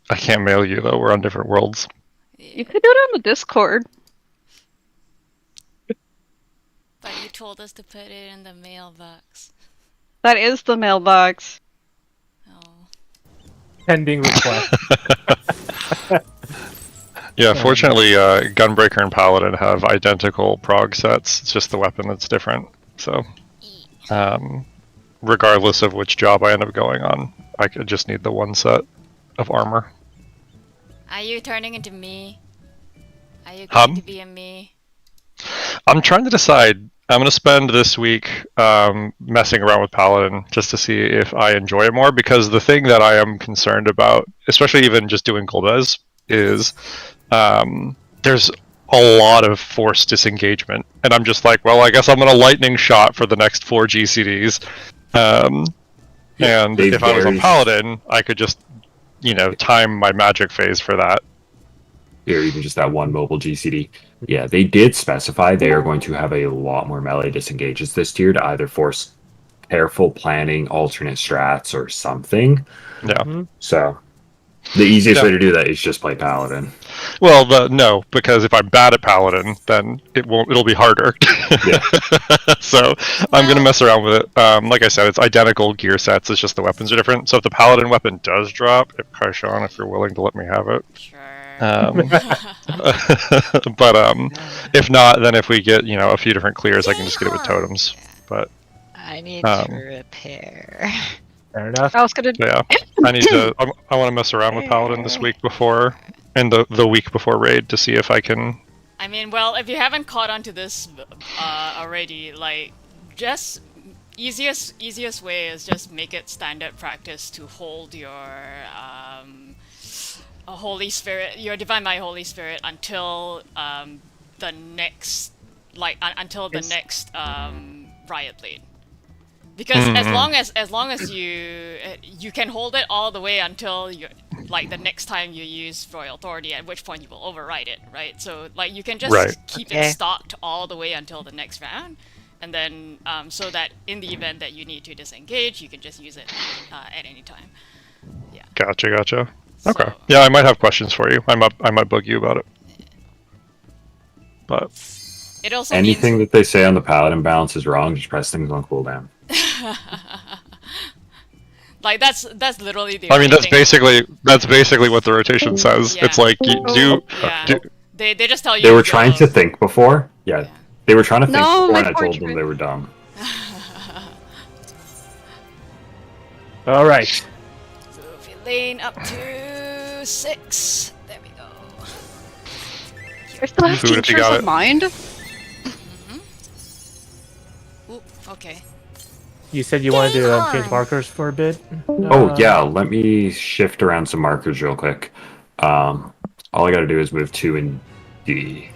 I can't mail you though. We're on different worlds. You could do it on the Discord. But you told us to put it in the mailbox. That is the mailbox. Oh. Pending request. Yeah, fortunately, Gunbreaker and Paladin have identical prog sets. It's just the weapon that's different. So, regardless of which job I end up going on, I could just need the one set of armor. Are you turning into me? Are you going to be a me? I'm trying to decide. I'm going to spend this week messing around with Paladin just to see if I enjoy it more, because the thing that I am concerned about, especially even just doing Golbez, is there's a lot of forced disengagement. And I'm just like, well, I guess I'm going to lightning shot for the next 4 GCDs. And if I was on Paladin, I could just, time my magic phase for that. Or even just that one mobile GCD. Yeah, they did specify they are going to have a lot more melee disengages this tier to either force careful planning, alternate strats, or something. Yeah. So the easiest way to do that is just play Paladin. Well, no, because if I'm bad at Paladin, then it'll be harder. Yeah. So I'm going to mess around with it. Like I said, it's identical gear sets, it's just the weapons are different. So if the Paladin weapon does drop, Kaishan, if you're willing to let me have it. Sure. But if not, then if we get, a few different clears, I can just get it with totems. But I need to repair. Fair enough. I was gonna. Yeah, I need to. I want to mess around with Paladin this week before, and the week before raid to see if I can. I mean, well, if you haven't caught on to this already, like, just easiest way is just make it standard practice to hold your Holy Spirit, your Divine Might Holy Spirit until the next, until the next Riot Blade. Because as long as you can hold it all the way until you the next time you use Royal Authority, at which point you will override it, right? So you can just keep it stocked all the way until the next round, and then so that in the event that you need to disengage, you can just use it at any time. Yeah. Gotcha. Okay. Yeah, I might have questions for you. I might bug you about it. But it also anything that they say on the Paladin balance is wrong. Just press things on cooldown. That's literally the. I mean, that's basically what the rotation says. Yeah. It's like They just tell you. They were trying to think before. Yeah. They were trying to think before, and I told them they were dumb. All right. Lane up to 6. There we go. I still have Teachers of Mind. Ooh, okay. You said you wanted to change markers for a bit? Oh, yeah. Let me shift around some markers real quick. All I gotta do is move 2 and D.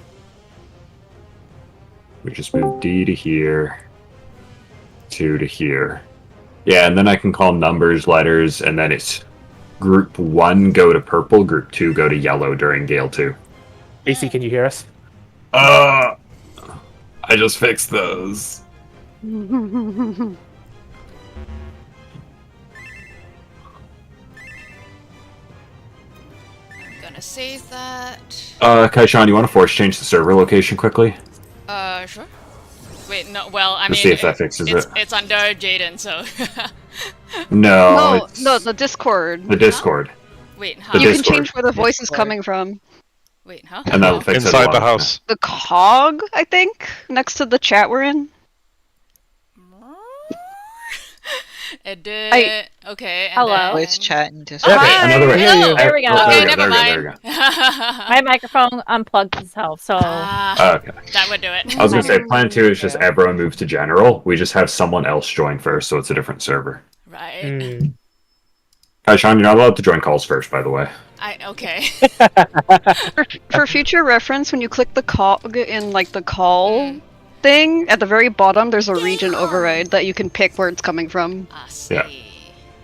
We just move D to here, 2 to here. Yeah, and then I can call numbers, letters, and then it's Group 1 go to purple, Group 2 go to yellow during Gale 2. AC, can you hear us? I just fixed those. I'm gonna save that. Kaishan, you want to force change the server location quickly? Sure. Wait, no, well, I mean, see if that fixes it. It's under Jaden, so... No, the Discord. The Discord. Wait, how? You can change where the voice is coming from. Wait, huh? And that'll fix inside the house. The cog, I think, next to the chat we're in. Edit. Okay. And Hello. Then... Voice chat and Discord. Okay, another way. There we go. Okay, never mind. My microphone unplugged itself, so... Okay. That would do it. I was going to say, plan 2 is just everyone moves to general. We just have someone else join first, so it's a different server. Right. Kaishan, you're not allowed to join calls first, by the way. Okay. For future reference, when you click the cog in, the call thing, at the very bottom, there's a region override that you can pick where it's coming from. Yeah.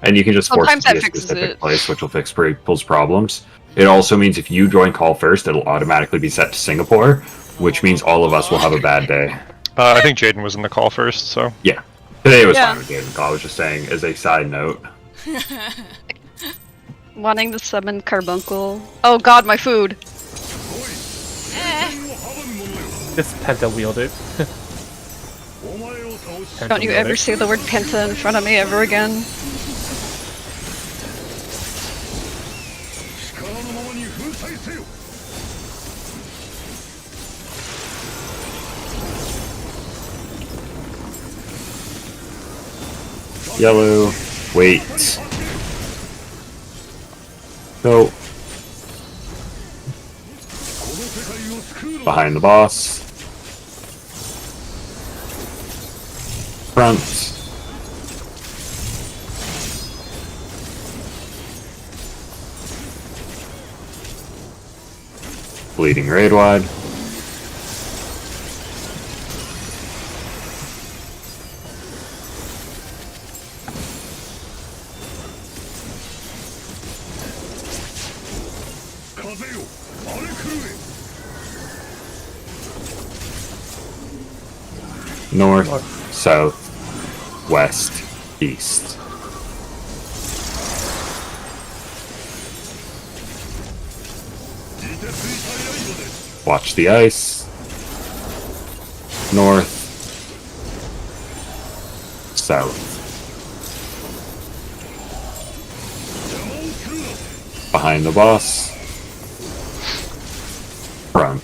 And you can just force it to be a specific place, which will fix people's problems. It also means if you join call first, it'll automatically be set to Singapore, which means all of us will have a bad day. I think Jaden was in the call first, so... Yeah. Today was fine with Jaden. I was just saying, as a side note. wanting to summon Carbuncle. Oh god, my food! This penta wielder. Don't you ever say the word Penta in front of me ever again. Yellow. Wait. No. Behind the boss. Front. Bleeding raid wide. North, south, west, east. Watch the ice. North, south. Behind the boss. Front.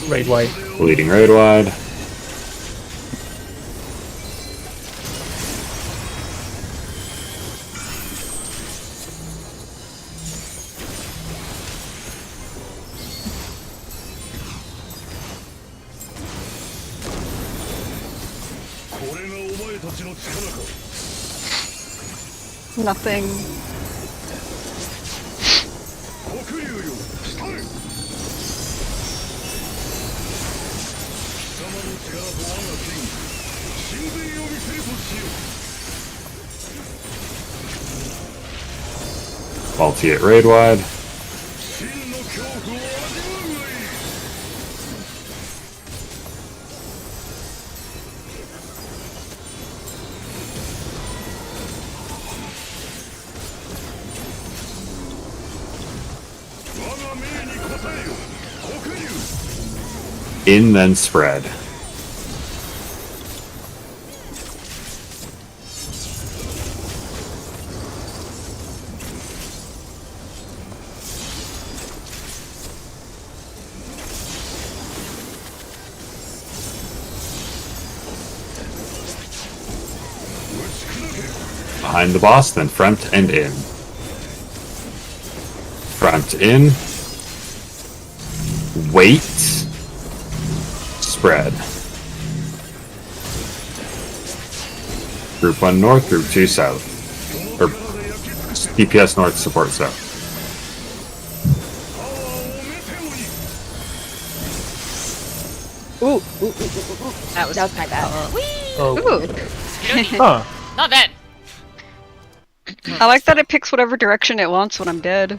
Raid wide. Bleeding raid wide. Nothing. Multi at raid wide. In then spread. Behind the boss, then front and in. Front in. Wait. Spread. Group 1 north, group 2 south. Or DPS north, support south. That was my bad. Oh. Ooh! Huh. Not bad. I like that it picks whatever direction it wants when I'm dead.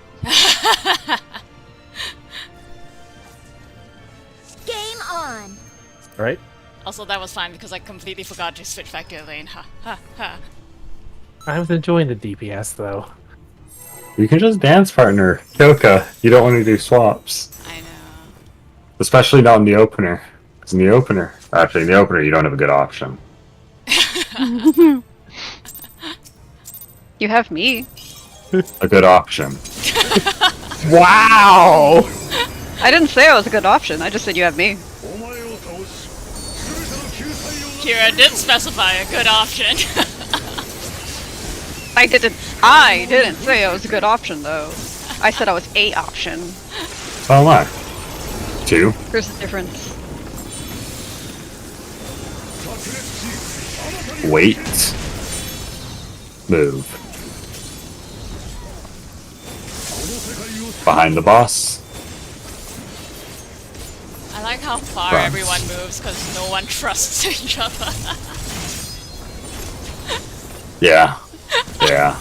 Game on. Alright. Also, that was fine because I completely forgot to switch back to a lane. Ha ha ha. I was enjoying the DPS though. You can just dance partner. Kyoka, you don't want to do swaps. I know. Especially not in the opener. Because in the opener, actually in the opener you don't have a good option. You have me. A good option. Wow! I didn't say I was a good option, I just said you have me. Kira did specify a good option. I didn't say I was a good option though. I said I was a option. So am I. 2. There's a difference. Wait. Move. Behind the boss. I like how far Front. everyone moves because no one trusts each other. Yeah. Yeah.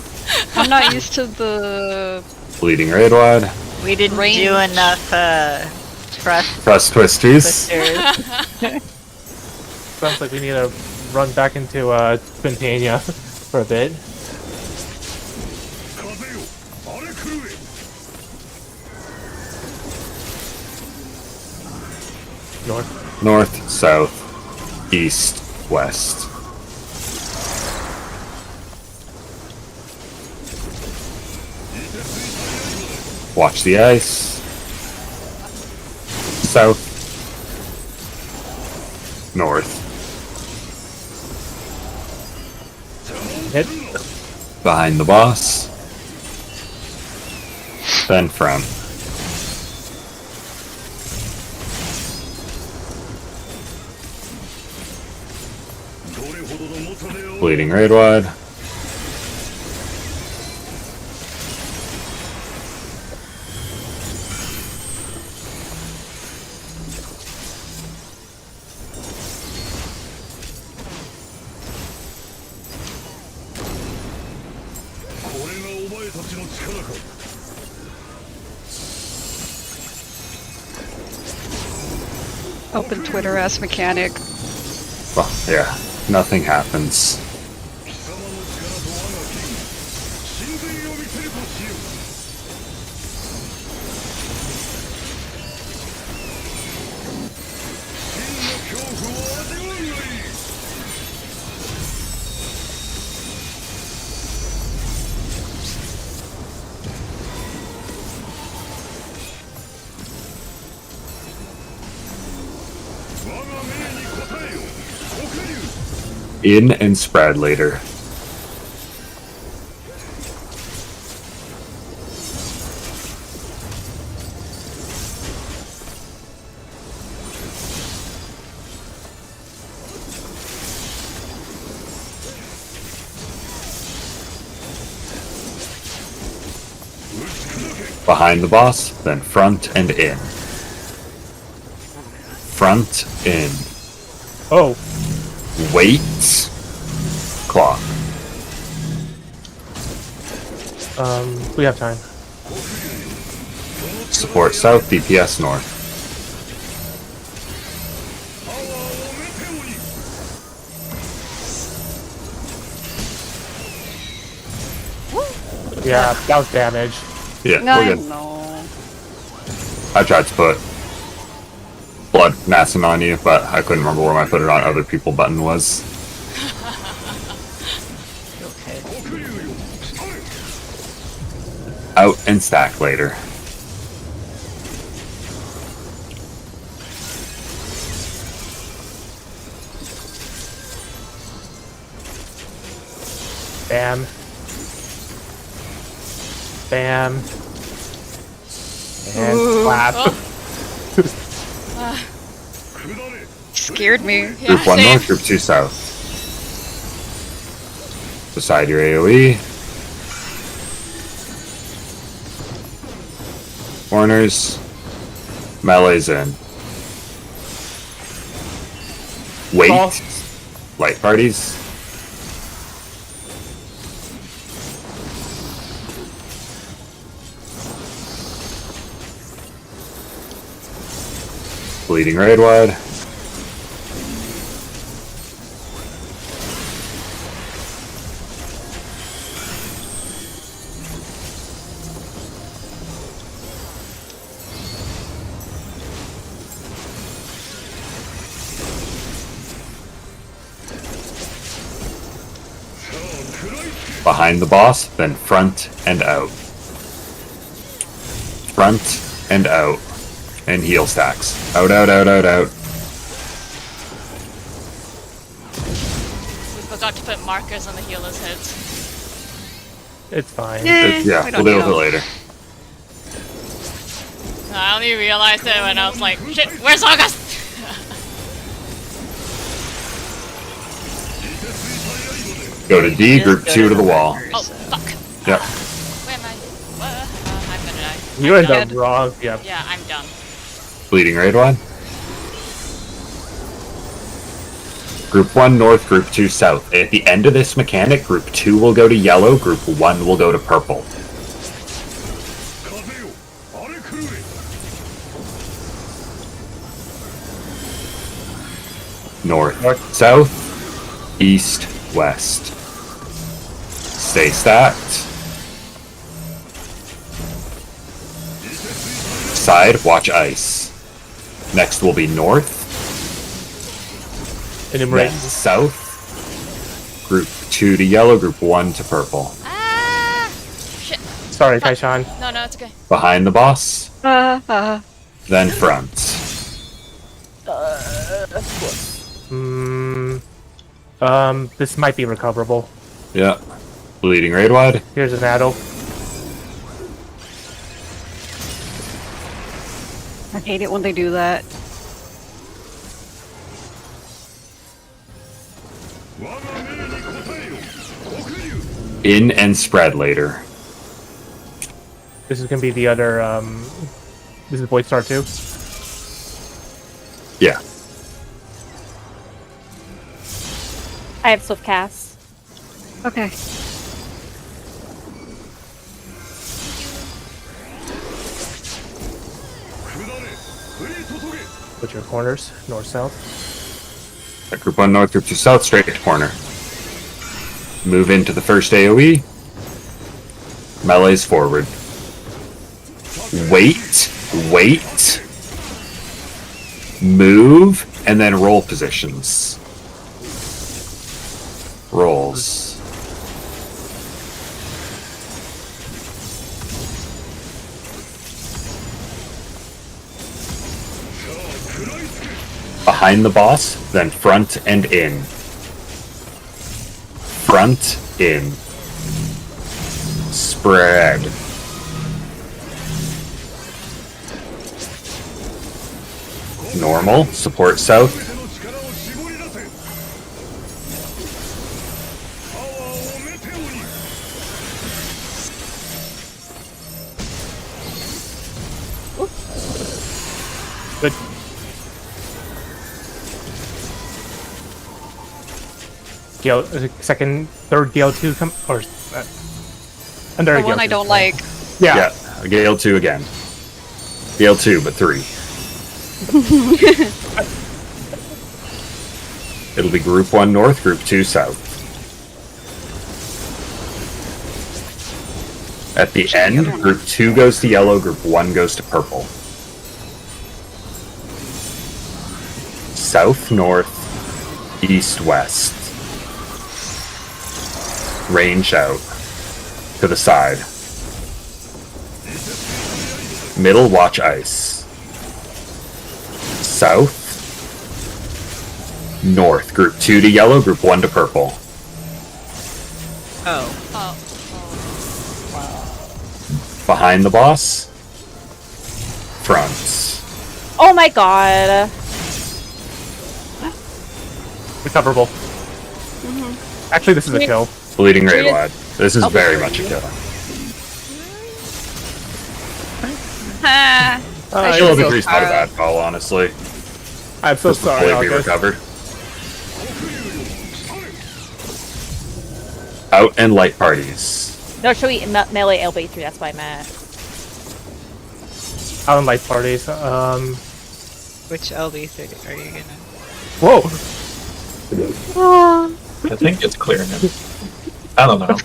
I'm not used to the Bleeding raid wide. We didn't Range. do enough trust Press twisties. twisters. sounds like we need to run back into Quintania for a bit. North. North, south, east, west. Watch the ice. South. North. Hit. Behind the boss. Then front. Bleeding raid wide. Open Twitter as mechanic. Well, yeah, nothing happens. In and spread later. Behind the boss, then front and in. Front, in. Oh. Wait. Clock. We have time. Support south, DPS north. Yeah, that was damage. Yeah, No, we're good. no. I tried to put blood massing on you, but I couldn't remember where my put it on other people button was. Okay. Out and stack later. Bam. Bam. And slap. Scared me. Yeah, Group 1 same. north, group 2 south. Beside your AoE. Corners. Melee's in. Wait. Call. Light parties. Bleeding raid wide. Behind the boss, then front and out. Front and out. And heal stacks. Out, out, out, out, out. We forgot to put markers on the healers' heads. It's fine. Yeah, we we'll don't deal need with it them. later. I only realized it when I was like, shit, where's August? Go to D, group 2 to the wall. Oh, fuck. Yep. Where am I? I'm gonna die. You I'm in the done. wrong. Yeah. Yeah, I'm done. Bleeding raid one. Group 1 north, group 2 south. At the end of this mechanic, group 2 will go to yellow, group 1 will go to purple. North, south, east, west. Stay stacked. Side, watch ice. Next will be north. Enumerate. Then south. Group 2 to yellow, group 1 to purple. Ah! Shit. Sorry, Kaishan. No, it's okay. Behind the boss. Then front. This might be recoverable. Yeah. Bleeding raid wide. Here's an addle. I hate it when they do that. In and spread later. This is gonna be the other, this is Void Star 2? Yeah. I have Swift Cast. Okay. Put your corners, north, south. Group 1 north, group 2 south, straight to corner. Move into the first AoE. Melee's forward. Wait. Move, and then roll positions. Rolls. Behind the boss, then front and in. Front, in. Spread. Normal, support south. Good. Gale, third Gale 2 come, or, under The Gale one I 2. don't like. Yeah. Yeah, Gale 2 again. Gale 2, but 3. It'll be group 1 north, group 2 south. At the end, group 2 goes to yellow, group 1 goes to purple. South, north, east, west. Range out. To the side. Middle, watch ice. South. North, group 2 to yellow, group 1 to purple. Oh. Behind the boss. Front. Oh my god. Recoverable. Actually, this is a kill. Bleeding raid wide. This is very much a kill. I Kill should of is not a bad call, honestly. I'm so Just sorry, before we August. recovered. Out and light parties. No, should we melee LB3? That's why I'm at. Out in light parties. Which LB30 are you gonna? Whoa! I think it's clear now. I don't know.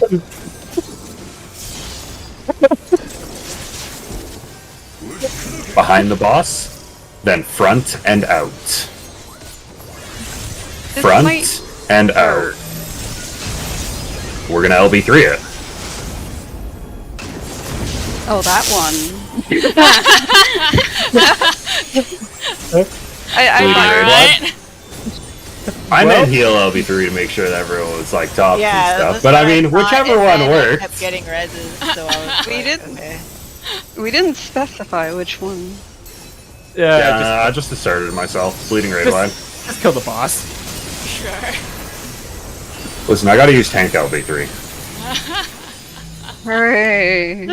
Behind the boss, then front and out. Front might and out. We're gonna LB3 it. Oh, that one. Bleeding raid Alright. wide. I meant heal LB3 to make sure that everyone was like top Yeah, and stuff. that's But I what mean, thought, whichever and one then I works. kept getting reses, so I was We like, didn't- okay. We didn't specify which one. Yeah, I just asserted myself. Bleeding raid wide. Just kill the boss. Sure. Listen, I gotta use tank LB3. Hooray.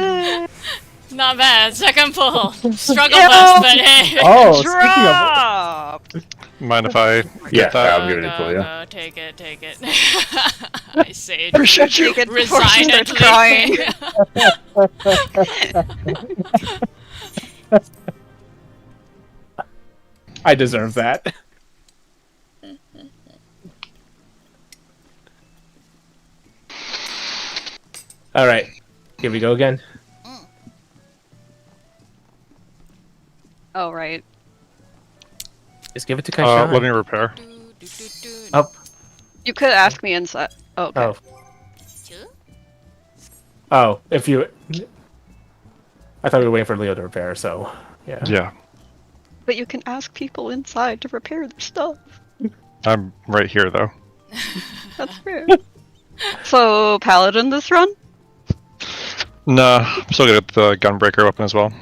Not bad. Second pull. Struggle bus, but hey. Oh, speaking of... Dropped! Mind if I Yeah, get that? I'm giving it to you. Go, take it. I say Appreciate you. Take it before she starts crying. I deserve that. Alright. Here we go again. Oh, right. Just give it to Kaishan. Let me repair. Up. You could ask me inside. Oh, okay. Oh. Oh, if you... I thought we were waiting for Leo to repair, so... Yeah. Yeah. But you can ask people inside to repair their stuff. I'm right here, though. That's fair. So, Paladin this run? Nah, I'm still gonna get the Gunbreaker weapon as well.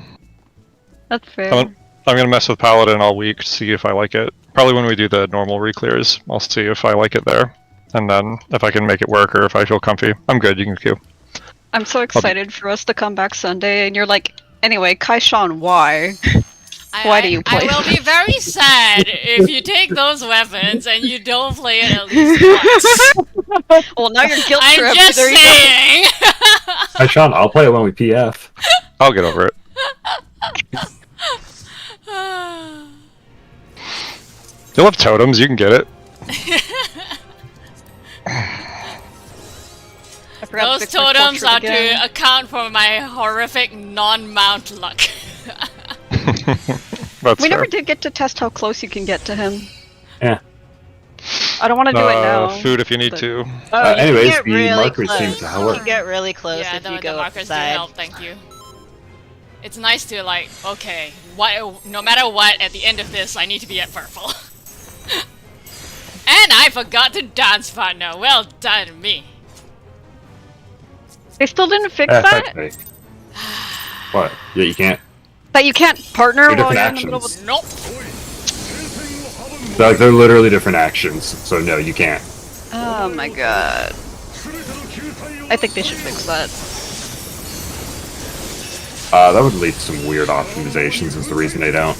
That's fair. I'm gonna mess with Paladin all week to see if I like it. Probably when we do the normal re-clears, I'll see if I like it there. And then, if I can make it work or if I feel comfy, I'm good, you can queue. I'm so excited for us to come back Sunday, and you're like, anyway, Kaishan, why? Why do you play? I will be very sad if you take those weapons and you don't play it at least once. Well, now you're guilt I'm tripped. just There saying. Hi, Sean. I'll play it when we PF. I'll get over it. You'll have totems, you can get it. I forgot to Those fix my totems portrait are again. to account for my horrific non-mount luck. That's We never fair. did get to test how close you can get to him. Yeah. I don't want to do it now. Food if you need but- to. Oh, you can Anyways, get the really markers close. seem to You work. can get really close Yeah, if the you go markers do outside. help, thank you. It's nice to like, okay, what, no matter what, at the end of this, I need to be at purple. And I forgot to dance partner. Well done, me. They still didn't fix that? Effectively. What? Yeah, you can't. That you can't partner Two while different you're in the middle of actions. Nope. They're literally different actions, so no, you can't. Oh my god. I think they should fix that. That would lead to some weird optimizations is the reason they don't.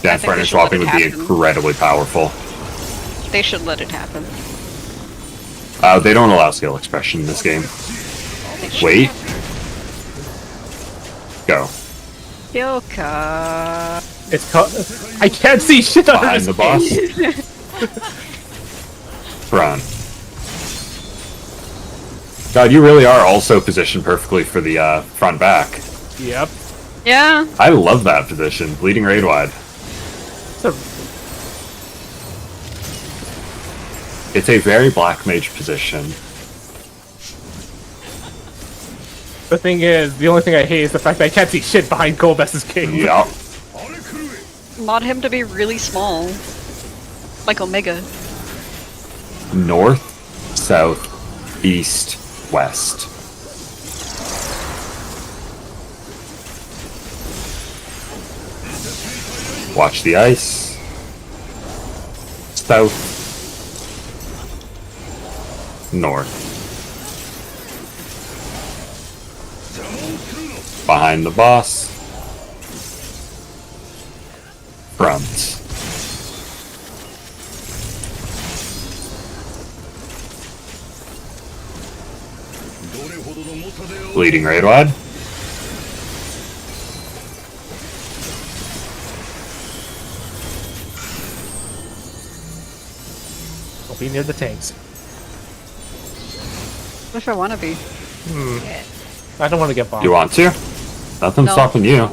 Dance they partner should let swapping it would be happen. incredibly powerful. They should let it happen. They don't allow skill expression in this game. Wait. Go. Yoka. It's called... I can't see shit under Behind his the boss. Run. God, you really are also positioned perfectly for the front back. Yep. Yeah. I love that position. Bleeding raid wide. It's a... It's a very black mage position. The thing is, the only thing I hate is the fact that I can't see shit behind Golbez's king. Yup. Mod him to be really small. Like Omega. North, south, east, west. Watch the ice. South. North. Behind the boss. Front. Bleeding raid wide. Don't be near the tanks. What if I want to be? I don't want to get bombed. You want to? Nothing's No. stopping you.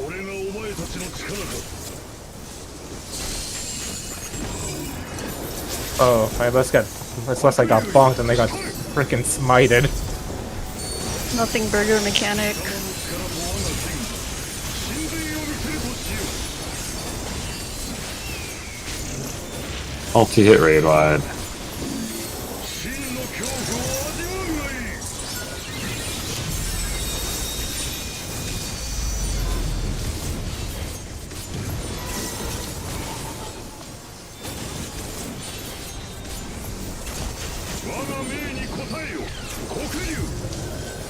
Oh, unless I got bonked and they got freaking smited. Nothing burger mechanic. Multi-hit raid wide.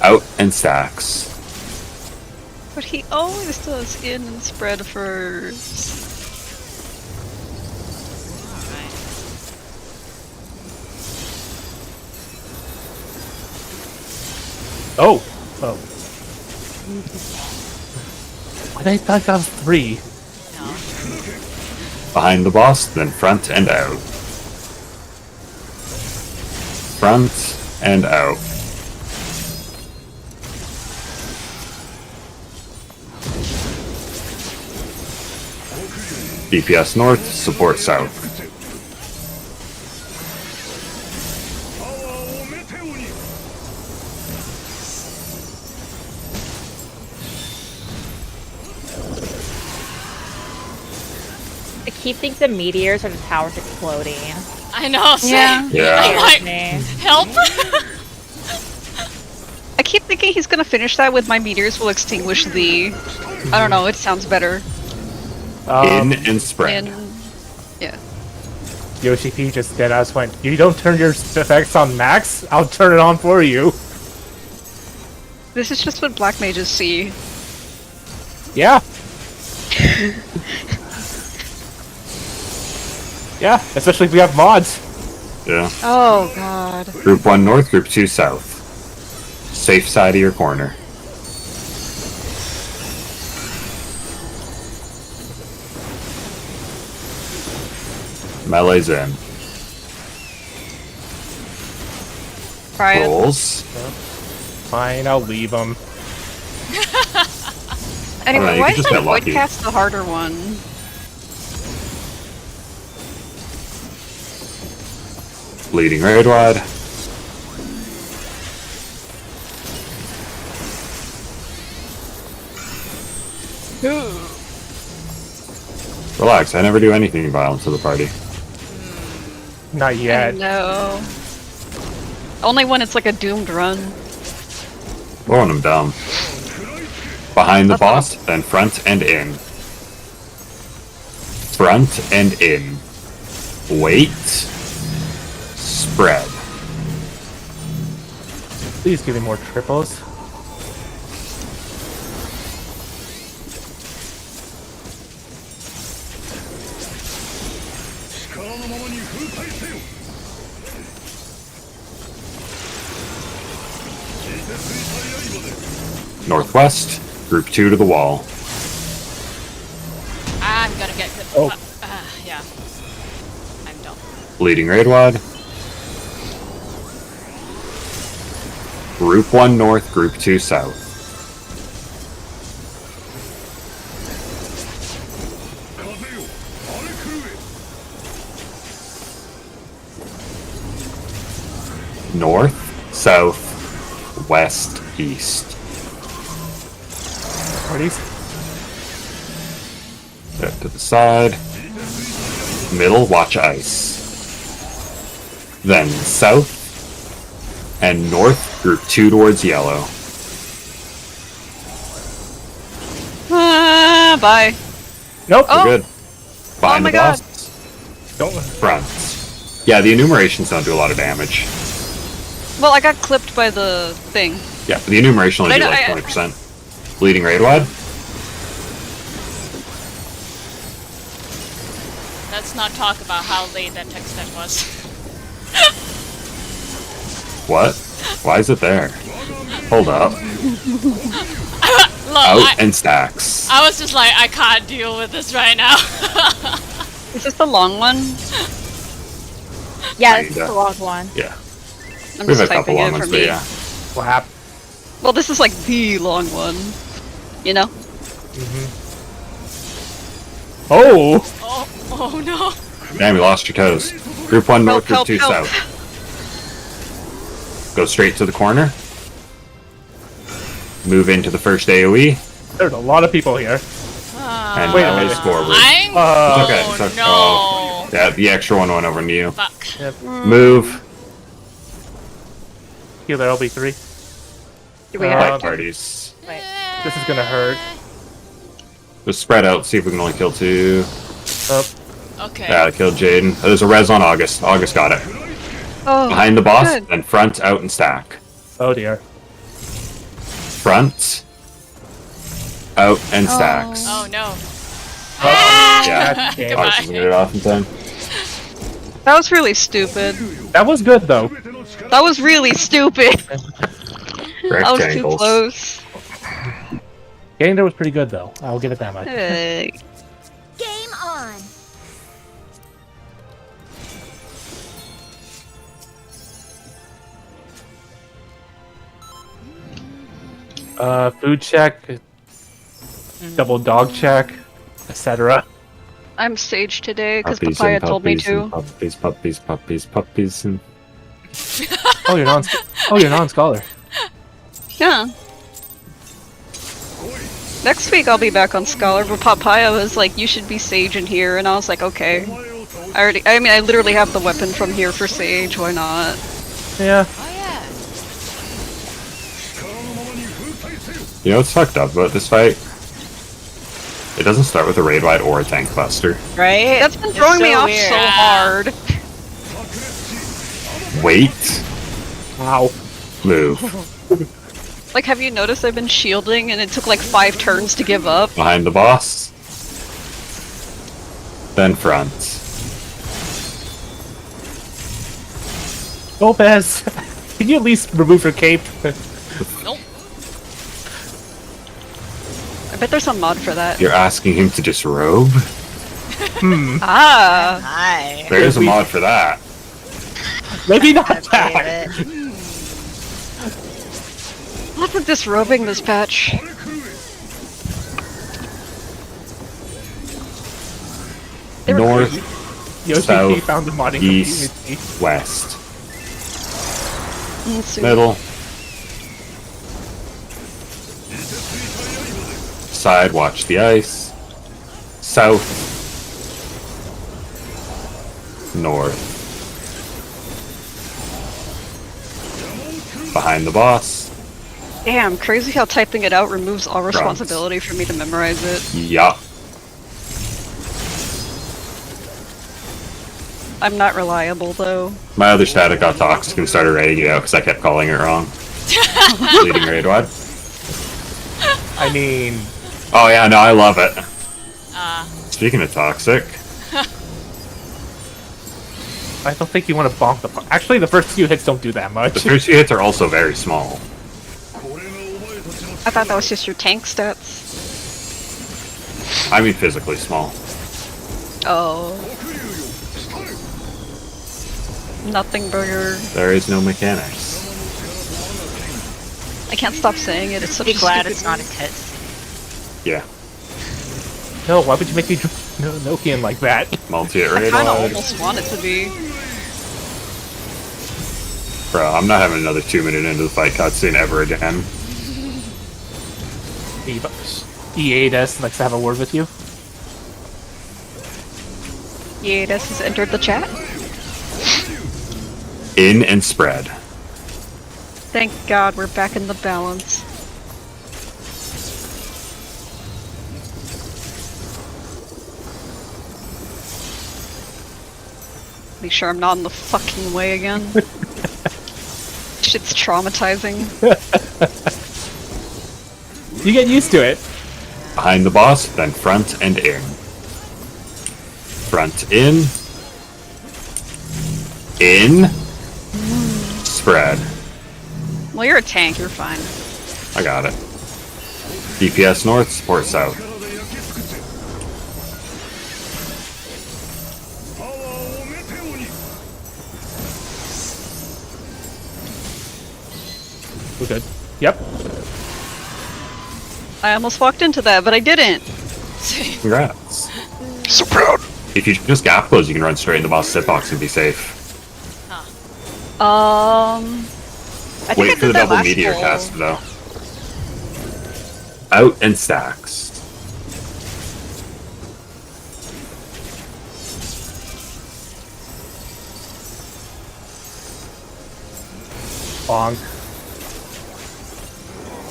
Out and stacks. But he always does in and spread first. Oh! Oh. I thought that was 3. Behind the boss, then front and out. Front and out. DPS north, support south. I keep thinking the meteors are the towers exploding. I know, same. Yeah. Yeah. I'm like, Me. help! I keep thinking he's gonna finish that with my meteors will extinguish the. I don't know. It sounds better. In and spread. Yeah. Yoshi P just dead ass went, you don't turn your effects on max? I'll turn it on for you. This is just what black mages see. Yeah. Yeah, especially if we have mods. Yeah. Oh god. Group 1 north, group 2 south. Safe side of your corner. Melee's in. Brian. Rolls. Fine, I'll leave them. Anyway, Alright, you why can is just that get void lucky. cast the harder one? Bleeding raid wide. Relax, I never do anything violent to the party. Not yet. No. Only when it's like a doomed run. Or when I'm dumb. Behind the That's boss, then front and in. Front and in. Wait. Spread. Please give me more triples. Northwest, group 2 to the wall. I'm gonna get good. Oh. Yeah. I'm dumb. Bleeding raid wide. Group 1 north, group 2 south. North, south, west, east. Parties? Step to the side. Middle, watch ice. Then south and north, group 2 towards yellow. Ah, bye. Nope. Oh. Good. Behind my the God. boss. Don't. Front. Yeah, the enumerations don't do a lot of damage. Well, I got clipped by the thing. Yeah, but the enumeration only But do I like know- 20%. Bleeding raid wide? Let's not talk about how late that text set was. What? Why is it there? Hold up. Look, Out and stacks. I was just like, I can't deal with this right now. Is this the long one? Yeah, this is Kinda. the long one. Yeah. I'm We have just a couple typing long it for ones, but me. yeah. What happened? Well, this is like the long one. You know? Oh! Oh no. Damn, you lost your toes. Group 1 north, Help, group 2 help, help. south. Go straight to the corner. Move into the first AoE. There's a lot of people here. And Wait a melee's minute. forward. I'm. Uh, It's okay, it's okay. no. Oh, yeah, the extra one went over to you. Fuck. Move. Healer LB3. Do we Uh, have Fight parties. Wait. This is gonna hurt. Just spread out, see if we can only kill 2. Oh, Okay. Yeah, I killed Jaden. There's a res on August. August got it. Oh, Behind the boss, good. then front, out, and stack. oh dear. Front, out, and stacks. Oh no. Yeah, God damn. Goodbye. August doesn't get it off in time. That was really stupid. That was good though. That was really stupid. That was too Rectangles. close. Getting there was pretty good though. I'll give it that much. Hey. Game on. Food check, double dog check, etc. I'm Sage today because Puppies Papaya and told me puppies to. and puppies, puppies, puppies, puppies, and Oh, you're non. Oh, you're non-scholar. Yeah. Next week I'll be back on Scholar, but Papaya was like, you should be Sage in here, and I was like, okay. I mean, I literally have the weapon from here for Sage, why not? Yeah. Oh yeah. you know what's fucked up about this fight? It doesn't start with a raid wide or a tank buster. Right? That's been It's throwing me so off weird. so hard. Wait, Wow. move Like, have you noticed I've been shielding and it took like 5 turns to give up? behind the boss, then front. Lopez, can you at least remove your cape? Nope. I bet there's some mod for that. You're asking him to disrobe? Ah! Hi. There is a mod for that. Maybe not I that. believe it. Lots of disrobing this patch. They were North, crazy. Yoshi South, found the modding east. community. west, Let's see. middle, side, watch the ice, south, north, behind the boss. Damn, crazy how typing it out removes all responsibility for me to memorize it. Yup. I'm not reliable though. My other static got toxic and started raiding it out because I kept calling it wrong. Leading raid wide. I mean, Oh yeah, no, I love it. Uh, Speaking of toxic, I don't think you want to bonk the. Actually, the first few hits don't do that much. the first few hits are also very small. I thought that was just your tank stats. I mean physically small. Oh. Nothing burger. There is no mechanics. I can't stop saying it, it's such Be a glad stupid it's not a word. kiss. Yeah, No, why would you make me Nokian like that? multi-hit I raid kinda wide. almost want it to be. Bro, I'm not having another 2-minute into the fight cutscene ever again. EA likes to have a word with you. Yadis has entered the chat. In and spread. Thank God we're back in the balance. Make sure I'm not in the fucking way again. Shit's traumatizing. You get used to it. Behind the boss, then front and in. Front in. In. Spread. Well, you're a tank, you're fine. I got it. DPS north, support south. We're good. Yep. I almost walked into that, but I didn't. Congrats. So proud. If you just gap close, you can run straight in the boss hitbox and be safe. I think I Wait did for the that double last meteor roll. cast though. Out and stacks. Bonk.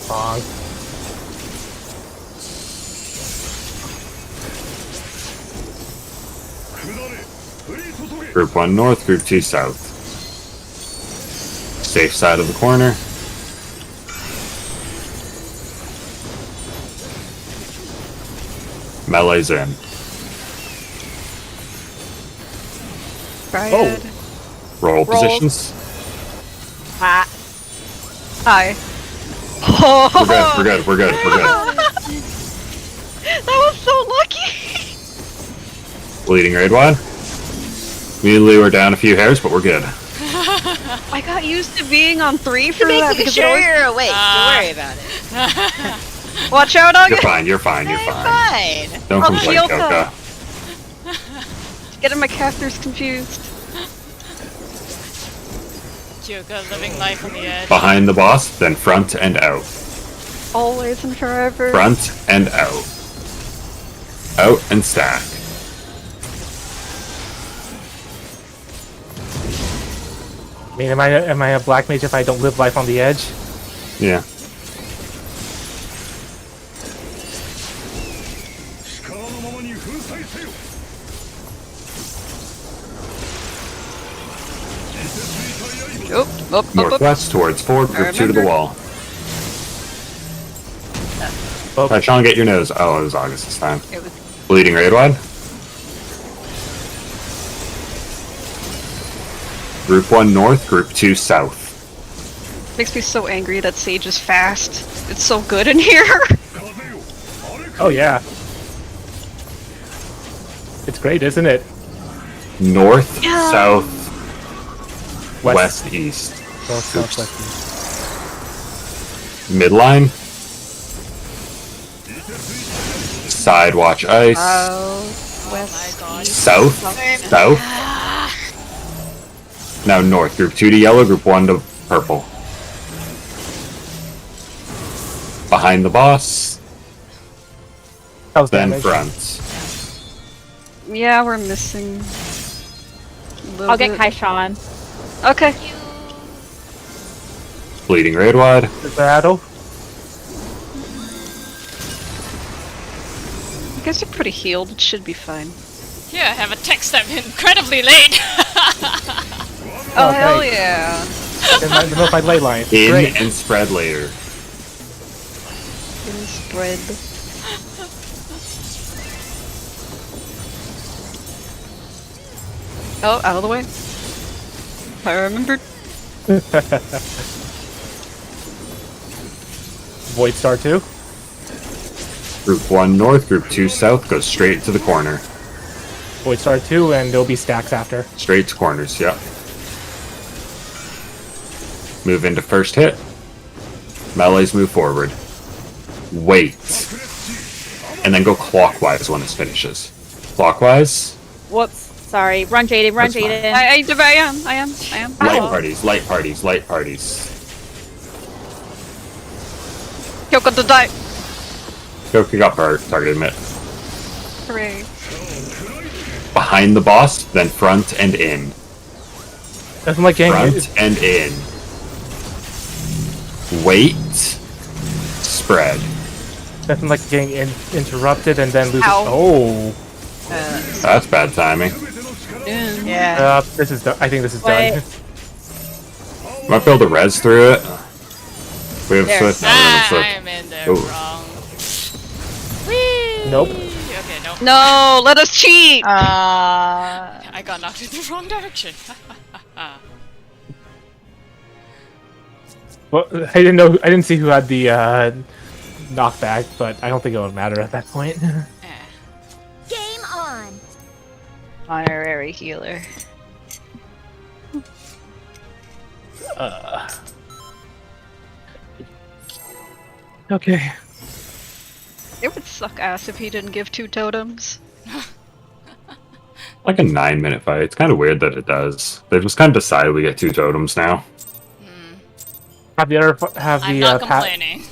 Bonk. Group 1 north, group 2 south. Safe side of the corner. Melee's in. Right. Roll Roll. positions. Ah, Hi. We're good, we're good, we're good, we're good. That was so lucky! Bleeding raid wide. Immediately we're down a few hairs, but we're good. I got used to being on 3 for that making because it sure always... you're awake. Don't worry about it. Watch out, I'll You're get... fine, you're fine, you're fine. Fine. Don't I'll complain, shield Coca. Getting my casters confused. Kyoka living life on the edge. Behind the boss, then front and out. Always and forever. Front and out. Out and stack. I mean, am I a black mage if I don't live life on the edge? Yeah. Up. Northwest towards 4, group 2 to the remember. wall. Alright, Sean, get your nose. Oh, it was August this time. It was Bleeding raid wide. Group 1 north, group 2 south. makes me so angry that Sage is fast. It's so good in here. Oh yeah. It's great, isn't it? North, Yeah. south, west, east. North, south, west, east. Midline. Side watch ice. West. South. South. Now north. Group 2 to yellow, group 1 to purple. Behind the boss. How's Then damage? front. Yeah, we're missing. a little I'll get bit. Kai Sean. Okay. Bleeding raid wide. The battle. You guys are pretty healed. It should be fine. Yeah, I have a text I'm incredibly late. Oh, Okay. hell yeah. Then I know if I ley line. In Great. and spread later. Getting spread. Oh, out of the way. I remembered. Void Star 2. Group 1 north, group 2 south, goes straight to the corner. Void Star 2, and there'll be stacks after. Straight to corners, yep. Move into first hit. Melees move forward. Wait. And then go clockwise when this finishes. Clockwise. Whoops. Sorry. Run, Jaden. Run, That's fine. Jaden. I am. Light Oh. parties, light parties, light parties. Kyoko to die. Goku got targeted mid. Hooray. Behind the boss, then front and in. Nothing like getting Front and in. Wait. Spread. nothing like getting interrupted and then losing. Ow. Oh. That's bad timing. Yeah. This is. I think this is Wait. done. Might be able to res through it. We have There. Swift. No, we have Swift. I'm in there Ooh. wrong. Whee! Nope. Okay, nope. No, let us cheat. I got knocked in the wrong direction. Well, I didn't know. I didn't see who had the knockback, but I don't think it would matter at that point. Game on. Honorary healer. Okay. It would suck ass if he didn't give 2 totems. Like a 9-minute fight. It's kind of weird that it does. They just kind of decided we get 2 totems now. Have the other have I'm the not patch? complaining.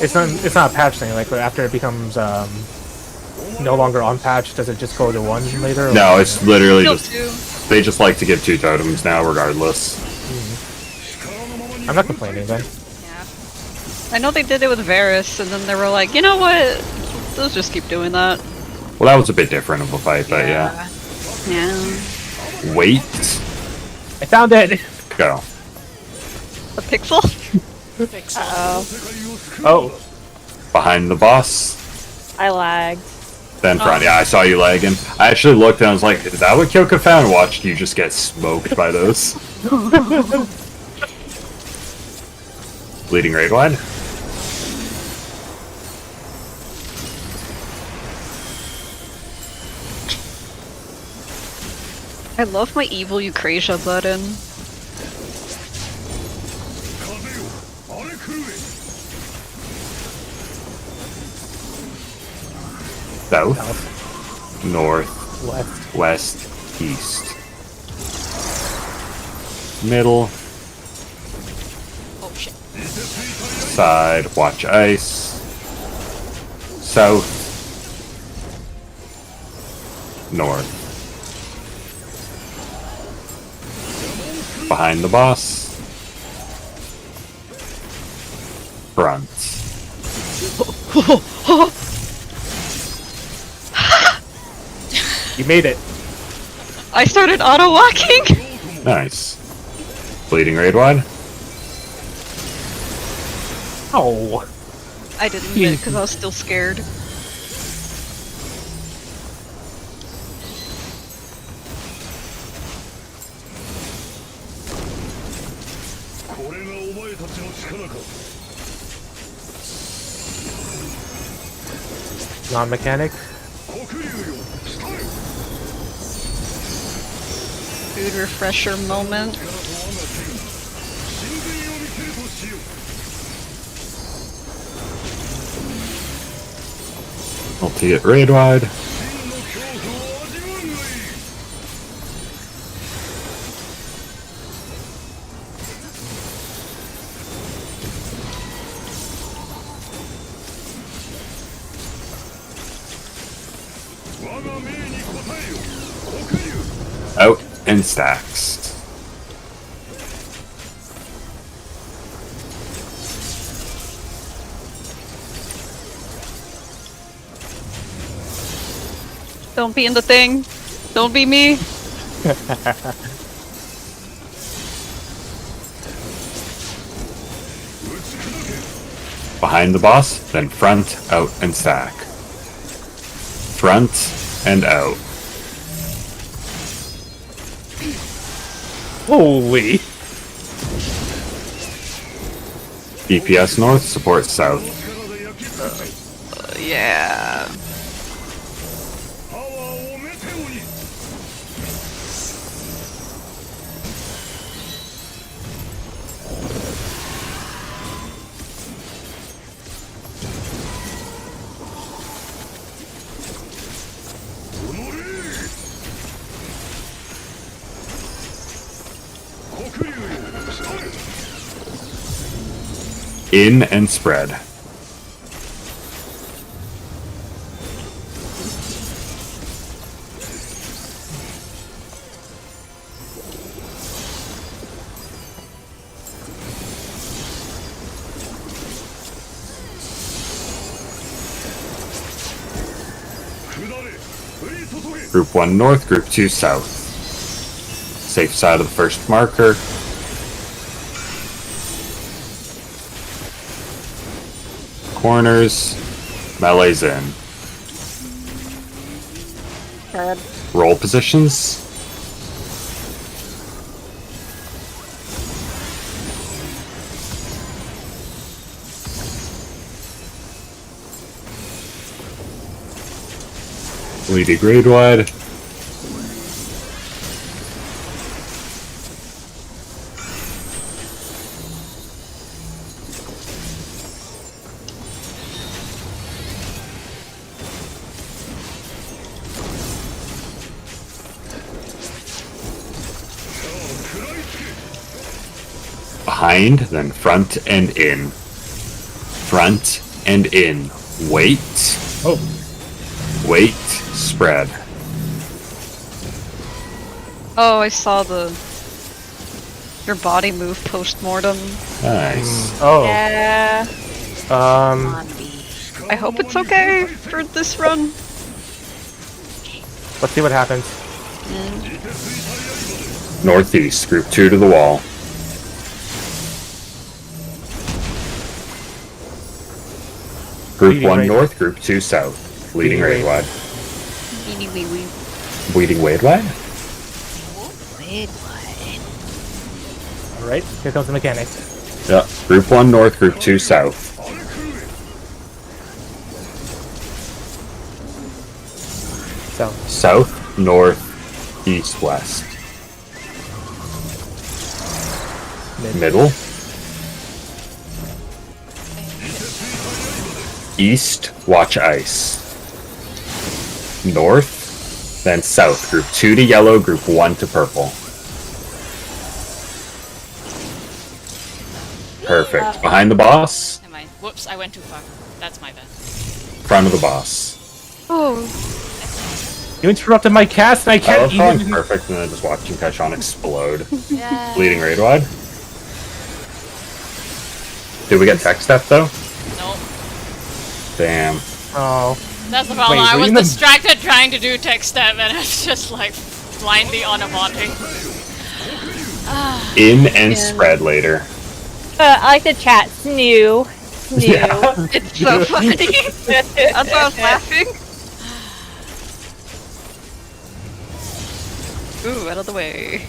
It's not a patch thing. Like after it becomes no longer on patch, does it just go to 1 later? Or? No, it's literally Still just 2. they just like to give 2 totems now, regardless. I'm not complaining then. Yeah. I know they did it with Varus, and then they were like, you know what? Let's just keep doing that. Well, that was a bit different of a fight, but yeah. Yeah. Wait, I found it. go. A pixel? Pixel. Oh, Behind the boss, I lagged. then front. Yeah, I saw you lagging. I actually looked and I was like, is that what Kyoka found? Watched you just get smoked by those. Bleeding raid wide. I love my evil Eucrasia button. South. north, West. west, east. Middle, Oh shit. side, watch ice. South, north. Behind the boss. Front. You made it. I started auto walking. Nice. Bleeding raid wide. Oh. I didn't get it because I was still scared. Non-mechanic. Food refresher moment. Multi it raid wide. Out and stacks. Don't be in the thing. Don't be me. Behind the boss, then front, out, and stack. Front and out. Holy. DPS north, support south. Yeah. In and spread. Group 1 north, group 2 south. Safe side of the first marker. Corners, melee's in. Roll positions. Bleedy grade wide. Behind, then front and in. Front and in. Wait. Oh. Wait. Spread. Oh, I saw your body move post-mortem. Nice. Oh. Yeah. I hope it's okay for this run. Let's see what happens. Northeast, group 2 to the wall. Group Bleeding 1 raid. north, group 2 south. Leading raid Bleeding wide. Beanie wee wee. Bleeding wade wide? Alright, here comes the mechanic. Yeah. Group 1 north, group 2 south. So, South, north, east, west. Middle. East, watch ice. North, Then south, group 2 to yellow, group 1 to purple. Perfect. Behind the boss, Never mind. Whoops, I went too far. That's my bad. front of the boss. Oh, You interrupted my cast and I I can't love how I'm even... perfect and then just watching Kachon explode. Yeah. Bleeding raid wide. Did we get tech step though? Nope. Damn. Oh. That's the problem. Wait, I were was you in the- distracted trying to do tech step and it's just like blindly on a body. In and spread later. I like the chat. Snoo. Snoo. Yeah. it's so funny. That's why I was laughing. Ooh, out of the way.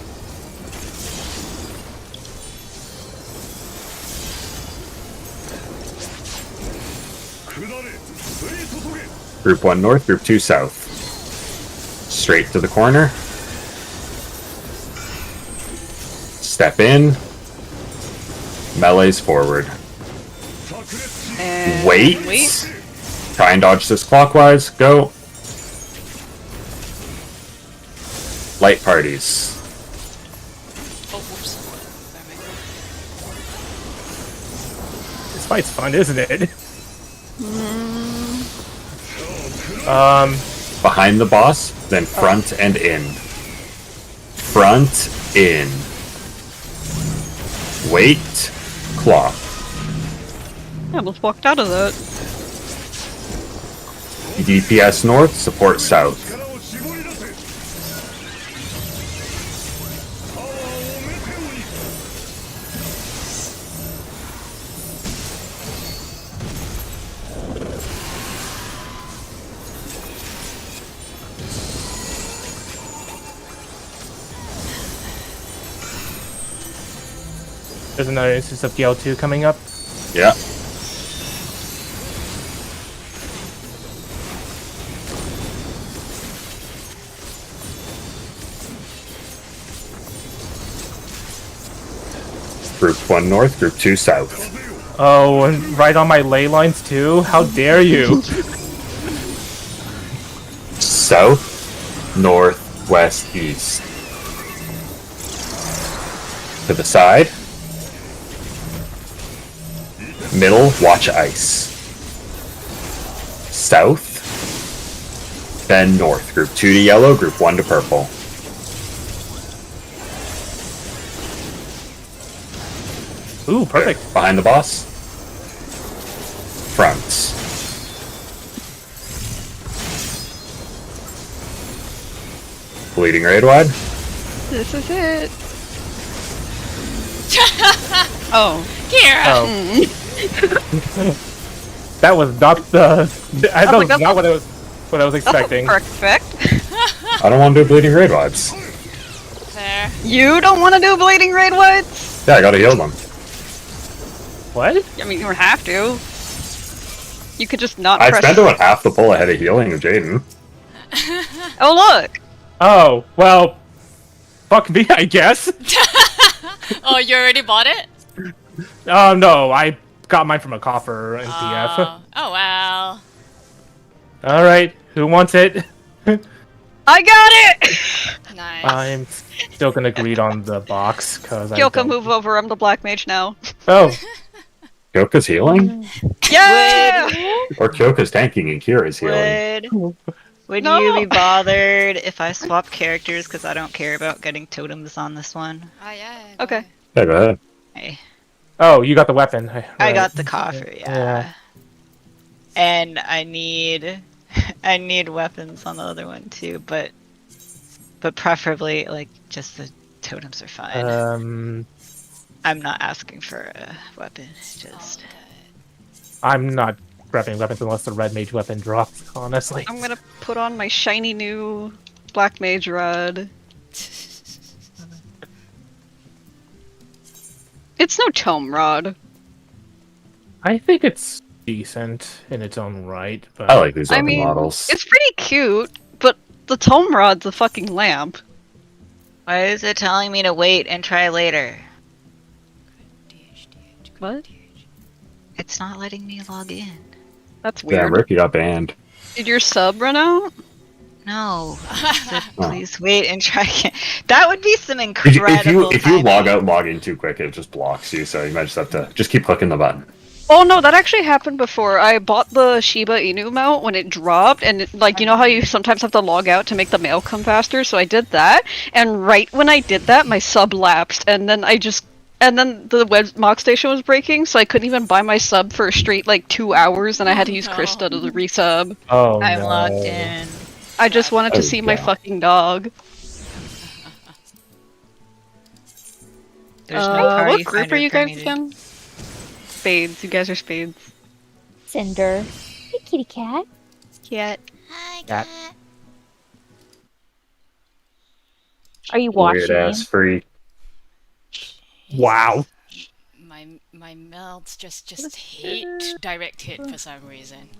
Group 1 north, group 2 south. Straight to the corner. Step in. Melee's forward. And Wait. wait. Try and dodge this clockwise. Go. Light parties. Oh, whoops. This fight's fun, isn't it? Behind the boss, then front and in. Front, in. Wait. Clock. I almost walked out of that. DPS north, support south. There's another instance of Gale 2 coming up. Yeah. Group 1 north, group 2 south. Oh, and right on my ley lines too? How dare you? South, north, west, east. To the side. Middle, watch ice. South. Then north, group 2 to yellow, group 1 to purple. Ooh, perfect. Behind the boss. Fronts. Bleeding raid wide. This is it. Oh. Kira! Oh. That was not the... That was not what I was expecting. Perfect. I don't want to do bleeding raid vibes. There. You don't want to do bleeding raid whites? Yeah, I gotta heal them. What? I mean, you don't have to. You could just not I press. spent about half the pull ahead of healing of Jaden. Oh look! Oh, well... Fuck me, I guess. Oh, you already bought it? Oh, no, I got mine from a coffer in PF. Oh, well. Alright, who wants it? I got it! Nice. I'm still gonna greed on the box, cause I Kyoka, don't- move over. I'm the black mage now. Oh, Kyoka's healing? Yeah! Or Kyoka's tanking and Kira's healing? Would No. you be bothered if I swap characters because I don't care about getting totems on this one? Oh, yeah. Okay. Yeah, go ahead. Hey, oh, you got the weapon. I Right. got the coffer, yeah. And I need weapons on the other one too, but preferably like just the totems are fine. I'm not asking for a weapon, just I'm not grabbing weapons unless the red mage weapon drops, honestly. I'm gonna put on my shiny new black mage rod. It's no tome rod. I think it's decent in its own right, but I like these I weapon mean, models. it's pretty cute, but the tome rod's a fucking lamp. why is it telling me to wait and try later? What? It's not letting me log in. That's Yeah, weird. Rick, you got banned. Did your sub run out? No. Please wait and try again. That would be some If incredible you log timing. out and log in too quick, it just blocks you. So you might just have to just keep clicking the button. Oh no, that actually happened before. I bought the Shiba Inu mount when it dropped, and you know how you sometimes have to log out to make the mail come faster? So I did that, and right when I did that, my sub lapsed, and then the web mock station was breaking, so I couldn't even buy my sub for a straight 2 hours, and I had to use Krista to resub. Oh I'm no. logged in. I just wanted to Oh, see my God. fucking dog. There's no party what group finder are you for guys me to- again? Spades. You guys are spades. Cinder. Hey, kitty cat. Cat. Hi, That- cat. Are you Weird watching? ass freak. Wow. My melds just hate direct hit for some reason.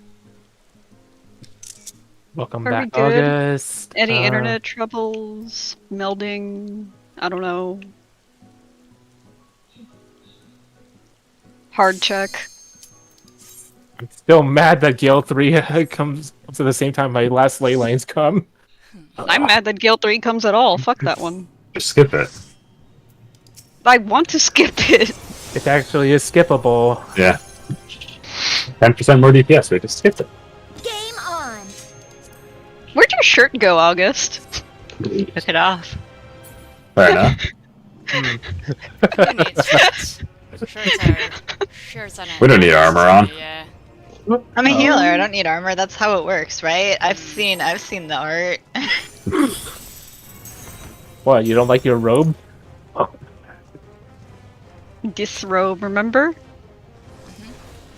Welcome Are we back, good? August. Any internet troubles? Melding? I don't know. Hard check. I'm still mad that Gale 3 comes at the same time my last ley lines come. I'm mad that Gale 3 comes at all. Fuck that one. Just skip it. I want to skip it. It actually is skippable. Yeah. 10% more DPS. We just skipped it. Game on. Where'd your shirt go, August? Took it off. Fair enough. Who needs shirts? Shirts are We don't need armor on. Yeah. I'm a healer. I don't need armor. That's how it works, right? I've seen the art. What, you don't like your robe? Disrobe, remember?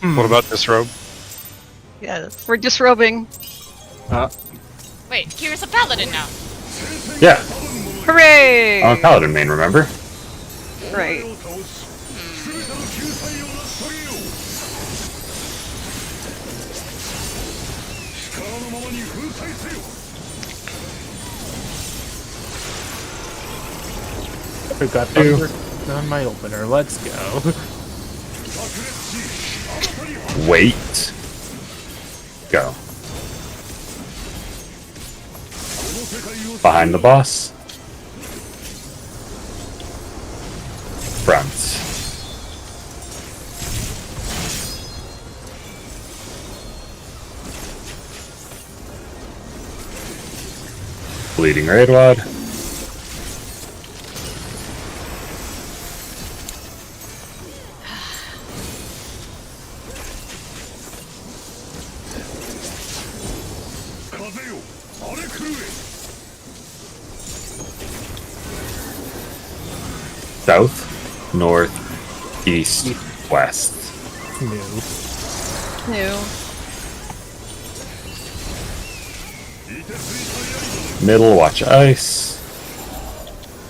What about this robe? Yeah, that's We're disrobing. Wait, Kira's a paladin now. Yeah. Hooray! I'm a paladin main, remember? Right. I got thunder on my opener. Let's go. Wait. Go. Behind the boss. Front. Bleeding Raid Wad. South, north, east, west. New. New. Middle, watch ice.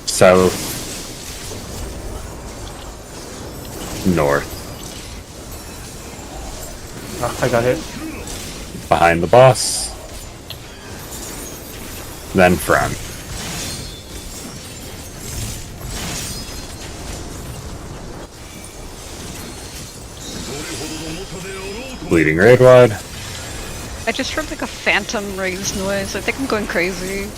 South. North. I got hit. Behind the boss. Then front. Bleeding Raid Wad. I just heard a phantom raise noise. I think I'm going crazy.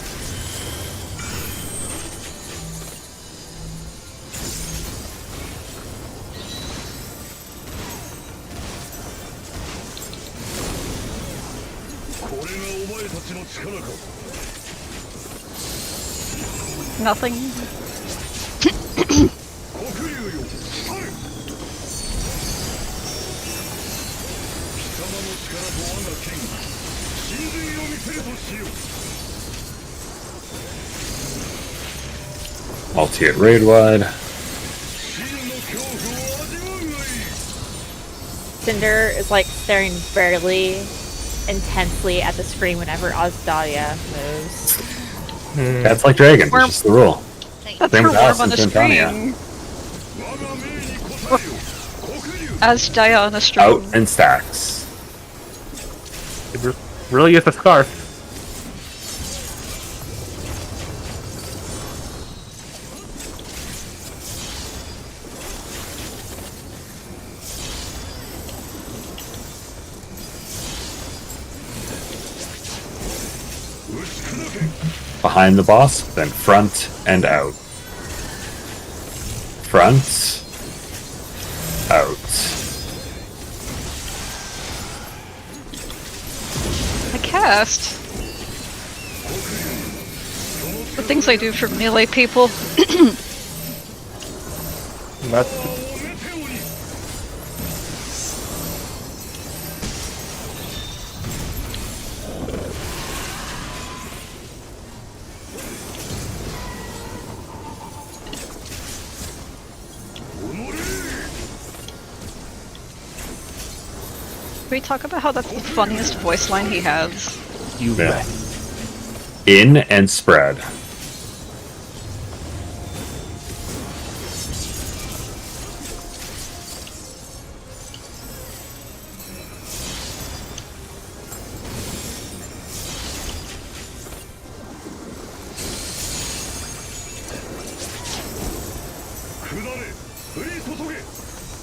Nothing. Multi at Raid Wad. Cinder is staring very intensely at the screen whenever Osdalia moves. That's like dragons, it's just the rule. That's Same her with worm us on and the Tintania. screen. As Jaya on the stream. Out and stacks. It really is a scarf. Behind the boss, then front and out. Front, out. I cast. The things I do for melee people. That's Can we talk about how that's the funniest voice line he has? you Yeah. bet. In and spread.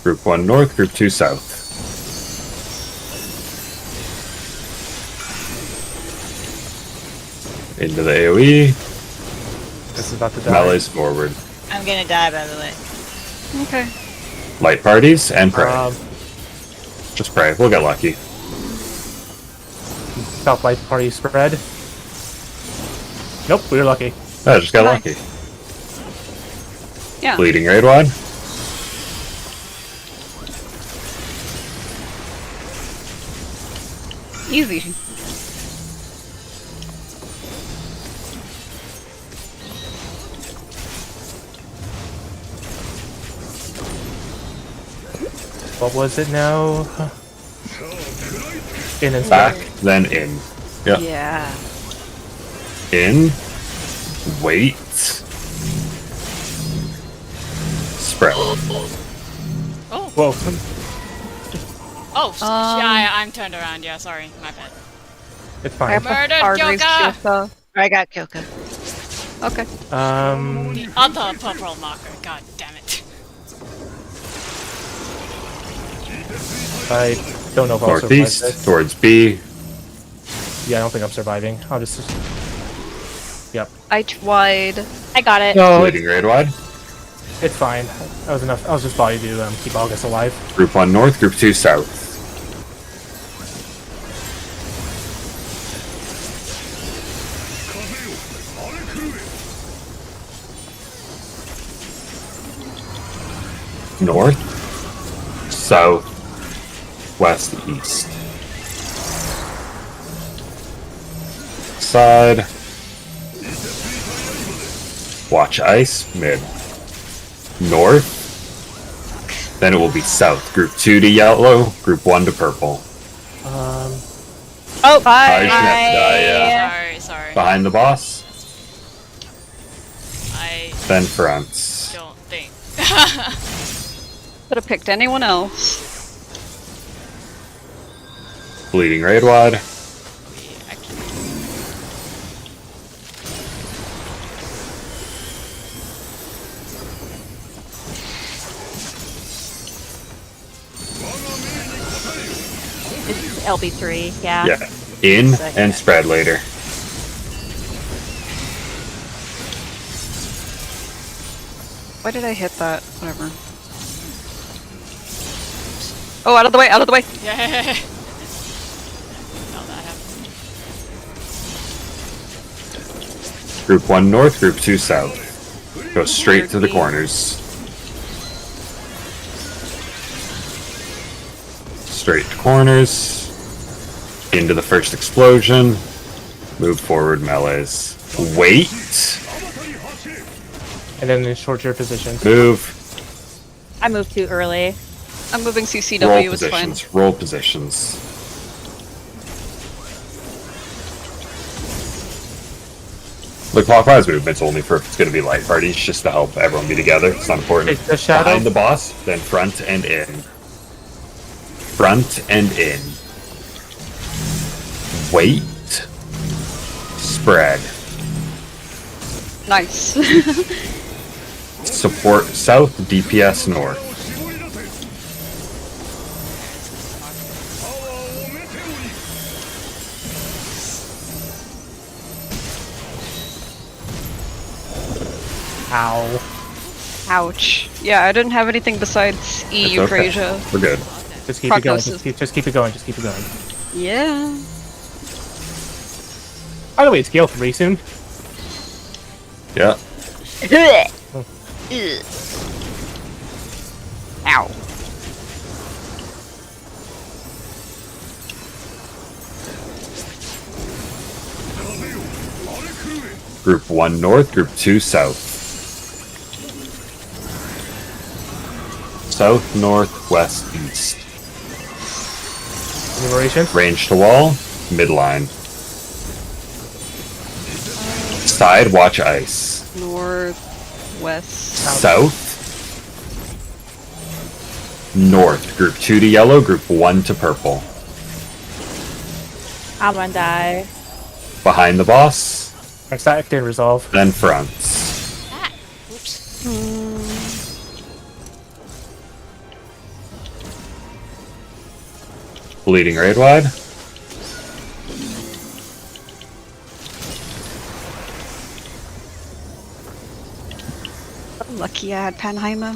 Group 1 north, group 2 south. Into the AoE, This is about to die. melee's forward. I'm gonna die, by the way. Okay. Light parties and pray. Just Just pray, we'll get lucky. South Light Party spread. Nope, we were lucky. I just got Nice. lucky. Yeah. Bleeding raid wide. Easy. What was it now? In and Back, back. then in. Yep. Yeah. In. Wait. Spread. Oh, Whoa. oh, yeah, I'm turned around. Yeah, sorry, my bad. It's I fine. have Murdered Hargreaves Kyoka! Kyoka. I got Kyoka. Okay. The other purple marker. God damn it. I don't know if I'll survive Northeast, this. towards B. Yeah, I don't think I'm surviving. I'll just... Yep. I tried. I got it. No, Bleeding raid wide. it's fine. That was enough. I was just body to keep August alive. Group 1 north, group 2 south. North, south, west, east. Side. Watch ice, mid. North. Then it will be south. Group 2 to yellow, group 1 to purple. Oh, Bye. Sorry, sorry. Behind the boss, I then front. don't think. Could have picked anyone else. Bleeding raid wide. it's LB3. Yeah. Yeah. In and spread later. Why did I hit that? Whatever. Oh, out of the way! Out of the way! Yeah. How that happened. Group 1 north, group 2 south. Go straight to the corners. Straight to corners. Into the first explosion. Move forward melees. Wait. And then in short your positions. Move. I moved too early. I'm moving Roll CCW, it's fine. positions. Roll positions. The clockwise movement's only for if it's going to be light parties, just to help everyone be together. It's not important. It's the shadow. Behind the boss, then front and in. Front and in. Wait. Spread. Nice. Support south, DPS north. Ow. Ouch. Yeah, I didn't have anything besides It's Euphrasia. okay. We're good. Just keep it going. Prognosis. Just keep it going. Just keep it going. Yeah. By the way, it's Gale 3 soon. Yeah. Ow. Group 1 north, group 2 south. South, north, west, east. Enumeration. Range to wall, midline. Side, watch ice. North, west, South. North, group 2 to yellow, group 1 to purple. I'm gonna die. Behind the boss, Static didn't resolve. then fronts. Ah, oops. Bleeding raid wide. Lucky I had Panheimer.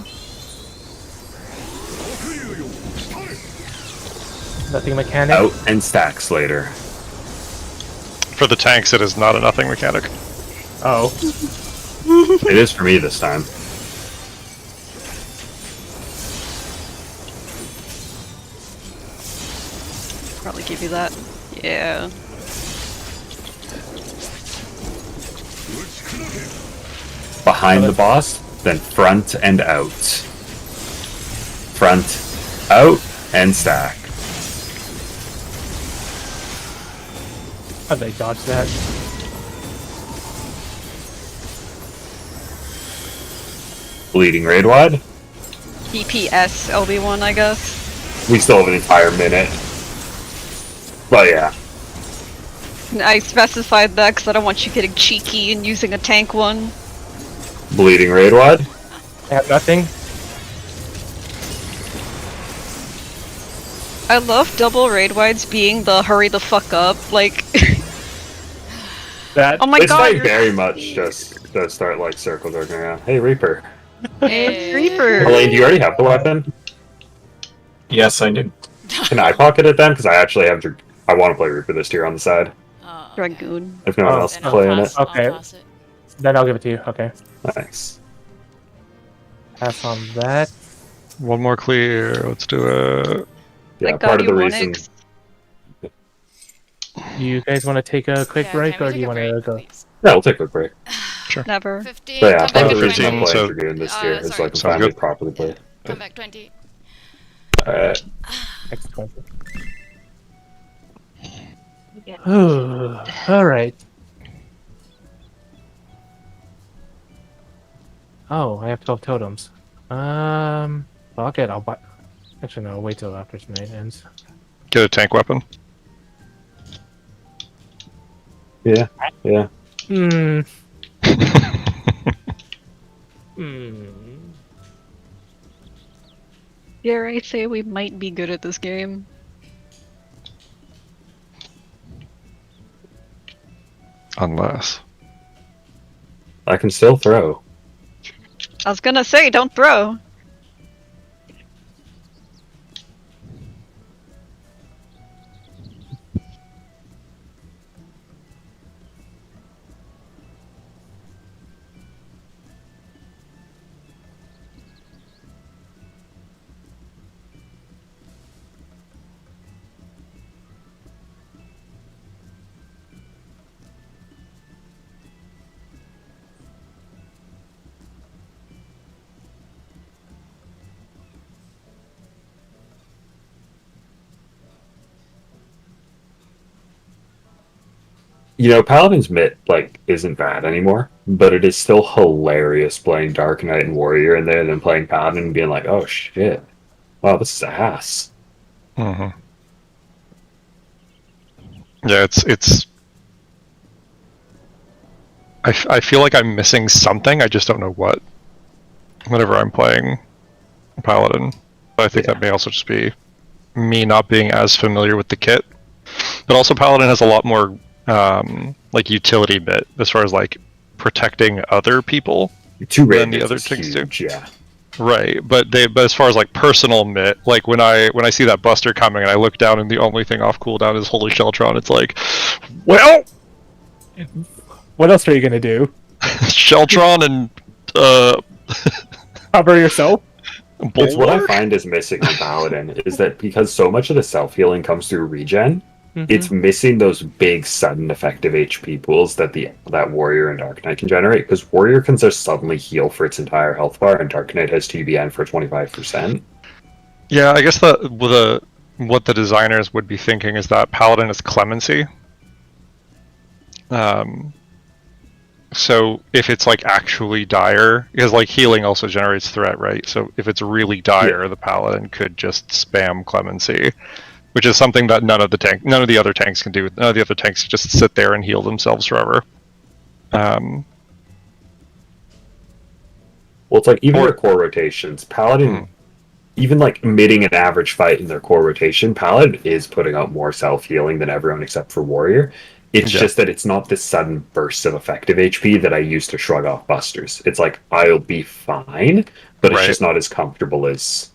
Nothing mechanic. Out and stacks later. For the tanks, it is not a nothing mechanic. Oh. It is for me this time. Probably give you that. Yeah. Behind the boss, then front and out. Front, out, and stack. How'd they dodge that? Bleeding raid wide. DPS LB1, I guess. We still have an entire minute. But yeah. I specified that because I don't want you getting cheeky and using a tank one. Bleeding raid wide. I have nothing. I love double raid wides being the hurry the fuck up, like. That. Oh my It's god! like you're- very much just to start like circle jerking around. Hey Reaper. It's Reaper. Elaine, do you already have the weapon? Yes, I do. Can I pocket it then? Because I actually have. I want to play Reaper this tier on the side. Dragoon. If no one Oh. else is Then I'll playing pass, it. I'll Okay. pass it. Then I'll give it to you. Okay. Nice. Pass on that. One more clear. Let's do it. Yeah, Like part of the God, you reason. Onyx. You guys want to take a quick Yeah, break, can we or do take you a want to break, go? please? Yeah, we'll take a break. Never. 15, But yeah, come part back of at the reason 20. I'm playing so- Dragoon this Uh, tier is sorry. so I can Sounds finally good. properly play. Come back 20. Alright. Next 20. Alright. Oh, I have 12 totems. Fuck it, I'll buy. Actually, no, I'll wait till after tonight ends. Get a tank weapon. Yeah, yeah. Hmm. Dare I say we might be good at this game? Unless. I can still throw. I was gonna say, don't throw. You know, Paladin's Mitt, like, isn't bad anymore, but it is still hilarious playing Dark Knight and Warrior in there and then playing Paladin and being like, oh shit. Wow, this is ass. Mm-hmm. Yeah, it's. I feel like I'm missing something. I just don't know what. Whenever I'm playing Paladin, but I think that may also just be me not being as familiar with the kit. But also, Paladin has a lot more like utility bit as far as like protecting other people Two than the radiance other is tanks do. huge, yeah. Right, but as far as like personal mit, like when I see that Buster coming and I look down and the only thing off cooldown is Holy Sheltron, it's like, well, What else are you gonna do? Sheltron and Cover yourself? It's what I Bulwark? find is missing on Paladin is that because so much of the self-healing comes through regen, it's missing those big sudden effective HP pools that that Warrior and Dark Knight can generate, because Warrior can just suddenly heal for its entire health bar and Dark Knight has TBN for 25%. Yeah, I guess what the designers would be thinking is that Paladin is clemency. So if it's like actually dire, because like healing also generates threat, right? So if it's really dire, the Paladin could just spam clemency, which is something that none of the other tanks can do. None of the other tanks can just sit there and heal themselves forever. Well, it's like even their core rotations, Paladin, even like miding an average fight in their core rotation, Paladin is putting out more self-healing than everyone except for Warrior. It's just that it's not this sudden burst of effective HP that I used to shrug off Busters. It's like, I'll be fine, but it's just not as comfortable as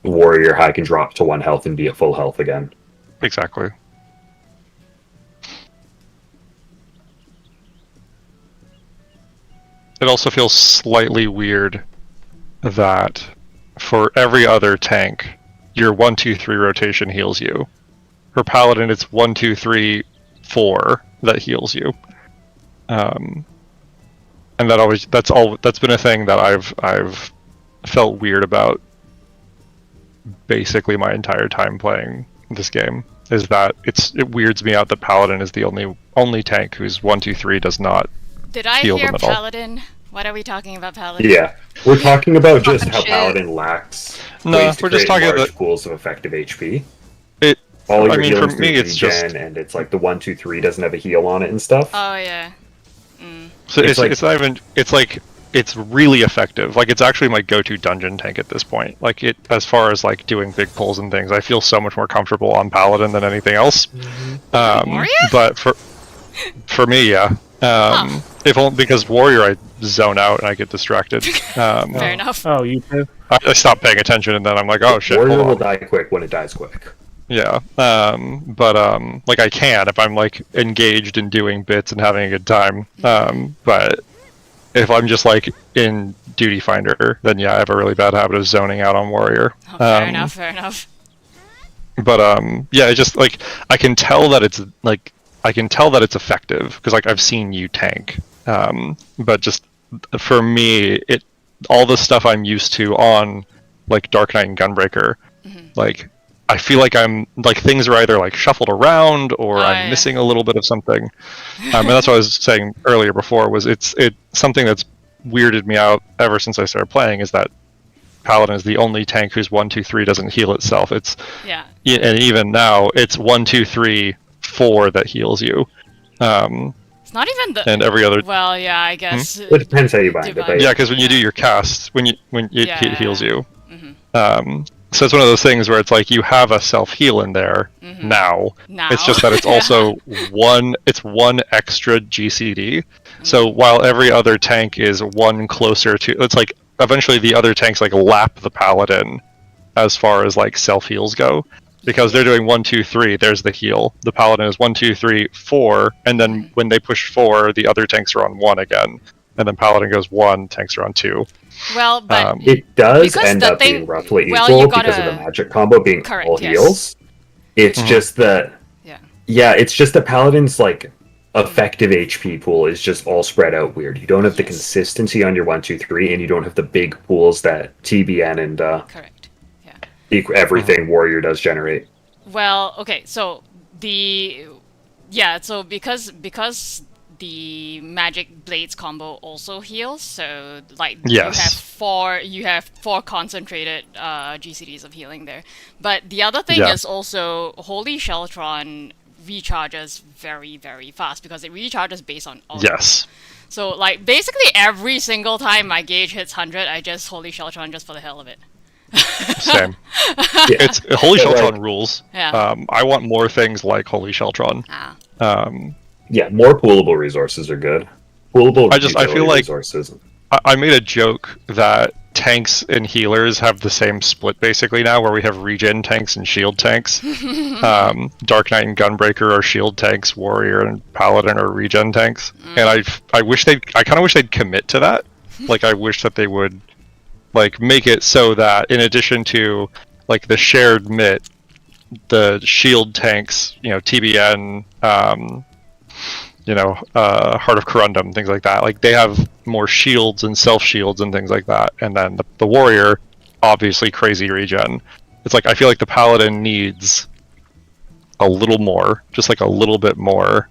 Warrior. I can drop to 1 health and be at full health again. Exactly. It also feels slightly weird that for every other tank, your 1, 2, 3 rotation heals you. For Paladin, it's 1, 2, 3, 4 that heals you. And that's been a thing that I've felt weird about basically my entire time playing this game, is that it weirds me out that Paladin is the only tank whose 1, 2, 3 does not Did I heal hear them at all. Paladin? What are we talking about, Paladin? Yeah, we're talking about just how shit. Paladin lacks No, ways to we're just create talking large about pools of effective HP. it. All I your mean, for healing's me, through it's just regen, and it's like the 1, 2, 3 doesn't have a heal on it and stuff. Oh yeah. so it's like- it's not even. It's like it's really effective. Like it's actually my go-to dungeon tank at this point. Like it, as far as like doing big pulls and things, I feel so much more comfortable on Paladin than anything else. Warrior? But for me, yeah. If only because Warrior, I zone out and I get distracted. Fair enough. Oh, you too? I stop paying attention and then I'm like, oh shit, Warrior hold will on. die quick when it dies quick. Yeah. But like I can if I'm like engaged in doing bits and having a good time. But if I'm just like in Duty Finder, then yeah, I have a really bad habit of zoning out on Warrior. Oh, fair enough. Fair enough. But yeah, it just like I can tell that it's effective because like I've seen you tank. But just for me, all the stuff I'm used to on like Dark Knight and Gunbreaker, like I feel like I'm like things are either like shuffled around or I'm missing a little bit of something. And that's what I was saying earlier before was it's something that's weirded me out ever since I started playing is that Paladin is the only tank whose 1, 2, 3 doesn't heal itself. And even now it's 1, 2, 3, 4 that heals you. It's not even the. And every other. Well, yeah, I guess. It depends how you bind it. But Yeah, because when you do your cast, when it heals you. Mm-hmm. So it's one of those things where it's like you have a self heal in there now. It's just that it's also one extra GCD. So while every other tank is one closer to, it's like eventually the other tanks like lap the Paladin as far as like self heals go. Because they're doing 1, 2, 3, there's the heal. The Paladin is 1, 2, 3, 4, and then when they push 4, the other tanks are on 1 again. And then Paladin goes 1, tanks are on 2. Well, but it does because end the up thing- being roughly well, equal you because of gotta- the magic combo being Correct, all yes. heals. It's just that it's just that Paladin's like effective HP pool is just all spread out weird. You don't have the consistency on your 1, 2, 3, and you don't have the big pools that TBN and correct. everything Warrior does generate. Well, okay, so because the Magic Blades combo also heals, so like you have four concentrated GCDs of healing there. But the other thing is also Holy Sheltron recharges very, very fast because it recharges based on auto. Yes. So like basically every single time my gauge hits 100, I just Holy Sheltron just for the hell of it. Same. It's Holy Sheltron rules. Yeah. I want more things like Holy Sheltron. Yeah, more poolable resources are good. Poolable I feel like resources. I made a joke that tanks and healers have the same split basically now, where we have regen tanks and shield tanks. Dark Knight and Gunbreaker are shield tanks, Warrior and Paladin are regen tanks. And I kind of wish they'd commit to that. Like, I wish that they would like make it so that in addition to like the shared mitt, the shield tanks, TBN, Heart of Corundum, things like that. Like, they have more shields and self-shields and things like that. And then the Warrior, obviously crazy regen. It's like, I feel like the Paladin needs a little more, just like a little bit more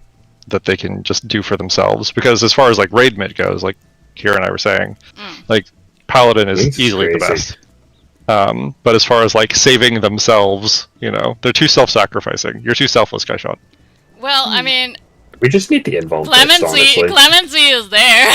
that they can just do for themselves. Because as far as like raid mid goes, like Kira and I were saying, like Paladin is easily the best. But as far as like saving themselves, they're too self-sacrificing. You're too selfless, Kaishon. Well, I mean, we just need the invuln. Clemency is there.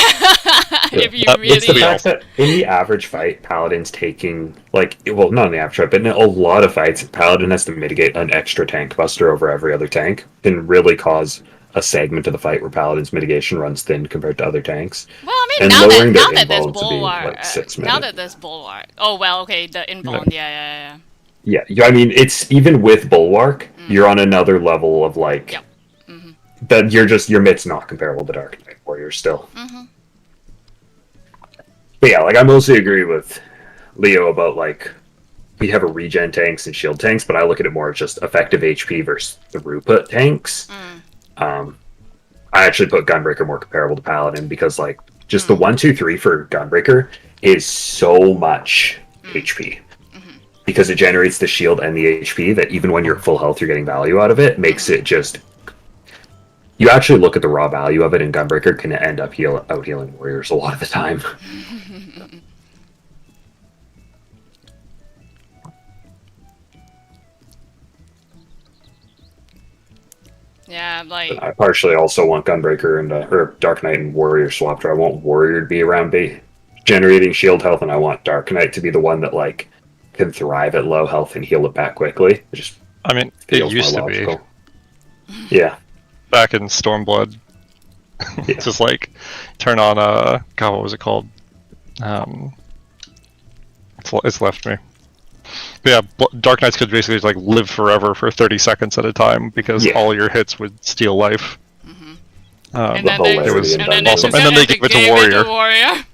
If you really. It's the fact that in the average fight, Paladin's taking not in the average fight, but in a lot of fights, Paladin has to mitigate an extra tank buster over every other tank, can really cause a segment of the fight where Paladin's mitigation runs thin compared to other tanks. Well, I mean, and now lowering that their there's invuln to be bulwark, 6 minutes. now that there's bulwark. Oh well, okay, the invuln, yeah. Yeah, I mean, it's even with bulwark, you're on another level of like. Yep. That your mitt's not comparable to Dark Knight Warrior still. But yeah, like I mostly agree with Leo about like we have a regen tanks and shield tanks, but I look at it more as just effective HP versus throughput tanks. I actually put Gunbreaker more comparable to Paladin because like just the 1, 2, 3 for Gunbreaker is so much HP. Because it generates the shield and the HP that even when you're at full health you're getting value out of it, makes it just you actually look at the raw value of it, and Gunbreaker can end up out healing Warriors a lot of the time. Yeah, like I partially also want Gunbreaker and or Dark Knight and Warrior swapped. I want Warrior to be around generating shield health, and I want Dark Knight to be the one that like can thrive at low health and heal it back quickly. It used to be. Yeah. Back in Stormblood, it's just like turn on God, what was it called? It's left me. But yeah, Dark Knights could basically like live forever for 30 seconds at a time because all your hits would steal life. And then they give it to Warrior.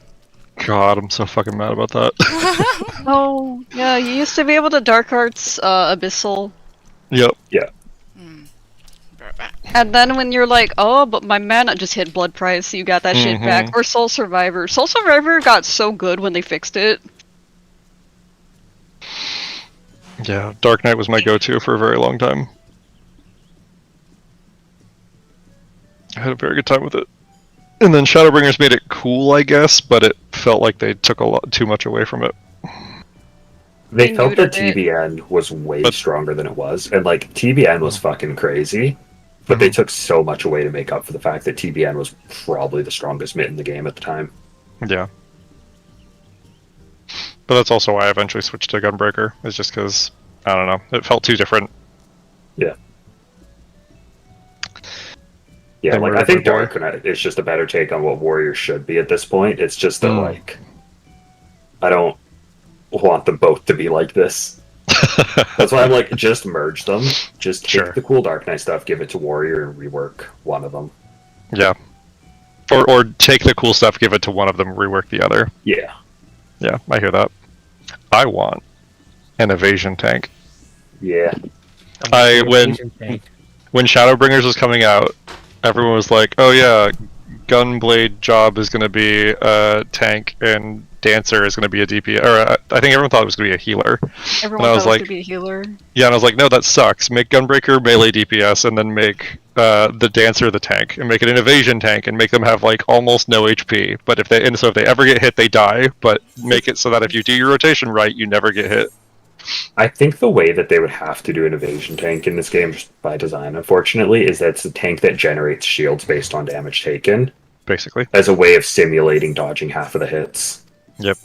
God, I'm so fucking mad about that. Oh yeah, you used to be able to Dark Arts Abyssal. Yep. Yeah. And then when you're like, oh, but my mana just hit Blood Price, so you got that shit back. Or Soul Survivor. Soul Survivor got so good when they fixed it. Yeah, Dark Knight was my go-to for a very long time. I had a very good time with it. And then Shadowbringers made it cool, I guess, but it felt like they took a lot too much away from it. They felt that TBN was way stronger than it was, and like TBN was fucking crazy, but they took so much away to make up for the fact that TBN was probably the strongest mitt in the game at the time. Yeah. But that's also why I eventually switched to Gunbreaker, is just because, I don't know, it felt too different. Yeah. Yeah, like I think Dark Knight is just a better take on what Warrior should be at this point. It's just that like I don't want them both to be like this. That's why I'm like, just merge them. Just take the cool Dark Knight stuff, give it to Warrior, and rework one of them. Yeah. Or take the cool stuff, give it to one of them, rework the other. Yeah. Yeah, I hear that. I want an evasion tank. Yeah. When Shadowbringers was coming out, everyone was like, oh yeah, Gunblade job is going to be a tank and Dancer is going to be a DP. Or I think everyone thought it was going to be a healer. Everyone thought it was going to be a healer. Yeah, and I was like, no, that sucks. Make Gunbreaker melee DPS and then make the Dancer the tank and make it an evasion tank and make them have like almost no HP. But if they ever get hit, they die. But make it so that if you do your rotation right, you never get hit. I think the way that they would have to do an evasion tank in this game, just by design, unfortunately, is that it's a tank that generates shields based on damage taken. Basically. As a way of simulating dodging half of the hits. Yep.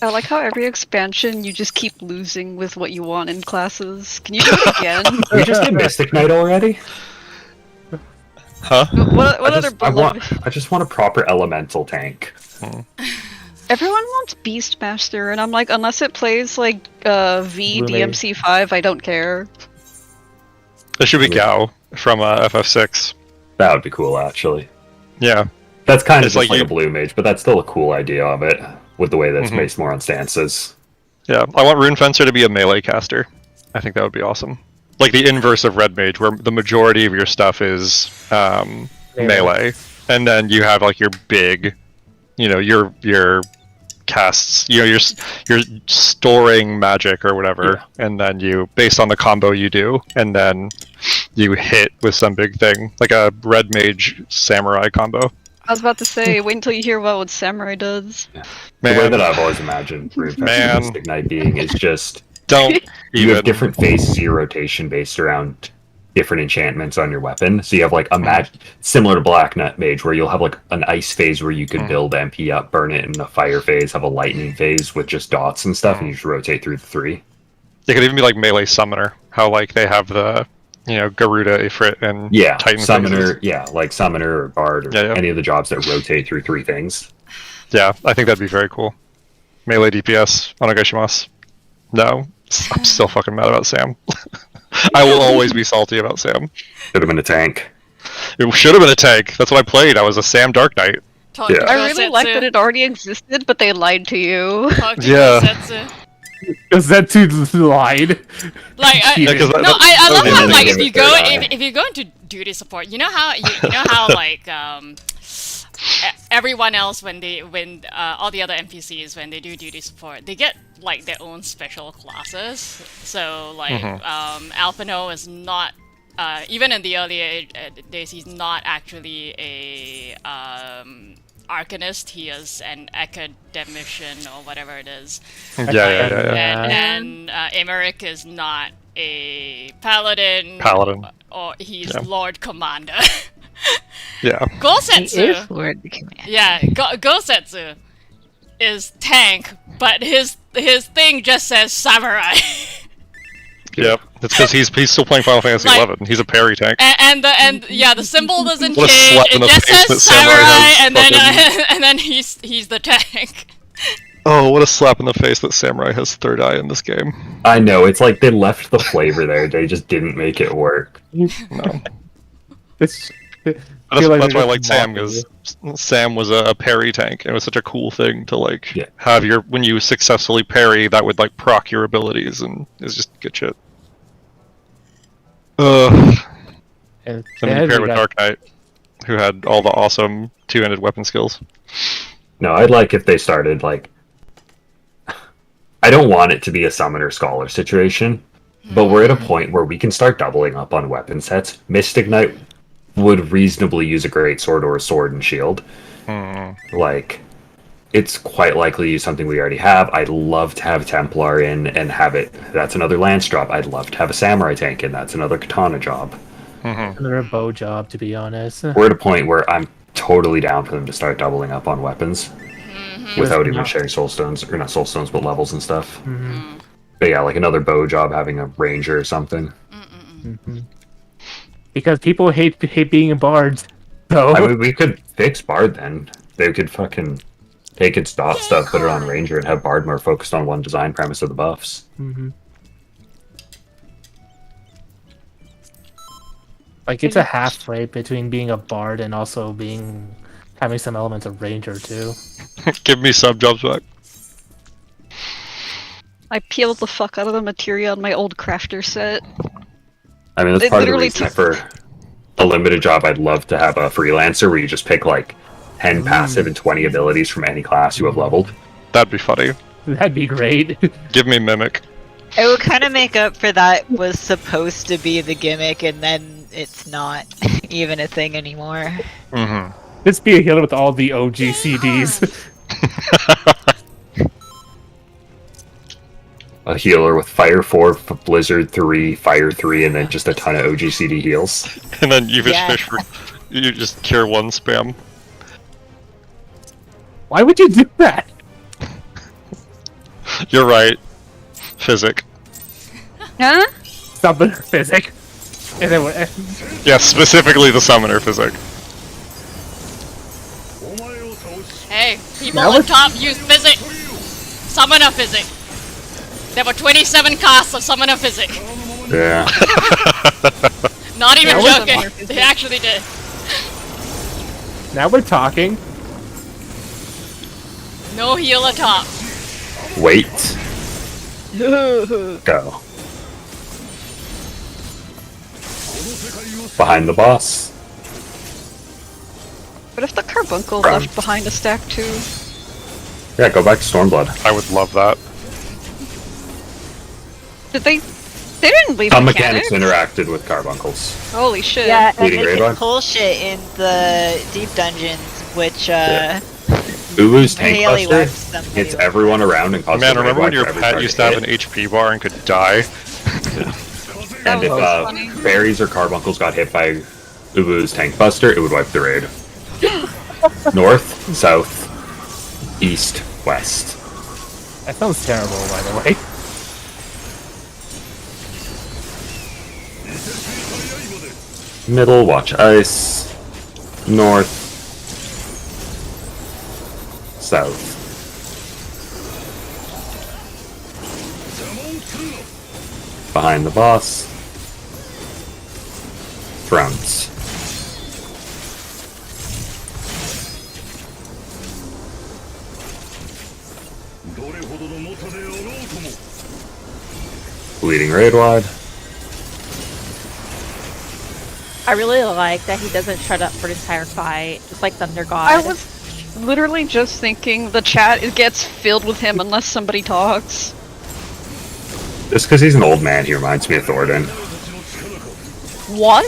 I like how every expansion you just keep losing with what you want in classes. Can you do it again? We just did Mystic Knight already? Huh? What other beloved? I just want a proper elemental tank. Everyone wants Beastmaster, and I'm like, unless it plays like V Blue DMC5, I don't care. It should be Gao from FF6. That would be cool, actually. Yeah. That's kind of It's just like you- a blue mage, but that's still a cool idea of it, with the way that's based more on stances. Yeah. I want Rune Fencer to be a melee caster. I think that would be awesome. Like the inverse of Red Mage, where the majority of your stuff is melee, and then you have like your big, your casts. You're storing magic or whatever, and then you, based on the combo you do, and then you hit with some big thing, like a Red Mage Samurai combo. I was about to say, wait until you hear about what Samurai does. The way that I've always imagined Rune Fencer Mystic Knight being is just don't you have different phases of your rotation based around different enchantments on your weapon. So you have like a similar to Black Knight Mage, where you'll have like an ice phase where you could build MP up, burn it, and a fire phase, have a lightning phase with just dots and stuff, and you just rotate through the three. It could even be like melee summoner. How like they have the Garuda, Ifrit, and Titan summoner, phases. like summoner or bard or any of the jobs that rotate through three things. Yeah, I think that'd be very cool. Melee DPS, onegaishimasu. No, I'm still fucking mad about Sam. I will always be salty about Sam. Should have been a tank. It should have been a tank. That's what I played. I was a Sam Dark Knight. I really like that it already existed, but they lied to you. Zetsu lied. Like, I love how like if you go into duty support, you know how like everyone else when all the other NPCs when they do duty support, they get like their own special classes. So like Alphino is not even in the earlier days, he's not actually a Arcanist. He is an academician or whatever it is. And Emeric is not a paladin. Or he's Lord Commander. Yeah. Gosetsu. Lord Commander. Yeah, Gosetsu is tank, but his thing just says samurai. Yep, it's because he's still playing Final Fantasy XI. He's a parry tank. And the symbol doesn't What a change. slap in It the just face says that Samurai samurai, has and then he's the tank. Oh, what a slap in the face that Samurai has third eye in this game. I know, it's like they left the flavor there. They just didn't make it work. No. That's why I like Sam, because Sam was a parry tank, and it was such a cool thing to have when you successfully parry, that would proc your abilities, and it's just good shit. And then you pair with Dark Knight, who had all the awesome two-handed weapon skills. No, I'd like if they started I don't want it to be a summoner scholar situation, but we're at a point where we can start doubling up on weapon sets. Mystic Knight would reasonably use a great sword or a sword and shield. It's quite likely to use something we already have. I'd love to have Templar in and have it. That's another lance drop. I'd love to have a samurai tank in. That's another katana job. Another bow job, to be honest. We're at a point where I'm totally down for them to start doubling up on weapons without even sharing soul stones, or not soul stones, but levels and stuff. But yeah, like another bow job, having a ranger or something. Because people hate being a bard. So I mean, we could fix bard then. They could fucking take its dot stuff, put it on ranger, and have bard more focused on one design premise of the buffs. It's a halfway between being a bard and also having some elements of ranger too. Give me sub jobs back. I peeled the fuck out of the materia on my old crafter set. I mean, that's part of the reason for a limited job. I'd love to have a freelancer where you just pick 10 passive and 20 abilities from any class you have leveled. That'd be funny. That'd be great. Give me Mimic. It would kind of make up for that was supposed to be the gimmick, and then it's not even a thing anymore. Let's be a healer with all the OG CDs. A healer with Fire 4, Blizzard 3, Fire 3, and then just a ton of OG CD heals. And then you you just cure one spam. Why would you do that? You're right. Physic. Huh? Summoner physic. And then Yeah, specifically the summoner physic. Hey, people Now on we're- top use physic. Summoner physic. There were 27 casts of summoner physic. Yeah. Not even Now we're joking. summoner They actually did. now we're talking. No healer top. Wait. Go. Behind the boss. What if the carbuncle Brown. left behind a stack too? Yeah, go back to Stormblood. I would love that. Did they? They didn't leave Some mechanics. mechanics interacted with carbuncles. Holy shit! Yeah, and Leading they raid can one? pull shit in the deep dungeons, which Ulu's Tank Haley Buster wipes them hits anyway. everyone around and causes Man, a raid remember when wipe your for every pet target used to have hit? an HP bar and could die? And if Oh, funny. berries or carbuncles got hit by Ulu's Tank Buster, it would wipe the raid. North, south, east, west. That sounds terrible, by the way. Middle, watch ice. North, south. Behind the boss. Front. Bleeding raid wide. I really like that he doesn't shut up for the entire fight, just like Thunder God. I was literally just thinking the chat gets filled with him unless somebody talks. Just because he's an old man, he reminds me of Thornton. What?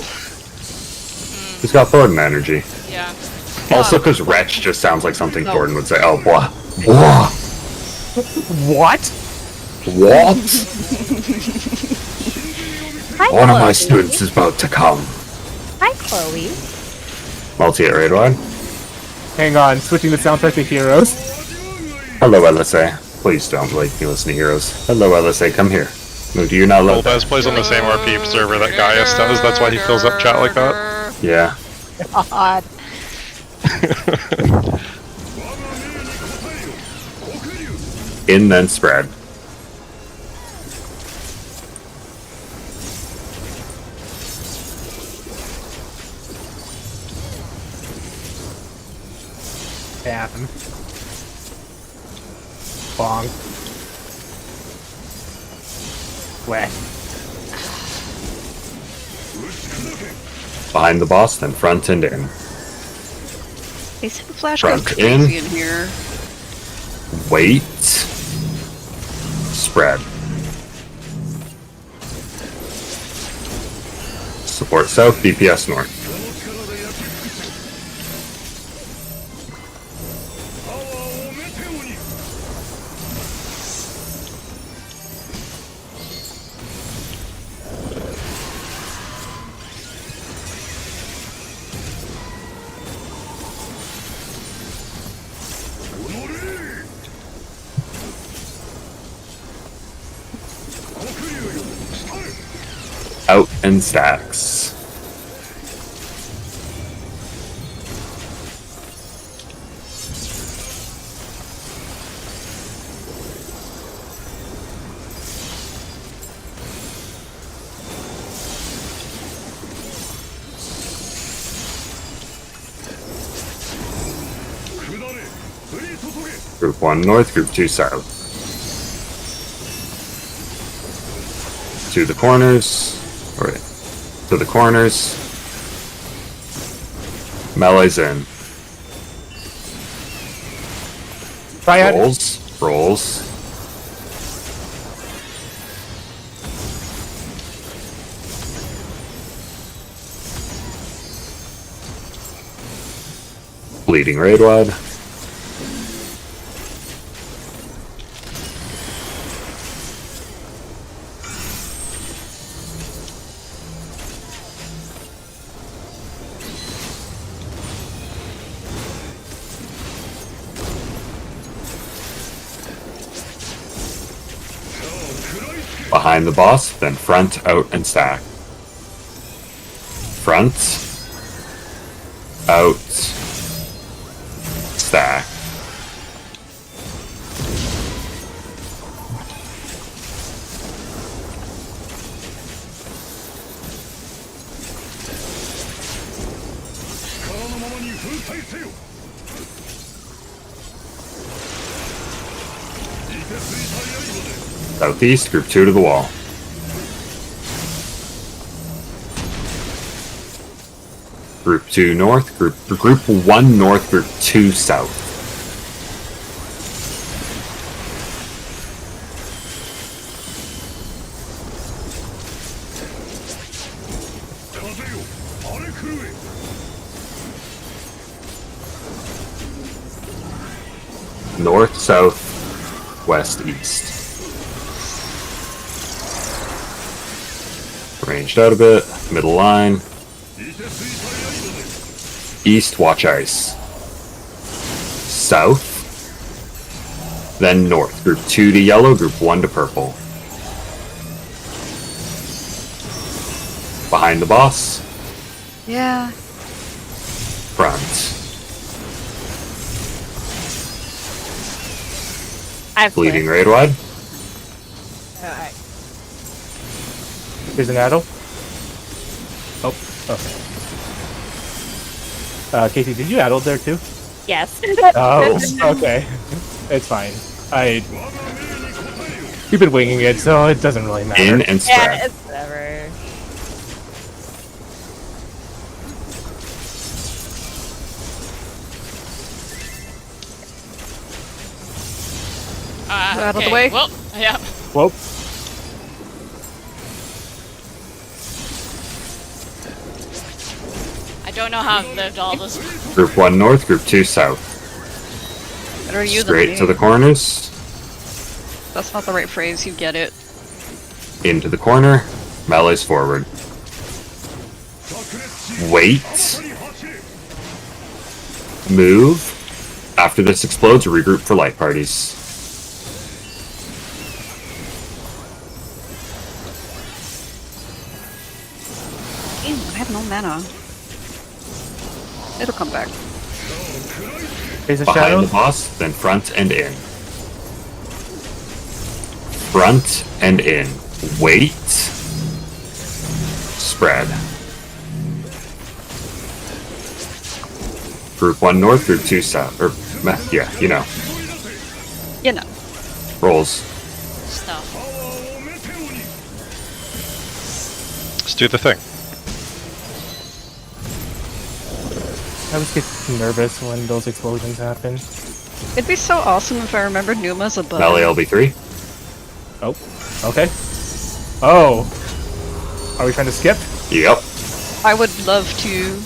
He's got Thornton energy. Yeah. Also, because Wretch just sounds like something No. Thornton would say. Oh, blah. Blah. What? What? Hi, One of my Chloe. students is about to come. Hi, Chloe. Multi at raid wide. Hang on, switching the soundtrack to Heroes. Hello, LSA. Please don't make me listen to Heroes. Hello, LSA. Come here. No, do you not love that? Golbez plays on the same RP server that Gaius does. That's why he fills up chat like that. Yeah. God. In then spread. Happen. Bong. Wet. Behind the boss, then front and in. They said Flash goes Front crazy in. in here. Wait. Spread. Support south, DPS north. Out and stacks. Group 1 north, group 2 south. To the corners. Alright. To the corners. Melee's in. Triad. Rolls. Rolls. Bleeding raid wide. Behind the boss, then front, out, and stack. front, out, stack. Southeast, group 2 to the wall. Group 2 north, group 1 north, group 2 south. North, south, west, east. Ranged out a bit, middle line. East, watch ice. South, then north. Group 2 to yellow, group 1 to purple. Behind the boss. Yeah. Front. I've Bleeding raid wide. Alright. Here's an addle. Oh, okay. Casey, did you addle there too? Yes. Oh, okay. It's fine. You've been winging it, so it doesn't really matter. In and spread. Yeah, it's whatever. Out of the way. Well, yeah. Whoop. I don't know how I've lived all this. Group 1 north, group 2 south. Better you than Straight me. to the corners. That's not the right phrase. You get it. Into the corner. Melee's forward. Wait. Move. After this explodes, regroup for light parties. Ew, I have no mana. It'll come back. Here's a Behind shadow. the boss, then front and in. Front and in. Wait. Spread. Group 1 north, group 2 south. Or, yeah, you know. You know. Rolls. Stuff. Let's do the thing. I always get nervous when those explosions happen. It'd be so awesome if I remembered Numa's above. Melee LB3. Oh, okay. Oh. Are we trying to skip? Yep. I would love to.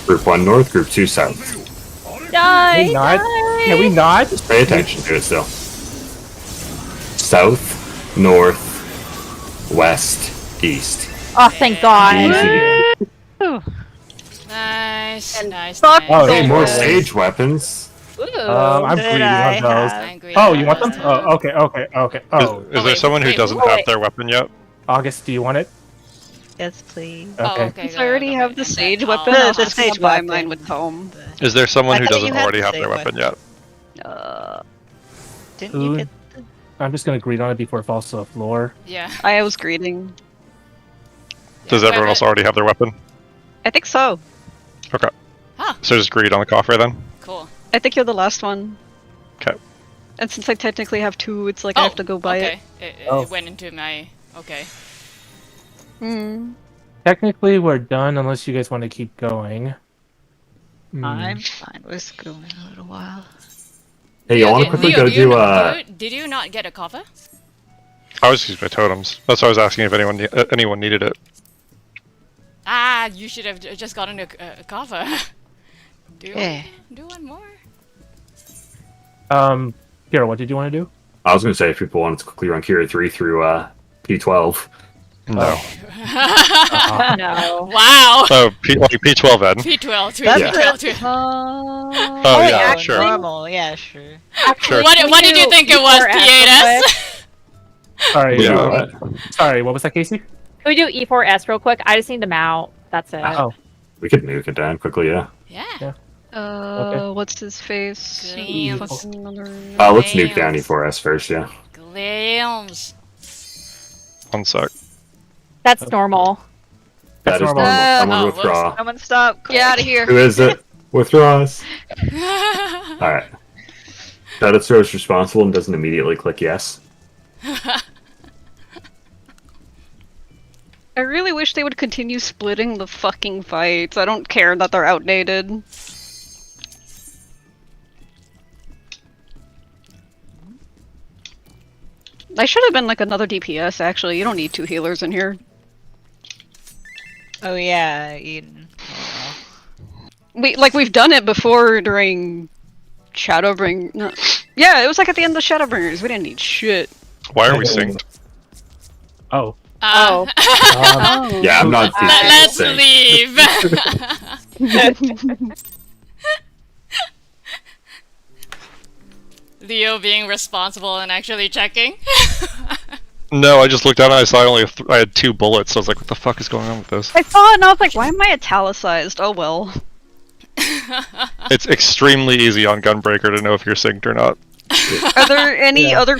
Group 1 north, group 2 south. Die! Can we not? Die! Can we not? Just pay attention to it still. South, north, west, east. Oh, thank God. Easy. Nice, nice, fuck nice. Oh, Hey, more Good. sage weapons. I'm Did greedy I of those. have- I'm greedy. Oh, you want them? Oh, okay, okay, okay. Oh, Is there wait, someone who wait, doesn't wait. have their weapon yet? August, do you want it? Yes, please. Oh, Okay. okay. Since I already have the sage weapon, The I'll just sage go buy weapon. mine with Tome. Is there someone I who thought doesn't you had already the have their same weapon yet? Didn't Who- you get the... I'm just gonna greed on it before it falls to the floor. Yeah. I was greeting. Does everyone else already have their weapon? I think so. Okay. Huh. So just greed on the coffer then? Cool. I think you're the last one. Okay. And since I technically have two, it's like I have to go buy okay. It Oh. went into my... Okay. it. Hmm. Technically, we're done unless you guys want to keep going. I'm fine with going a little while. Hey, you want to quickly go do, Did you not get a cover? I was using my totems. That's why I was asking if anyone needed it. Ah, you should have just gotten a cover. Yeah. Do one more. Kira, what did you want to do? I was going to say if people wanted to quickly run Kira 3 through P12. No. No. Wow. Oh, P12N. P12. Oh, yeah, actually, sure. normal. Yeah, sure. Sure. What did you think it was, P8S? Sorry. Yeah. Sorry. What was that, Casey? Can we do E4S real quick? I just need to mount. That's it. Oh. We could nuke it down quickly, yeah. Yeah. Okay. What's his face? Damn. Fucking another- Let's nuke down E4S first, yeah. Glams. 1 sec. That's normal. That is normal. normal. Someone Oh, withdraw. Someone stop. Get out of here. Who is it? Withdraws. Alright. Shadowthrow is responsible and doesn't immediately click yes. I really wish they would continue splitting the fucking fights. I don't care that they're outdated. I should have been like another DPS, actually. You don't need 2 healers in here. Oh yeah, Eden. We've done it before during Shadowbring. No. Yeah, it was like at the end of Shadowbringers. We didn't need shit. Why are we synced? Oh. Oh. Yeah, I'm not Let's saying. leave. Leo being responsible and actually checking. No, I just looked down and I saw I had 2 bullets, so I was like, what the fuck is going on with this? I saw it and I was like, why am I italicized? Oh well. It's extremely easy on Gunbreaker to know if you're synced or not. Are there any other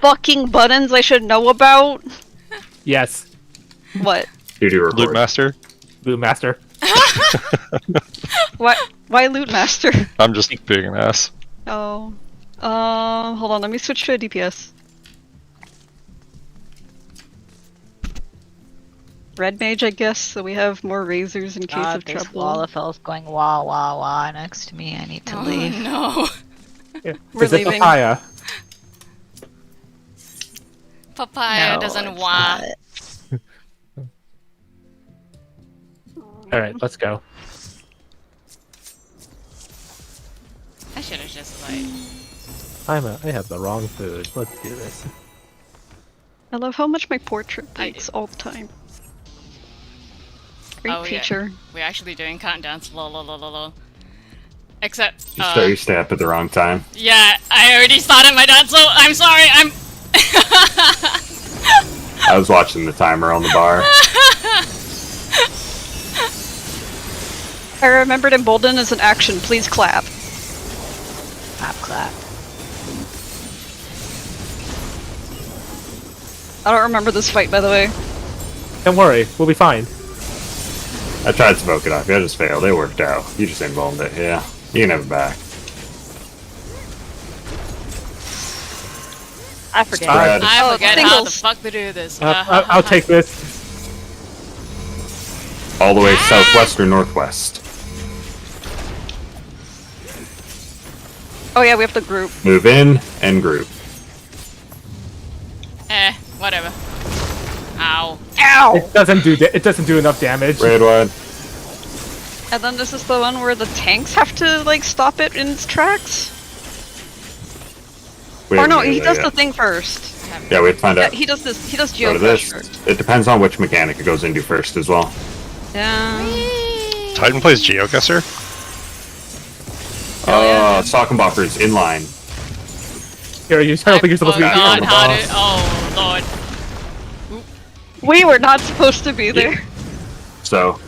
fucking buttons I should know about? Yes. What? Duty Loot record. Master? Loot Master. Why Loot Master? I'm just being an ass. Oh. Hold on, let me switch to a DPS. Red Mage, I guess, so we have more razors in case of There's trouble. Lalafell's going wah wah wah next to me. I need to leave. No. Yeah. We're Is it leaving. papaya? Papaya No, doesn't it's want. not. Alright, let's go. I should have just like. I have the wrong food. Let's do this. I love how much my portrait I breaks did. all the time. Great Oh, yeah. feature. We're actually doing countdowns. Lol, lol, lol, lol, lol. Except. You start your step at the wrong time. Yeah, I already started my dance, so I'm sorry. I'm. I was watching the timer on the bar. I remembered Embolden as an action. Please clap. Clap clap. I don't remember this fight, by the way. Don't worry, we'll be fine. I tried to smoke it off. I just failed. It worked out. You just embalmed it. Yeah. You can have it back. I forget. Spread. I forget how the singles. fuck to do this. I'll take this. All the way southwest or northwest. Oh yeah, we have to group. Move in and group. Whatever. Ow. Ow! It doesn't do enough damage. Red wide. And then this is the one where the tanks have to, like, stop it in its tracks? We Or haven't no, really he does yet. the thing first. Yeah, we have to find Yeah, out. he does this. He does Go to geocrush this. first. It depends on which mechanic it goes into first as well. Yeah. Titan plays Geoguesser? Sockenbopper's inline. Here, I don't think you're supposed to be here. God, the how boss. did? Oh lord. We were not supposed to be there. So,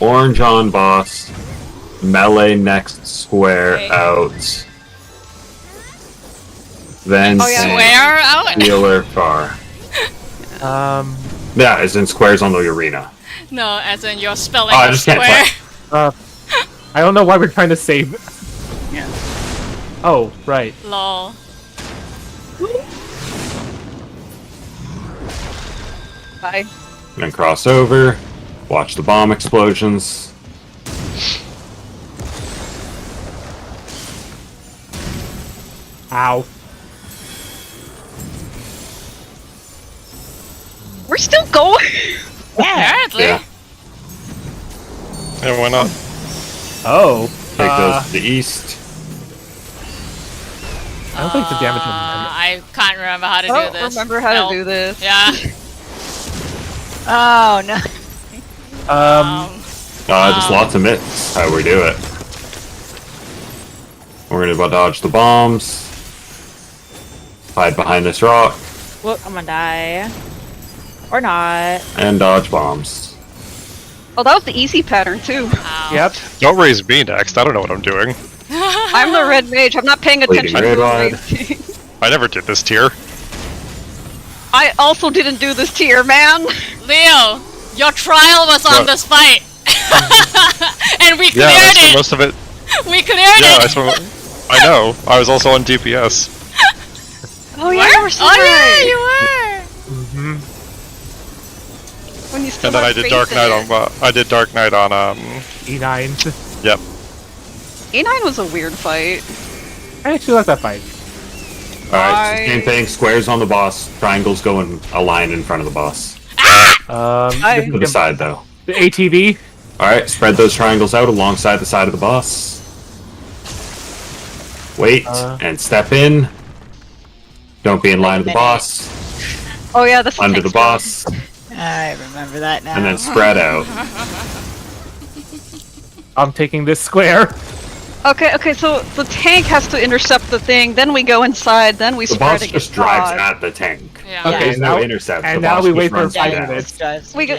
orange on boss, melee next square Okay. out, then Oh, yeah. tank, Where out? healer far. Yeah, as in squares on the arena. No, as in you're spelling Oh, I the just can't square. I don't know why we're trying to save. Oh, right. Lol. Bye. And then cross over, watch the bomb explosions. Ow. We're still going. Apparently. Yeah, Yeah, why not? Oh. take those to the east. I don't think the damage. I can't remember how to I do don't this. remember how Help. to do this. Yeah. Oh no. Just lots of mitts. How we do it. We're gonna dodge the bombs. Hide behind this rock. Whoop, I'm gonna die. Or not. And dodge bombs. Oh, that was the easy pattern too. Ow. Yep. Don't raise me next. I don't know what I'm doing. I'm the red mage. I'm not paying Bleeding attention to red the wide. raising. I never did this tier. I also didn't do this tier, man. Leo, your trial was on What? this fight. And we Yeah, I cleared spent it! most of it. We cleared Yeah, it! I know. I was also on DPS. Oh yeah, you were so Oh right. yeah, you were! Mm-hmm. When you still And then I had did faith Dark in Knight it. on. I did Dark Knight on. E9. Yep. A9 was a weird fight. I actually like that fight. Alright, same thing. Squares on the boss. Triangles go in a line in front of the boss. The To the side, though. ATV. Alright, spread those triangles out alongside the side of the boss. Wait, and step in. Don't be in line with the boss. Oh yeah, this is Under the boss. I remember that now. And then spread out. I'm taking this square. Okay, so the tank has to intercept the thing, then we go inside, then we The spread boss against just drives God. at the tank. Yeah. Okay, There's no now- intercept. and the now boss we just wait for runs 5 down. minutes. We go.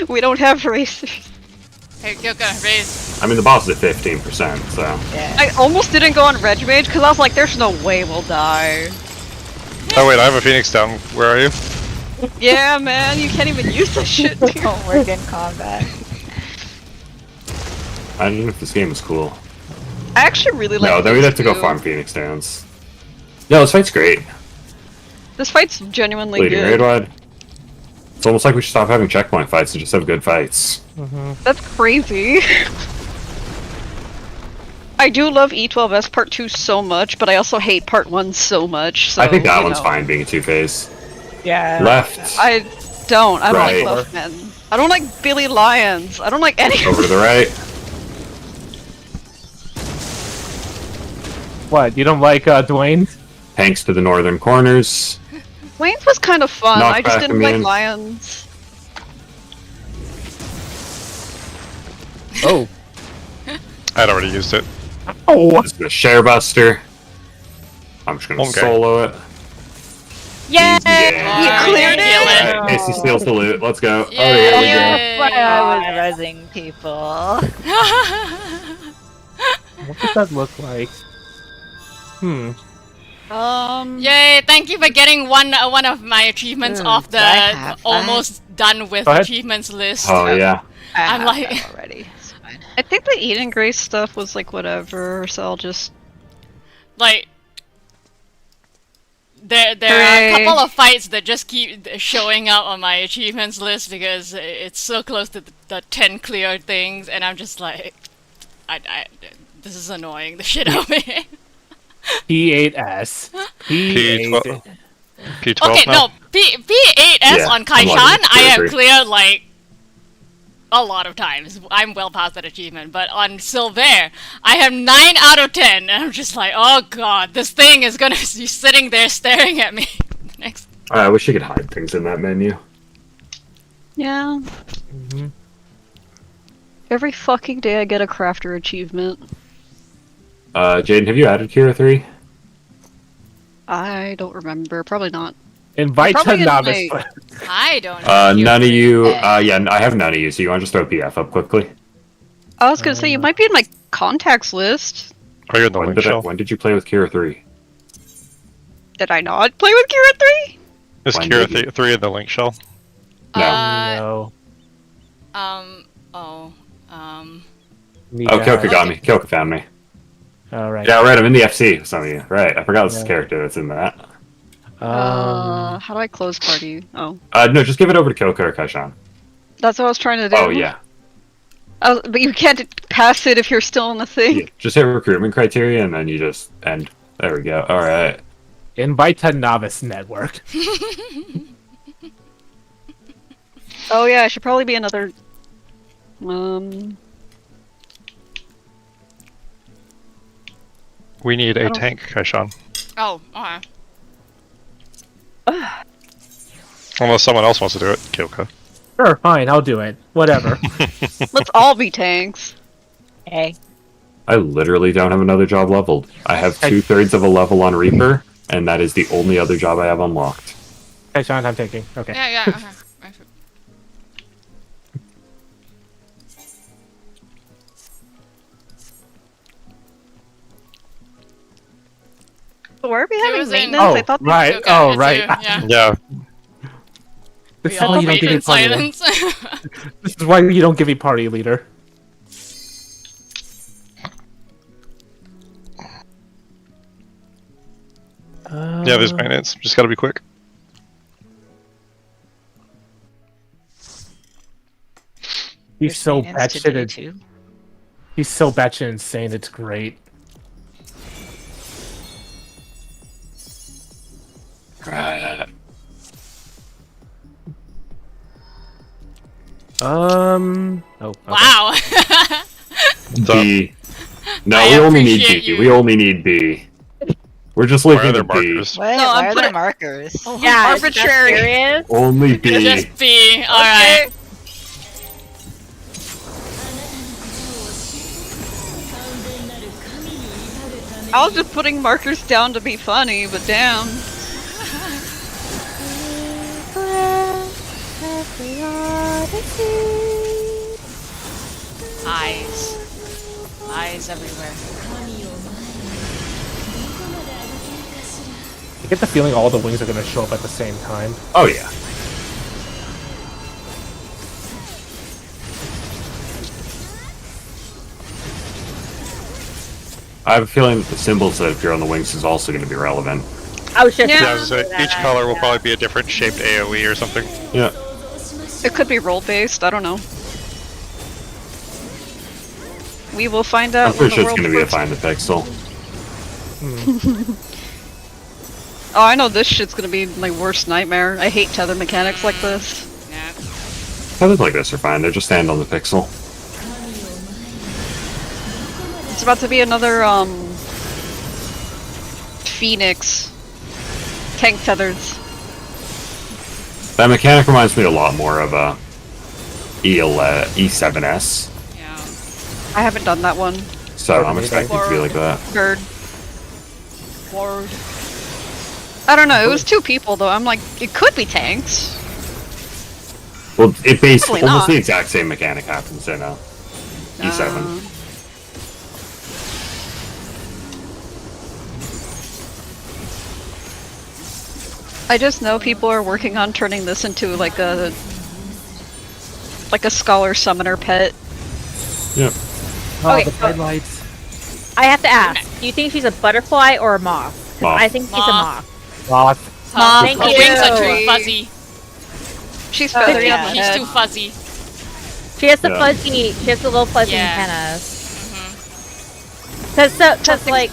We don't have racers. Hey, Kyoko, raise. I mean, the boss is at 15%, so. Yeah. I almost didn't go on Reg Mage because I was like, there's no way we'll die. Oh wait, I have a Phoenix down. Where are you? Yeah, man, you can't even use this shit. dude. Don't work in combat. I don't know if this game is cool. I actually really like No, then we'd this have to go too. farm Phoenix Downs. No, this fight's great. This fight's genuinely Bleeding good. raid wide. It's almost like we should stop having checkpoint fights and just have good fights. That's crazy. I do love E12S Part 2 so much, but I also hate Part 1 so much, so, I think that you one's know. fine being a two-phase. Yeah. Left, I don't. I don't Right. like Buffmen. I don't like Billy Lions. I don't like any over to the right. What? You don't like Dwayne? Tanks to the northern corners. Wayne's was kind of fun. I just Knockback didn't like immune. Lions. Oh. I'd already used it. Oh. This is a share buster. I'm just gonna Okay. solo it. Yay! Yeah. You cleared Kill it? it. Alright, Casey steals the loot. Let's go. Yay. Oh, here we go. Yay. Why I was rezzing people. What does that look like? Yay! Thank you for getting one of my achievements off the I have that. almost done with Go ahead. achievements list. Oh, yeah. I I'm have like- that already. It's fine. I think the Eden Grace stuff was like whatever, so I'll just. Like, there are a Hooray. couple of fights that just keep showing up on my achievements list because it's so close to the 10 cleared things, and I'm just like, this is annoying the shit out of me. P8S. P8. P12 Okay, now? no, P8S Yeah, on I'm Kaishan, logging I have through. cleared like a lot of times. I'm well past that achievement, but on Silver, I have 9 out of 10, and I'm just like, oh god, this thing is gonna be sitting there staring at me. Next. I wish you could hide things in that menu. Yeah. Every fucking day I get a crafter achievement. Jaden, have you added Kira 3? I don't remember. Probably not. Invite Probably to in, novice. like- I don't know. None of you. Yeah, I have none of you. So you want to just throw PF up quickly? I was gonna say you might be in my contacts list. Are you in the link shell? When did you play with Kira 3? Did I not play with Kira 3? Is When Kira did you- 3 in the link shell? No. No. Need Oh, to Kyoka have- got me. Kyoka found me. Alright. Yeah, right. I'm in the FC. Some of you. Right. I forgot this character that's in that. How do I close party? Oh, No, just give it over to Kyoka or Kaishan. that's what I was trying to do. Oh, yeah. But you can't pass it if you're still in the thing. Yeah. Just hit recruitment criteria and then you just end. There we go. All right. Invite to novice network. Oh yeah, I should probably be another. We need a don't- tank, Kaishan. Oh, okay. Unless someone else wants to do it. Kyoka. Sure, fine, I'll do it. Whatever. Let's all be tanks. Hey. I literally don't have another job leveled. I have 2/3 of a level on Reaper, and that is the only other job I have unlocked. Okay, Sean, I'm taking. Okay. Yeah, okay. Why are we It having was in- maintenance? Oh, I thought right. Okay, Oh, me right. too, yeah. Yeah. This We is all why you don't wait give me in party leader. silence. This is why you don't give me party leader. Yeah, there's maintenance. Just gotta be quick. He's so Maintenance to do batshit. too. He's so batshit insane. It's great. Oh. Okay. Wow. B. No, I we only need appreciate B. you. We only need B. We're just Why looking are there at B. markers? What? No, Why I'm are there putting- markers? Yeah, arbitrary. Is that serious? Only B. Just B. Alright. I was just putting markers down to be funny, but damn. Eyes. Eyes everywhere. I get the feeling all the wings are gonna show up at the same time. Oh yeah. I have a feeling that the symbols that appear on the wings is also going to be relevant. I was just Yeah. Yeah, I was gonna say, each color will probably be a different shaped AoE or something. Yeah. It could be role based. I don't know. We will find out. I'm pretty sure when it's the going to be a world find the pixel. Oh, I know this shit's gonna be my worst nightmare. I hate tether mechanics like this. Yeah. Others like this are fine. They just stand on the pixel. It's about to be another Phoenix. Tank feathers. That mechanic reminds me a lot more of a E7S. Yeah. I haven't done that one. So I'm expecting it to be like that. Bird. Ward. I don't know, it was two people though. I'm like, it could be tanks. Well, it basically Probably almost not. the exact same mechanic happens in E7. I just know people are working on turning this into like a scholar summoner pet. Yep. Oh, Okay, the so- bright lights. I have to ask, do you think she's a butterfly or a moth? 'Cause Moth. I think she's a Moth. moth. Moth. Thank Her you. wings are too fuzzy. She's Oh, feathery yeah. on the She's head. too fuzzy. She has the Yeah. fuzzy, she has the little fuzzy Yeah. antennas. Mm-hmm. Cause like,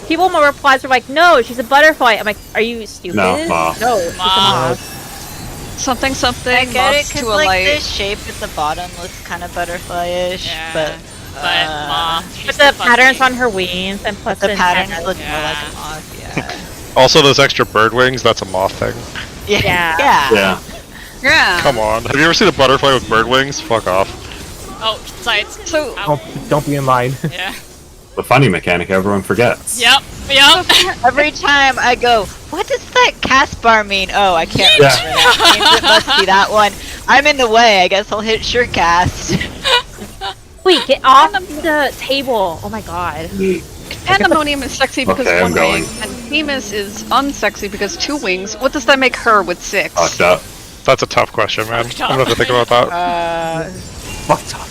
people in my replies are like, no, she's a butterfly. I'm like, are you stupid? No, moth. No, she's a Moth. moth. Something something I get it, moths because to a like light. this shape at the bottom looks kind of butterfly-ish, Yeah. but Moth. She's But the too fuzzy. patterns on her wings and plus the patterns antennas. look more like Yeah. a moth. Yeah. Also, those extra bird wings, that's a moth thing. Yeah. Yeah. Yeah. Yeah. Yeah. Come on. Have you ever seen a butterfly with bird wings? Fuck off. Oh, sides. So Ow. Don't be in line. Yeah. The funny mechanic everyone forgets. Yep. Yep. Every time I go, what does that cast bar mean? Oh, I can't Yeah. remember that means. It must be that one. I'm in the way. I guess I'll hit sure cast. Wait, get off the table. Oh my god. Pandemonium is sexy because Okay, I'm one going. wing, and Themis is unsexy because two wings. What does that make her with six? Fucked up. That's a tough question, man. I'm gonna have to think about that. Fucked up.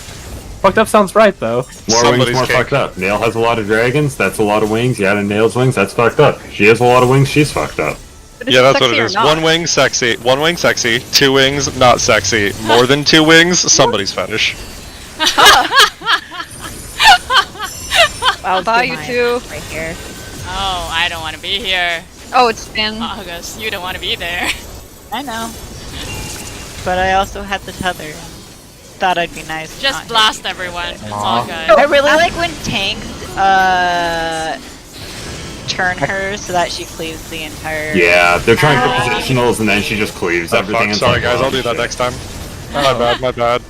Fucked up sounds right though. More Somebody's wings, more cake. fucked up. Nail has a lot of dragons. That's a lot of wings. You added Nail's wings. That's fucked up. She has a lot of wings. She's fucked up. But is Yeah, that's sexy what it or is. not? One wing sexy, two wings not sexy, more than two wings somebody's fetish. Wow, Bye, do you mine two. Right here. Oh, I don't want to be here. Oh, it's Finn. August, you don't want to be there. I know. But I also had the tether. Thought I'd be nice. Just not blast everyone. It's all good. I really like when tanks turn her so that she cleaves the entire... Yeah, they're trying for positionals and then she just cleaves everything. Fuck. Sorry guys, I'll do that next time. My bad.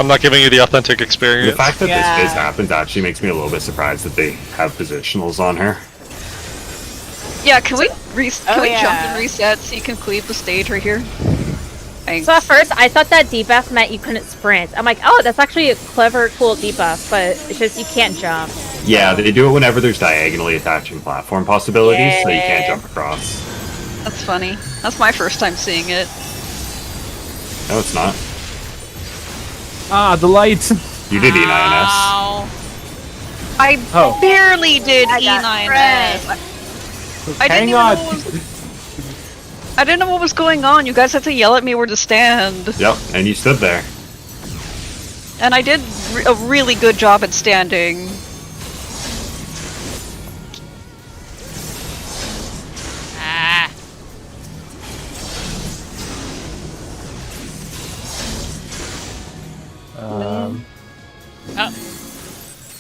I'm not giving you the authentic experience. The fact that this biz happens actually makes me a little bit surprised that they have positionals on her. Yeah, can we jump and reset so you can cleave the stage right here? Thanks. So at first, I thought that debuff meant you couldn't sprint. I'm like, oh, that's actually a clever, cool debuff, but it's just you can't jump. Yeah, they do it whenever there's diagonally attaching platform possibilities, so you can't jump across. That's funny. That's my first time seeing it. No, it's not. Ah, the lights! You did E9S. I barely did E9S. Hang on! I didn't know what was going on. You guys had to yell at me where to stand. Yep, and you stood there. And I did a really good job at standing.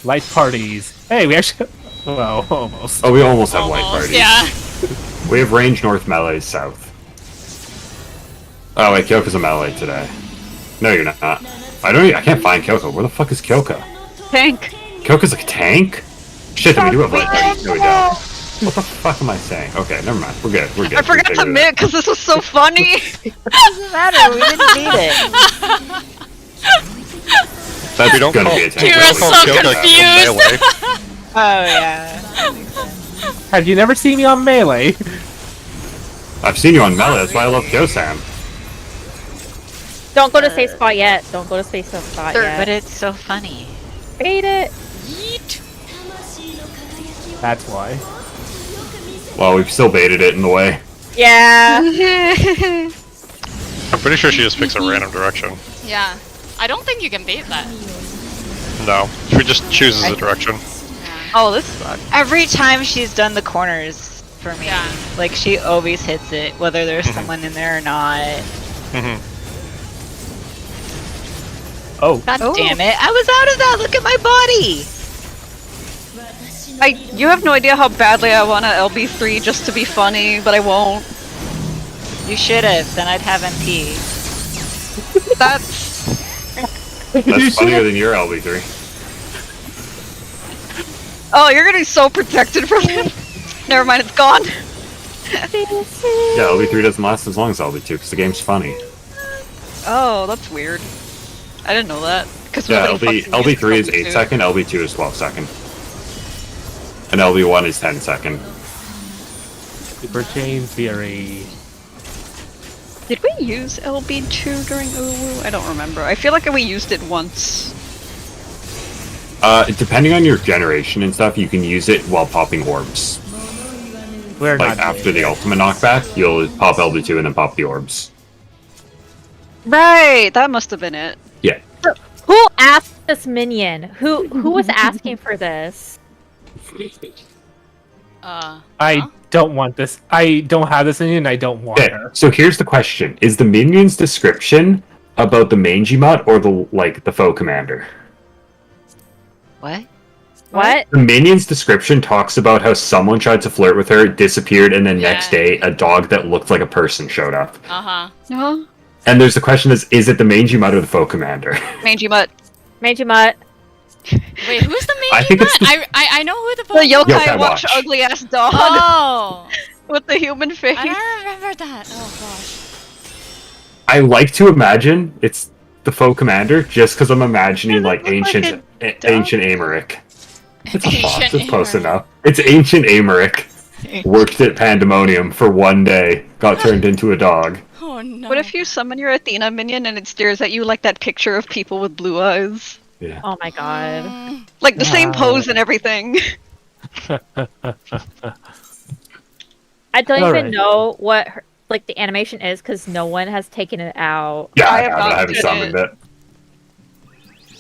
Light parties. Hey, we actually... Well, almost. Oh, we almost have light parties. Yeah. We have range north, melee south. Oh wait, Kyoko's a melee today. No, you're not. I can't find Kyoko. Where the fuck is Kyoko? Tank. Kyoko's a tank? Shit, then we do have light parties. No, we don't. What the fuck am I saying? Okay, never mind. We're good. We're good. I forgot to mute because this was so funny. Doesn't matter. We didn't need it. That's gonna be a tank. Kira's so confused. Oh yeah. Have you never seen me on Melee? I've seen you on melee. That's why I love Kyosam. Don't go to safe spot yet. Don't go to safe spot yet. But it's so funny. Bait it. Yeet. That's why. Well, we've still baited it in the way. Yeah. I'm pretty sure she just picks a random direction. Yeah. I don't think you can beat that. No, she just chooses a direction. Oh, this sucks. Every time she's done the corners for me, Yeah. like she always hits it, whether there's someone in there or not. Oh. God damn it! I was out of that. Look at my body. You have no idea how badly I want a LB3 just to be funny, but I won't. You should have. Then I'd have MP. That's That's funnier than your LB3. oh, you're getting so protected from him. Never mind, it's gone. Yeah, LB3 doesn't last as long as LB2 because the game's funny. Oh, that's weird. I didn't know that. Yeah, LB3 is 8 second, LB2 is 12 second. And LB1 is 10 second. Super Chain Theory. Did we use LB2 during Uwu? I don't remember. I feel like we used it once. Depending on your generation and stuff, you can use it while popping orbs. We're Like, not after the ultimate knockback, you'll pop LB2 and then pop the orbs. Right, that must have been it. Yeah. Who asked this minion? Who was asking for this? I don't want this. I don't have this minion. I don't want Okay, her. so here's the question. Is the minion's description about the mangy mutt or the foe commander? What? What? The minion's description talks about how someone tried to flirt with her, disappeared, and then next day a dog that looked like a person showed up. No. And there's the question is it the mangy mutt or the foe commander? Mangy Mutt. Mangy Mutt. Wait, who's the I main think mutt? it's I know who the The Yokai, Yokai Watch Watch. ugly ass dog Oh, with the human face. I don't remember that. Oh gosh. I like to imagine it's the foe commander just because I'm imagining like ancient Améric. It's a fox, Ancient it's close Améric. enough. It's ancient Améric. Worked at Pandemonium for one day, got turned into a dog. Oh no. What if you summon your Athena minion and it stares at you like that picture of people with blue eyes? Yeah. Oh my god. Like the same pose and everything. I don't Alright. even know what like the animation is because no one has taken it out. Yeah, I I have haven't, not I haven't did summoned it.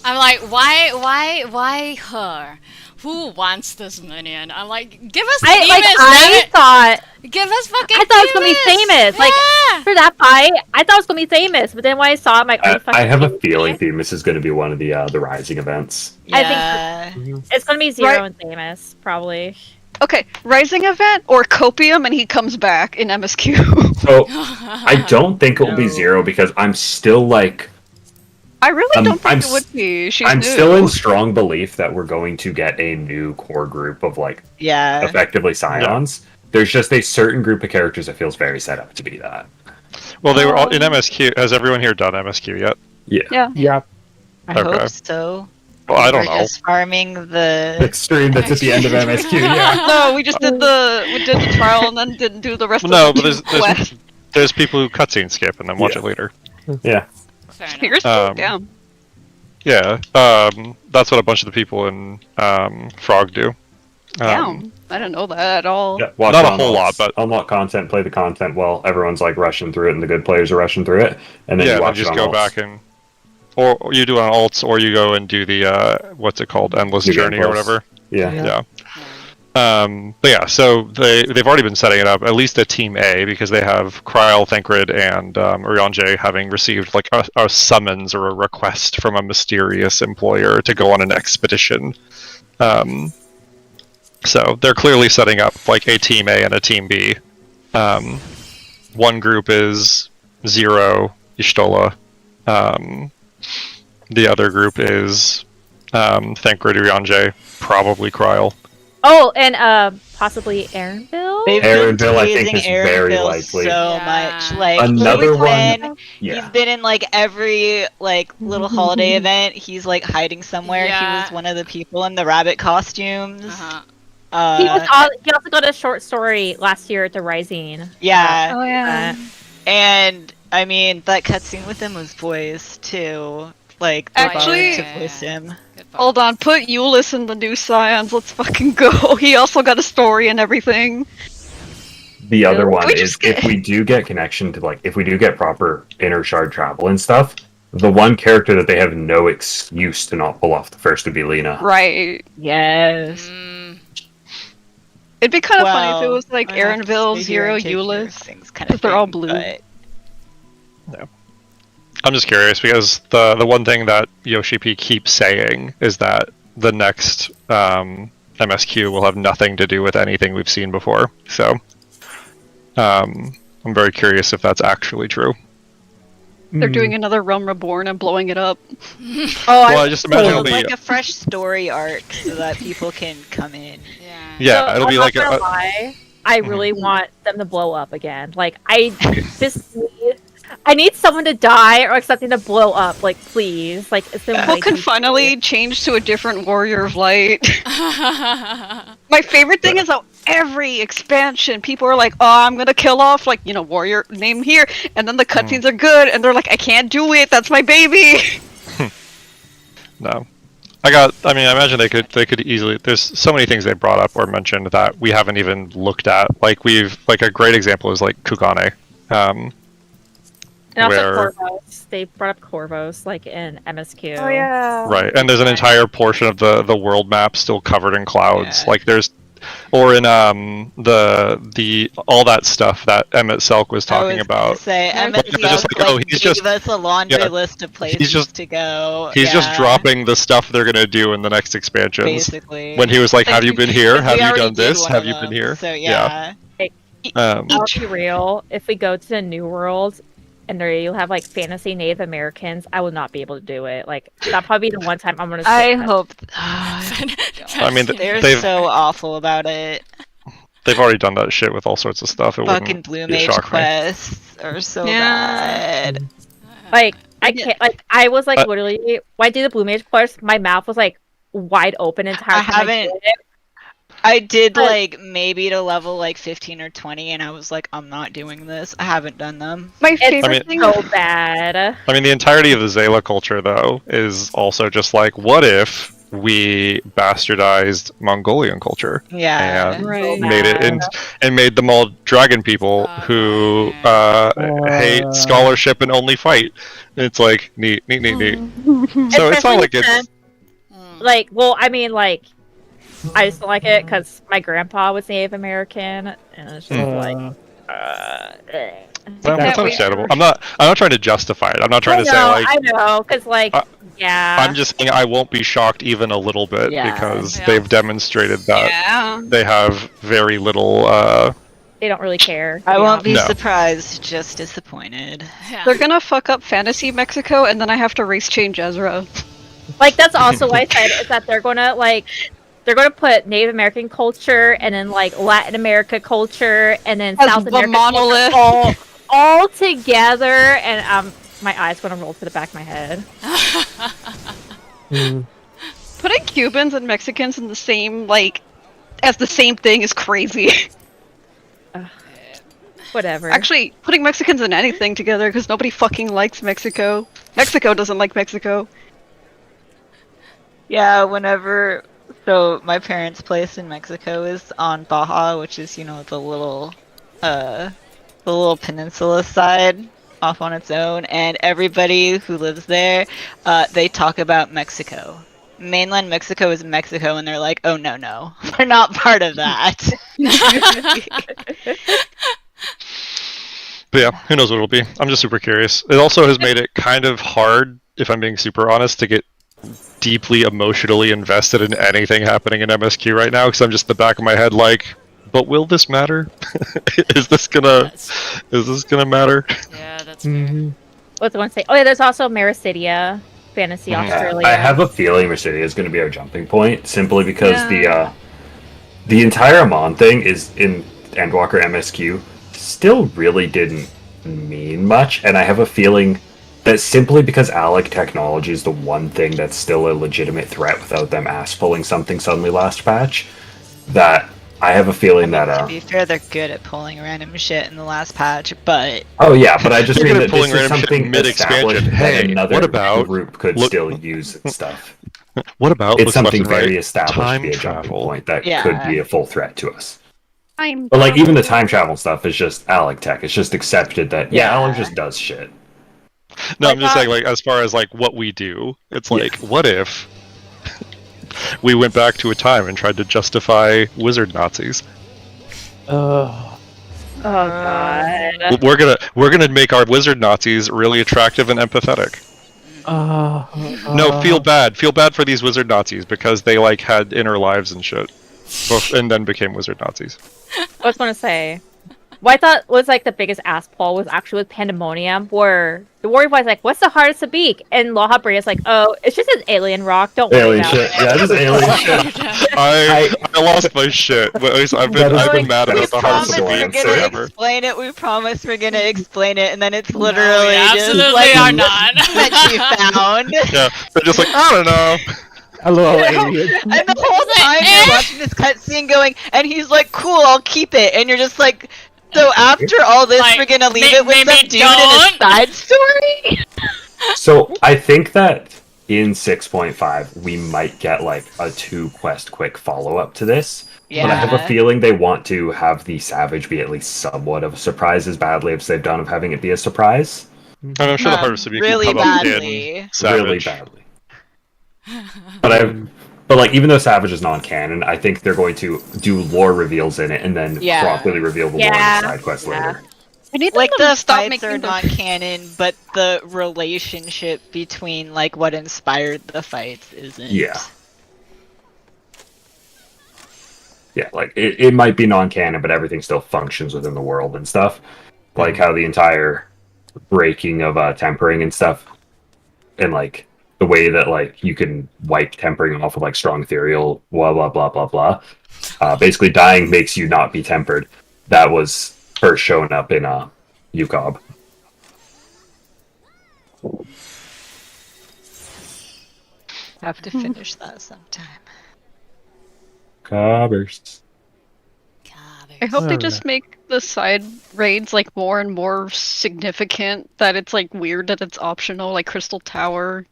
I'm like, why her? Who wants this minion? I'm like, give us I famous, I thought give us fucking I thought it was gonna be famous. Like Yeah. for that fight, I thought it was gonna be famous, but then when I saw it, I'm like, oh, fucking I have a famous. feeling Themis is going to be one of the Rising events. I Yeah. think it's gonna be Zero and famous, probably. Okay, Rising event or Copium, and he comes back in MSQ. So I don't think it will be 0 because I'm still like I really don't think I'm it would be. She's I'm new. still in strong belief that we're going to get a new core group of like Yeah. effectively scions. There's just a certain group of characters that feels very set up to be that. Well, they were all in MSQ. Has everyone here done MSQ yet? Yeah. Yeah. I Okay. hope so. Well, I don't We're know. just farming the. Extreme that's at the end of MSQ. Yeah. No, we just did the trial and then didn't do the rest No, of but the quest. there's people who cutscene skip and then watch it later. Yeah. Fair enough. Here's down. Yeah, that's what a bunch of the people in Frog do. Down. I didn't know that at all. Yeah, watch Not a unlocks, whole lot, but unlock content, play the content while everyone's like rushing through it, and the good players are rushing through it, and then yeah, you then watch just it on go alts. back and, or you do it on alts, or you go and do the what's it called, endless New Game journey or Plus. whatever. Yeah. Yeah. But yeah, so they've already been setting it up, at least at Team A, because they have Kryl, Thancred, and Urianger having received like a summons or a request from a mysterious employer to go on an expedition. So they're clearly setting up like a Team A and a Team B. One group is Zero, Y'shtola. The other group is Thancred, Urianger, probably Kryl. Oh, and possibly Aaronville? They've Aaronville, been I think, teasing is very Aaronville likely. so Yeah. much. Like Another one. He's Yeah. been in like every like little holiday event. He's like hiding somewhere. He Yeah. was one of the people in the rabbit costumes. Uh-huh. He also got a short story last year at the Rising. Yeah, Oh yeah. and I mean that cutscene with him was voiced too. Like they Actually- bothered to voice him. Good Hold on, put Euless in the new Scions. Let's fucking go. He also got a story and everything. The other one We is just get- if we do get connection to like if we do get proper inner shard travel and stuff, the one character that they have no excuse to not pull off the first would be Lena. Right. Yes. It'd be kind of funny if it Well, was like I'd have to Aaronville, stay here Zero, and take care of Euless. things kind 'Cause they're all blue. I'm just curious because the one thing that Yoshi P keeps saying is that the next MSQ will have nothing to do with anything we've seen before. So I'm very curious if that's actually true. They're doing another Realm Reborn and blowing it up. Oh, Well, I just imagine it'll be like a fresh story arc so that people can come in. Yeah. yeah, it'll be like I'm not a gonna lie. I really want them to blow up again. Like I just need someone to die or like something to blow up. Like please, like it's been way People can too- finally change to a different Warrior of Light. My favorite thing is how every expansion, people are like, "Oh, I'm gonna kill off like warrior name here," and then the cutscenes are good, and they're like, "I can't do it. That's my baby." no. I imagine they could easily. There's so many things they brought up or mentioned that we haven't even looked at. Like a great example is like Kugane. And also where- Corvos. They brought up Corvos like in MSQ. Oh yeah. Right, and there's an entire portion of the world map still covered in clouds. Yeah. Like there's, or in the all that stuff that Emmett Selk was talking about. Say, Emmett It's just Selk, like, oh, like, he's gave just- us a laundry yeah. list of places to go. He's just Yeah, dropping the stuff they're gonna do in the next expansions. basically. When he was like, "Have you been here? We Have you already done did this? one Have of you been them, here?" So yeah. Um, I'll be real. If we go to the New World and there you'll have like fantasy Native Americans, I will not be able to do it. Like that'll probably be the one time I'm gonna. I skip hope. I mean, They're they've so awful about it. they've already done that shit with all sorts of stuff. It Fucking wouldn't Blue be Mage shock me. quests are so bad. Like I can't. Like I was like Uh, literally when I did the Blue Mage quest, my mouth was like wide open entire I time. haven't- did it. I did But- like maybe to level like 15 or 20, and I was like, I'm not doing this. I haven't done them. My It's favorite thing. so bad. I mean, the entirety of the Zayla culture, though, is also just like, what if we bastardized Mongolian culture Yeah. and Right. made it and made them all dragon people who hate scholarship and only fight? It's like neat. So it's not Especially like it's. since, like, well, I mean, like, I just don't like it because my grandpa was Native American, and it's just like, Well, can't that's wait understandable. for- I'm not trying to justify it. I'm not trying to say like. I know, because like, I- yeah. I'm just saying I won't be shocked even a little bit Yeah. because Yeah. they've demonstrated that Yeah. they have very little. They don't really care. to I be won't be No. surprised, just disappointed. Yeah. They're gonna fuck up Fantasy Mexico, and then I have to race change Ezra. Like that's also why I said is that they're gonna put Native American culture and then like Latin America culture and then As South the American monolith. culture all together, and my eyes gonna roll to the back of my head. Putting Cubans and Mexicans in the same as the same thing is crazy. Whatever. Actually, putting Mexicans in anything together because nobody fucking likes Mexico. Mexico doesn't like Mexico. Yeah, whenever. So my parents' place in Mexico is on Baja, which is the little peninsula side off on its own, and everybody who lives there, they talk about Mexico. Mainland Mexico is Mexico, and they're like, oh no, we're not part of that. But yeah, who knows what it'll be. I'm just super curious. It also has made it kind of hard, if I'm being super honest, to get deeply emotionally invested in anything happening in MSQ right now, because I'm just in the back of my head like, but will this matter? Is this gonna matter? Yeah, that's fair. What's I want to say? Oh yeah, there's also Mericidia, Fantasy Australia. I have a feeling Mercedes is going to be our jumping point, simply because the entire Amon thing is in Endwalker MSQ still really didn't mean much, and I have a feeling that simply because Alec technology is the one thing that's still a legitimate threat without them ass pulling something suddenly last patch, that I have a feeling To that be fair, they're good at pulling random shit in the last patch, but oh yeah, but I just They're mean good at that this pulling is random shit something mid-expansion. established that Hey, another what about group could still use and stuff. What about It's something right? very established Time to be a jumping travel. point that Yeah. could be a full threat to us. I'm But like even the time travel stuff is just Alec tech. It's just accepted that Alec just does shit. No, I'm just saying, like, as far as like what we do, it's like, what if we went back to a time and tried to justify wizard Nazis? Oh god. We're gonna make our wizard Nazis really attractive and empathetic. No, feel bad for these wizard Nazis because they like had inner lives and shit, and then became wizard Nazis. I was gonna say, what I thought was like the biggest ass pull was actually with Pandemonium, where the warrior was like, "What's the hardest to beat?" And Laha Bria's like, "Oh, it's just an alien rock. Don't worry Alien about shit. it." Yeah, just alien shit. I lost my shit. But at least I've been mad we about the hardest promised to we're beat gonna forever. explain it. We promised we're gonna explain it, and then it's No, literally we just absolutely like are not. that you found. Yeah, they're just like, I don't know. Hello, alien. And the whole time you're watching this cutscene going, and he's like, "Cool, I'll keep it," and you're just like, "So after all this, Like, we're gonna leave it with maybe some dude in don't. a side story?" So I think that in 6.5 we might get like a 2 quest quick follow up to this. Yeah. But I have a feeling they want to have the Savage be at least somewhat of a surprise, as badly as they've done of having it be a surprise. And I'm sure the hardest to beat really can come up badly. in Savage. Really badly. But like even though Savage is non-canon, I think they're going to do lore reveals in it and then Yeah. properly reveal the lore in the side quest later. I need Like them the to stop fights making are them- not canon, but the relationship between like what inspired the fights isn't. Yeah. Yeah, like it might be non-canon, but everything still functions within the world and stuff. Like how the entire breaking of tempering and stuff, and like the way that like you can wipe tempering off with like strong ethereal, blah blah blah blah blah. Basically, dying makes you not be tempered. That was first shown up in UCOB. Have to finish that sometime. Cobbers. I hope they Oh, just make the side raids like more and more significant. That it's like weird that it's optional, like Crystal Tower.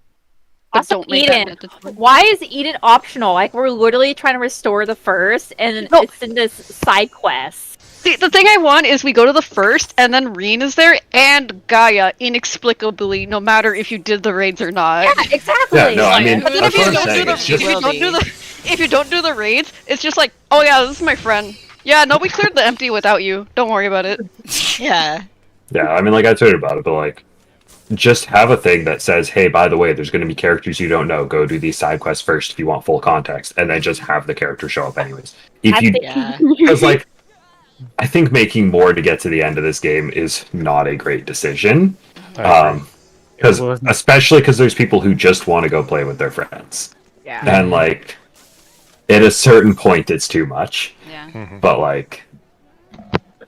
But Also, don't make Eden. that mandatory. Why is Eden optional? Like we're literally trying to restore the first, and No. it's in this side quest. See, the thing I want is we go to the first, and then Reen is there, and Gaia, inexplicably, no matter if you did the raids or not. Yeah, exactly. Yeah, no, I mean, But then that's if you what I'm don't do saying. the, It's just if you don't do the raids, it's just like, oh yeah, this is my friend. Yeah, no, we cleared the empty without you. Don't worry about it. Yeah. Yeah, I mean, like, I told you about it, but, like, just have a thing that says, hey, by the way, there's going to be characters you don't know. Go do these side quests first if you want full context, and then just have the character show up anyways. If you, Yeah. because, like, I think making more to get to the end of this game is not a great decision. Because especially because there's people who just want to go play with their friends, Yeah. and like at a certain point, it's too much. Yeah. But like,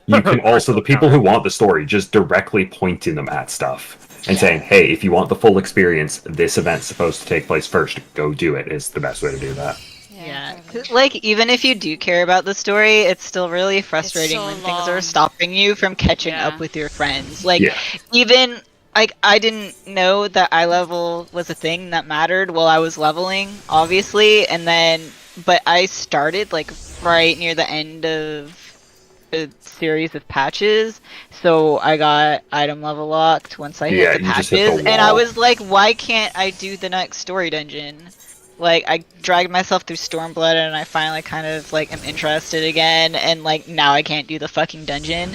you can also the people who want the story just directly pointing them at stuff and saying, "Hey, if you want the full experience, this event's supposed to take place first. Go do it." Is the best way to do that. Yeah, like even if you do care about the story, it's still really frustrating so when things long. are stopping you from catching Yeah. up with your friends. Like Yeah. even like I didn't know that eye level was a thing that mattered while I was leveling, obviously, and then but I started like right near the end of a series of patches, so I got item level locked once I Yeah, hit the you just hit patches, the and I wall. was like, why can't I do the next story dungeon? Like I dragged myself through Stormblood and I finally kind of like am interested again, and like now I can't do the fucking dungeon.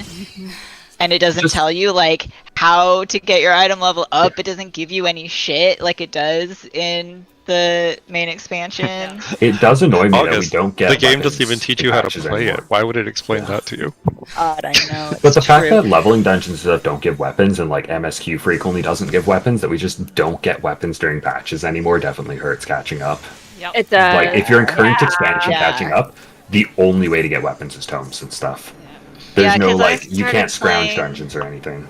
And it doesn't tell you like how to get your item level up. It doesn't give you any shit like it does in the main expansion. It does annoy me that we August, don't get the game weapons doesn't even teach in you how to patches play anymore. it. Why would it explain that to you? God, I know. It's But the fact true. that leveling dungeons and stuff don't give weapons, and like MSQ frequently doesn't give weapons, that we just don't get weapons during patches anymore, definitely hurts catching up. Yep. It does. Like if you're in current expansion Yeah. catching up, the only way to get weapons is tomes and stuff. Yeah. There's Yeah, no 'cause I like you started can't scrounge playing- dungeons or anything.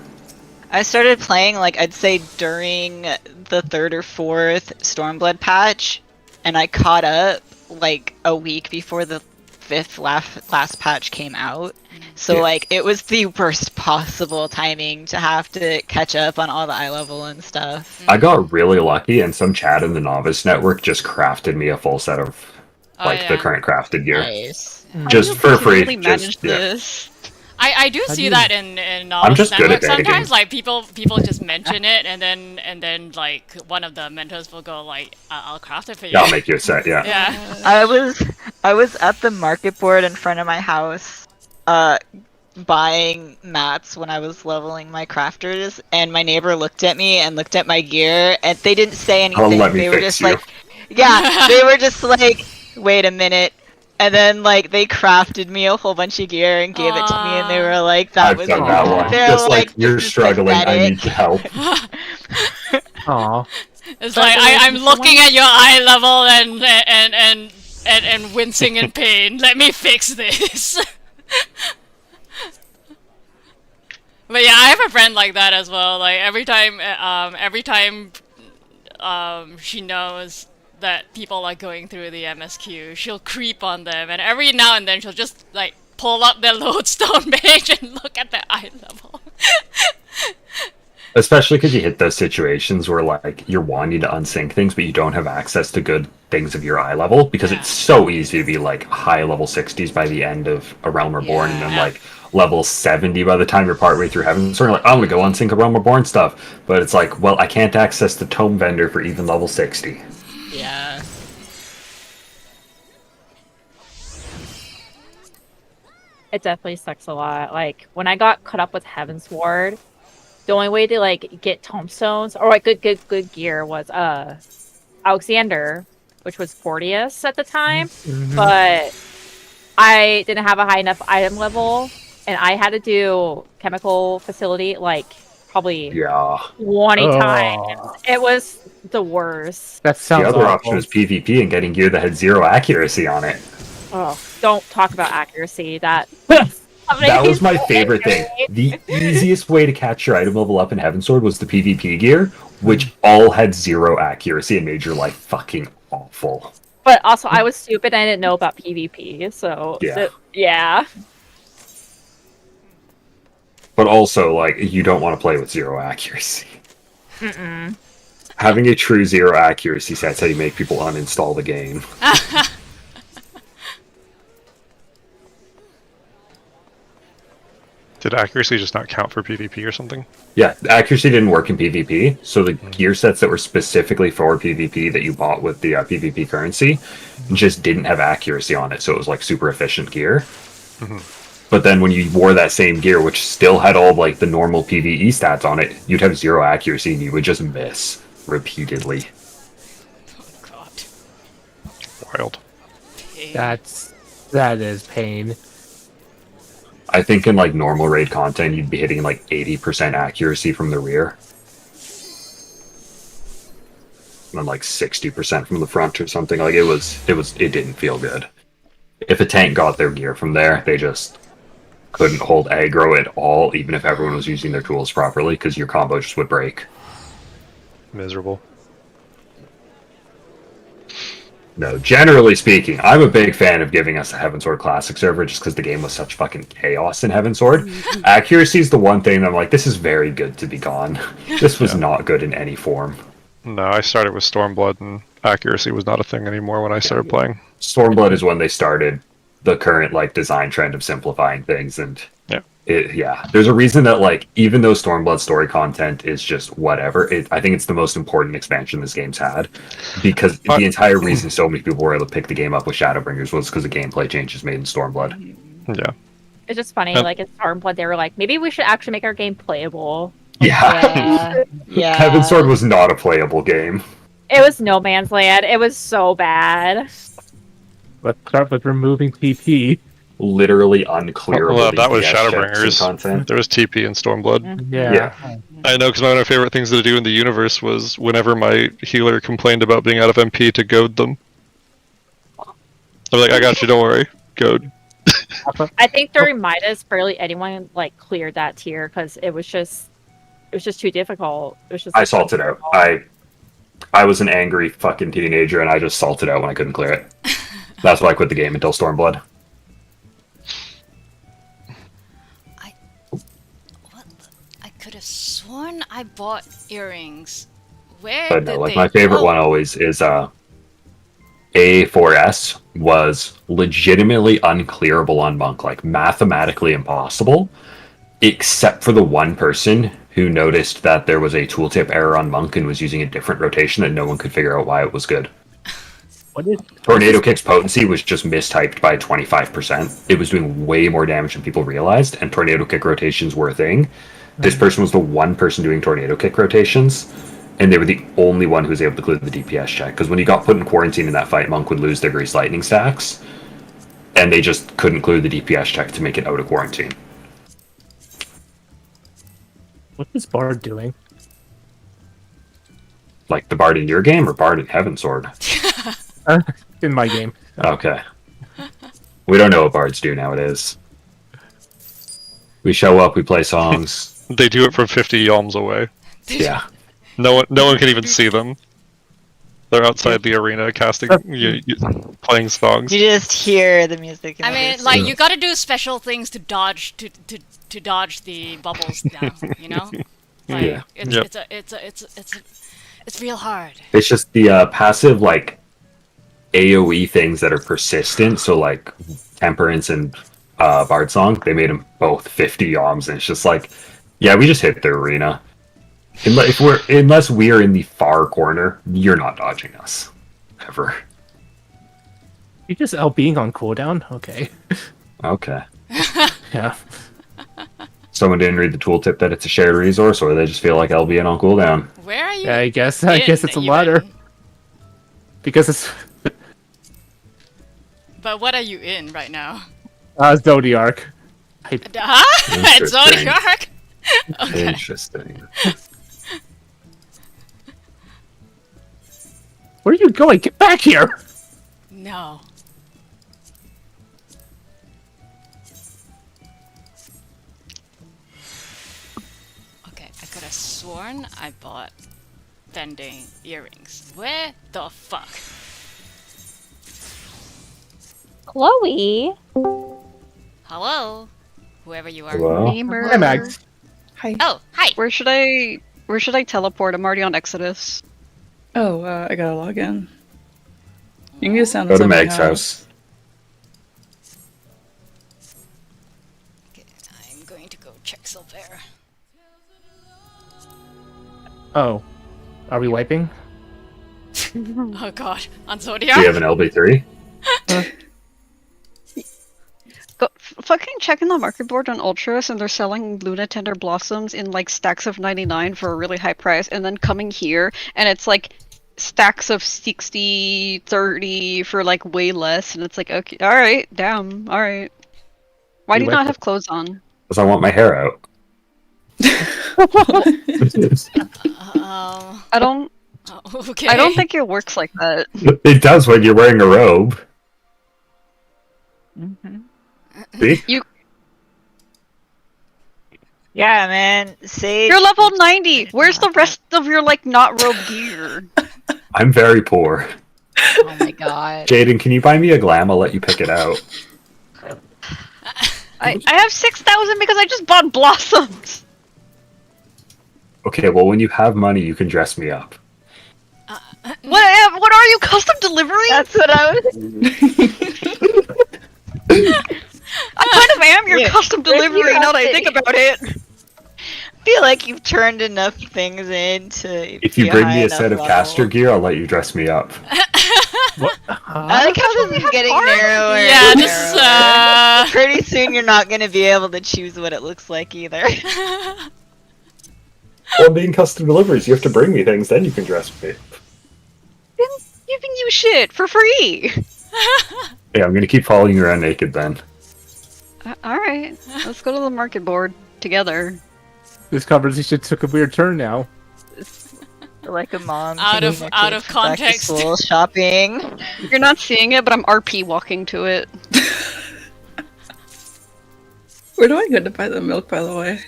I started playing like I'd say during the 3rd or 4th Stormblood patch, and I caught up like a week before the 5th last patch came out. So Yeah. like it was the worst possible timing to have to catch up on all the eye level and stuff. I got really lucky, and some chat in the novice network just crafted me a full set of like the current crafted gear, Nice. just for free. Really managed Just, yeah. this. I do How do see you- that in I'm just good at network sometimes. editing. Like people just mention it, and then like one of the mentors will go like, "I'll craft it for you." Yeah, I'll make you a set. Yeah. Yeah. I was at the market board in front of my house, buying mats when I was leveling my crafters, and my neighbor looked at me and looked at my gear, and they didn't say anything. let me They were fix just you. like, yeah, they were just like, wait a minute. And then, like, they crafted me a whole bunch of gear and gave it to me, and they were like, that I've was done that one. They're Just like you're this is struggling, I pathetic. need your help. Aw. It's like I'm looking at your eye level and wincing in pain. Let me fix this. But yeah, I have a friend like that as well. Like every time she knows that people are going through the MSQ, she'll creep on them, and every now and then she'll just like pull up their lodestone page and look at their eye level. Especially because you hit those situations where like you're wanting to unsync things, but you don't have access to good things of your eye level, because Yeah. it's so easy to be like high level 60s by the end of A Realm Reborn, and then Yeah. like level 70 by the time you're partway through Heaven. So you're like, I'm gonna go unsync A Realm Reborn stuff, but it's like, well, I can't access the tome vendor for even level 60. Yeah. It definitely sucks a lot. Like when I got caught up with Heaven's Ward, the only way to like get tomestones or like good gear was Alexander, which was Porteous at the time, but I didn't have a high enough item level, and I had to do chemical facility like probably Yeah. 20 Oh. times. It was the worst. That The sounds other awful. option was PvP and getting gear that had 0 accuracy on it. Oh, don't talk about accuracy. That That was my favorite thing. The easiest way to catch your item level up in Heaven Sword was the PvP gear, which all had 0 accuracy and made your life fucking awful. But also, I was stupid. And I didn't know about PvP, so Yeah. yeah. But also, like, you don't want to play with 0 accuracy. Mm-mm. Having a true 0 accuracy set's how you make people uninstall the game. Did accuracy just not count for PvP or something? Yeah, accuracy didn't work in PvP, so the gear sets that were specifically for PvP that you bought with the PvP currency just didn't have accuracy on it, so it was like super efficient gear. But then when you wore that same gear, which still had all like the normal PvE stats on it, you'd have 0 accuracy and you would just miss repeatedly. Oh god. Wild. Pain. That is pain. I think in like normal raid content, you'd be hitting like 80% accuracy from the rear. And then like 60% from the front or something. Like it didn't feel good. If a tank got their gear from there, they just couldn't hold aggro at all, even if everyone was using their tools properly, because your combo just would break. Miserable. No, generally speaking, I'm a big fan of giving us a Heavensward Classic server just because the game was such fucking chaos in Heavensward. Accuracy is the one thing that I'm like, this is very good to be gone. This was not good in any form. No, I started with Stormblood, and accuracy was not a thing anymore when I started playing. Stormblood is when they started the current like design trend of simplifying things, and there's a reason that like even though Stormblood story content is just whatever, I think it's the most important expansion this game's had, because the entire reason so many people were able to pick the game up with Shadowbringers was because of gameplay changes made in Stormblood. Yeah. It's just funny, like in Stormblood, they were like, maybe we should actually make our game playable. Yeah. Yeah. Heavensward was not a playable game. It was No Man's Land. It was so bad. Let's start with removing TP. Literally unclear. Well, that was DPS Shadowbringers. content. There was TP in Stormblood. Yeah. I know, because one of my favorite things to do in the universe was whenever my healer complained about being out of MP to goad them. I'm like, I got you, don't worry. Goad. I think during Midas, barely anyone like cleared that tier because it was just too difficult. It was just. I salted out. I was an angry fucking teenager, and I just salted out when I couldn't clear it. That's why I quit the game until Stormblood. I could have sworn I bought earrings. Where But did no, like they... my favorite Oh, one always is A4S was legitimately unclearable on Monk, like mathematically impossible, except for the one person who noticed that there was a tooltip error on Monk and was using a different rotation that no one could figure out why it was good. Tornado Kick's potency was just mistyped by 25%. It was doing way more damage than people realized, and Tornado Kick rotations were a thing. This person was the one person doing Tornado Kick rotations, and they were the only one who was able to clear the DPS check. Because when you got put in quarantine in that fight, Monk would lose their Grease Lightning stacks, and they just couldn't clear the DPS check to make it out of quarantine. What is Bard doing? Like the Bard in your game, or Bard in Heavensward? In my game. Okay. We don't know what Bards do nowadays. We show up, we play songs. They do it from 50 yalms away. Yeah. No one can even see them. They're outside the arena casting, playing songs. You just hear the music. I mean, like, you gotta do special things to dodge to dodge the bubbles now, you know? Like, Yeah. It's real hard. It's just the passive, like, AoE things that are persistent, so like Temperance and Bard Song, they made them both 50 yalms, and it's just like, yeah, we just hit the arena. Unless we're in the far corner, you're not dodging us. Ever. You just being on cooldown? Okay. Okay. Yeah. Someone didn't read the tooltip that it's a shared resource, or they just feel like L being on cooldown. Where are you? Yeah, I guess it's a ladder. Because it's But what are you in right now? Zodiark. It's Zodiac? Okay. Interesting. Where are you going? Get back here! No. Okay, I could have sworn I bought vending earrings. Where the fuck? Chloe. Hello? Whoever you are. Hello? Gamer. Hi, Max. Oh, hi! Where should I teleport? I'm already on Exodus. Oh, I gotta log in. You can just sound Go to Meg's house. Okay, I'm going to go check Silver. Oh. Are we wiping? Oh god, on Do Zodiac? you have an LB3? fucking checking the market board on Ultras and they're selling Luna Tender Blossoms in like stacks of 99 for a really high price, and then coming here and it's like stacks of 60, 30 for like way less, and it's like, okay, alright, damn, alright. Why do you not have clothes on? Because I want my hair out. I don't Okay. I don't think it works like that. It does when you're wearing a robe. See? Yeah, man. Sage. You're level 90! Where's the rest of your like not robe gear? I'm very poor. Oh my god. Jaden, can you buy me a glam? I'll let you pick it out. I have 6,000 because I just bought blossoms! Okay, well, when you have money, you can dress me up. What are you, custom delivery? That's what I was. I kind of am your custom delivery now that I think about it. I feel like you've turned enough things in to. If you be bring high me a enough set of level. caster gear, I'll let you dress me up. What? I like how this is getting narrower. Yeah, and this is, narrower. Pretty soon you're not going to be able to choose what it looks like either. Well, being custom deliveries, you have to bring me things, then you can dress me. Giving you shit for free. Yeah, I'm gonna keep following you around naked then. Alright, let's go to the market board together. This conversation took a weird turn now. Like a mom. Out of- taking her out kid of for back to context. school shopping. You're not seeing it, but I'm RP walking to it. Where do I go to buy the milk, by the way?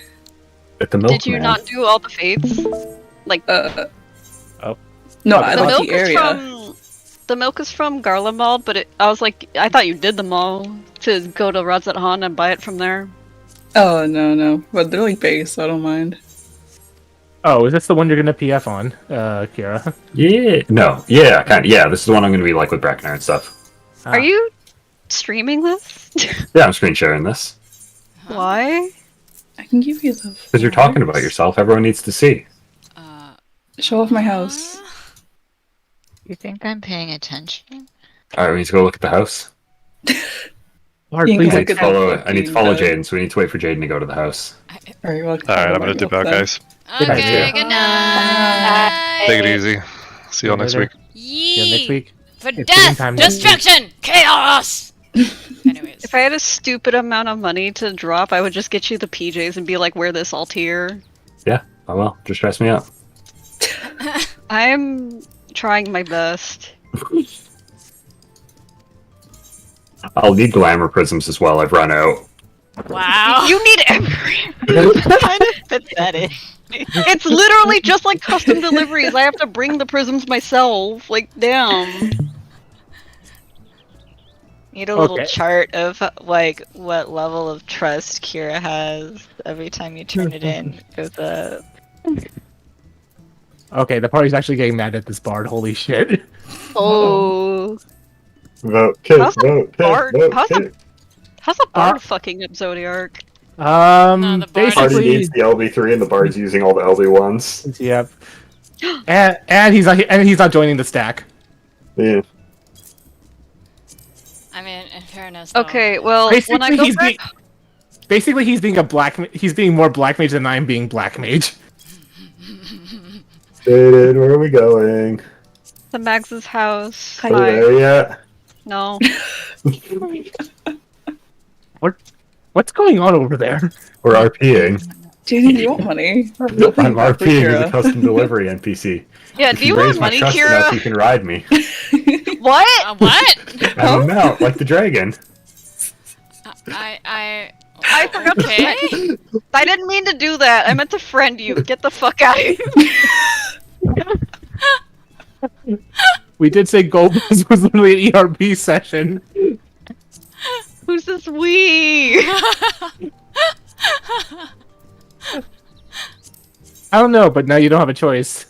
At the milk Did you not do all the fates? Like, No, the I like milk the is area. from the milk is from Garlemald, but I was like, I thought you did them all to go to Radzat Han and buy it from there. Oh, no. But they're like base, so I don't mind. Oh, is this the one you're gonna PF on, Kira? Yeah. No. Yeah, kind of. Yeah, this is the one I'm gonna be like with Brackner and stuff. Ah. Are you streaming this? Yeah, I'm screen sharing this. Why? I can give you the. Because you're talking about yourself, everyone needs to see. Show off my house. You think I'm paying attention? Alright, we need to go look at the house. Lord, You please. can I need to look at follow, the I need to follow fucking, Jaden, so we need to wait for Jaden to go to the house. Alright, well, All right, I'm gonna dip out, guys. Okay, good night. Take it easy. See you all next week. See you next Yee! week. For It's death, time next week. destruction, chaos! Anyways. If I had a stupid amount of money to drop, I would just get you the PJs and be like, wear this all tier. Yeah, oh well, just dress me up. I'm trying my best. I'll need glamour prisms as well, I've run out. Wow. You need every. Kind of pathetic. It's literally just like custom deliveries. I have to bring the prisms myself. Like, damn. Need a little Okay. chart of like what level of trust Kira has every time you turn it in. It goes up. Okay, the party's actually getting mad at this bard. Holy shit. Oh. Vote, kid, How's a vote, kid, bard? vote, How's a kid. how's a bard fucking up Zodiark? No, the bard- Party Basically, needs the LB3 and the bard's using all the LB1s. yep. And he's not joining the stack. Yeah. I mean, in fairness, though. Okay, well, when I Basically, go he's back, basically he's being a black. He's being more black mage than I'm being black mage. Jaden, where are we going? to Mags's house. Are we Bye. there yet? No. What's going on over there? We're RPing. Jaden, do you want money? I'm RPing as a Kira. custom delivery NPC. Yeah, If do you raise want my money, trust enough, you Kira? can ride me. What? What? I'm a mount, like the dragon. I I forgot to okay. say. I didn't mean to do that. I meant to friend you. Get the fuck out of here. We did say Goldman's was literally an ERB session. Who's this we? I don't know, but now you don't have a choice.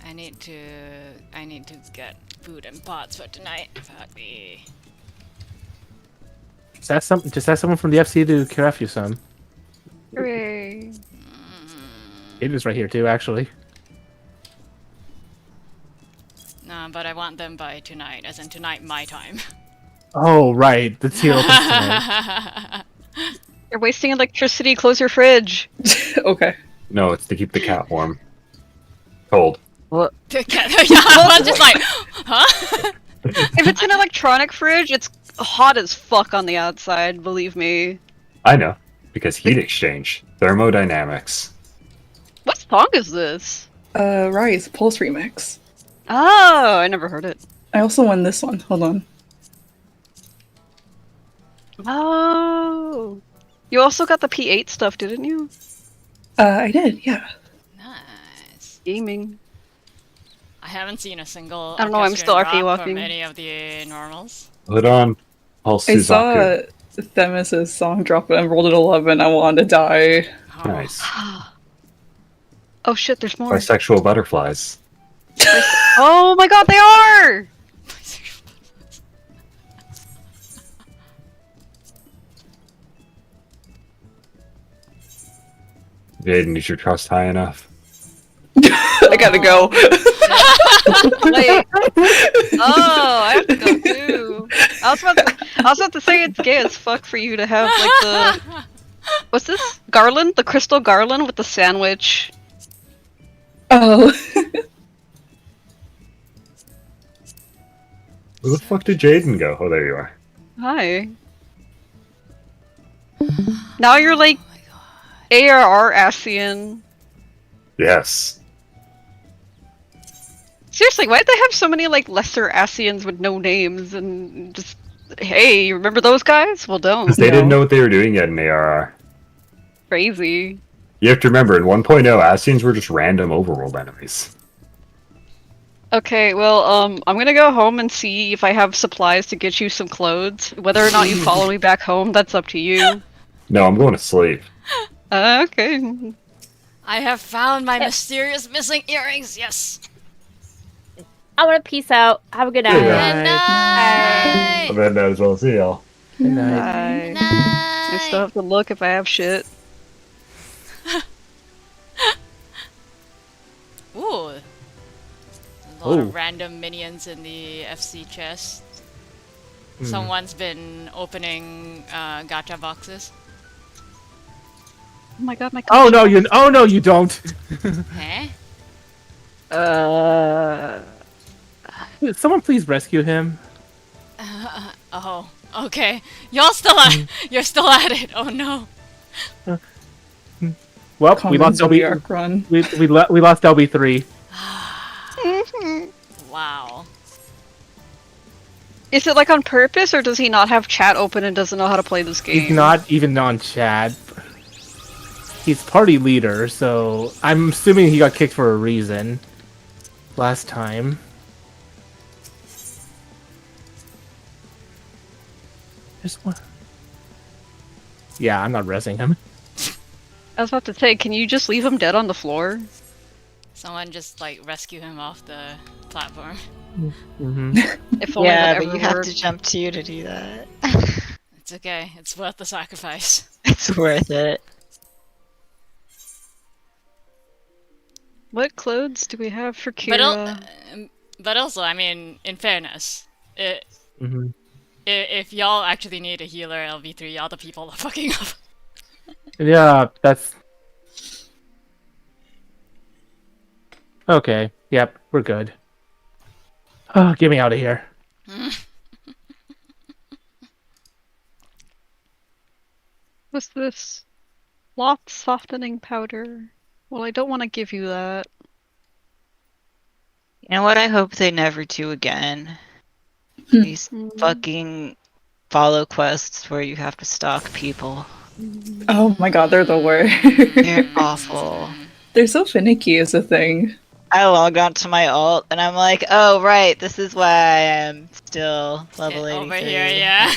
I need to get food and pots for tonight. Fuck me. Just ask someone from the FC to craft you some. Hooray. It is right here too, actually. No, but I want them by tonight, as in tonight my time. Oh, right. The zero tonight. You're wasting electricity. Close your fridge. Okay. No, it's to keep the cat warm. Cold. What? Yeah, I was just like, huh? If it's an electronic fridge, it's hot as fuck on the outside. Believe me. I know, because heat exchange, thermodynamics. What song is this? Rise, Pulse Remix. Oh, I never heard it. I also won this one. Hold on. Oh. You also got the P8 stuff, didn't you? I did, yeah. Nice. Gaming. I haven't seen a single. I don't know, I'm still orchestral RP drop walking. from any of the normals. Put on Pulse I saw Suzaku. Themis' song drop and I rolled at 11. I wanted to die. Oh. Nice. Oh shit, there's more. Bisexual butterflies. Oh my god, they are! Jaden, is your trust high enough? I gotta go. Wait. Oh, I have to go too. I was about to say it's gay as fuck for you to have like the what's this? Garland? The crystal garland with the sandwich. Oh. Where the fuck did Jaden go? Oh, there you are. Hi. Now you're like ARR Asian. Yes. Seriously, why'd they have so many like lesser Asians with no names and just hey, you remember those guys? Well, don't. Because they didn't know what they were doing yet in ARR. Crazy. You have to remember, in 1.0, Asians were just random overworld enemies. Okay, well, I'm gonna go home and see if I have supplies to get you some clothes. Whether or not you follow me back home, that's up to you. No, I'm going to sleep. Okay. I have found my mysterious missing earrings. Yes. I want to peace out. Have a good night. Good Good night. I bet as well see y'all. Good night. Bye. Night. I still have to look if I have shit. Ooh. A lot of random minions in the FC chest. Someone's been opening gacha boxes. Oh my god, my Oh no, you don't. Huh? Someone please rescue him. Oh, okay. You're still at it. Oh no. Well, we lost LB. Arc run. We lost LB3. Wow. Is it like on purpose, or does he not have chat open and doesn't know how to play this game? He's not even on chat. He's party leader, so I'm assuming he got kicked for a reason. Last time. There's one. Yeah, I'm not resing him. I was about to say, can you just leave him dead on the floor? Someone just like rescue him off the platform. Mm-hmm. If only Yeah, that but ever you have worked. to jump to to do that. It's okay. It's worth the sacrifice. It's worth it. What clothes do we have for But, Kira? but also, I mean, in fairness, Mm-hmm. if y'all actually need a healer LV3, y'all the people are fucking up. Yeah, that's... Okay, yep, we're good. Oh, get me out of here. What's this? Loft softening powder. Well, I don't want to give you that. You know what? I hope they never do again. These fucking follow quests where you have to stalk people. Oh my god, they're the worst. They're awful. They're so finicky is the thing. I logged onto my alt and I'm like, oh right, this is why I am still level 83. Over here, yeah.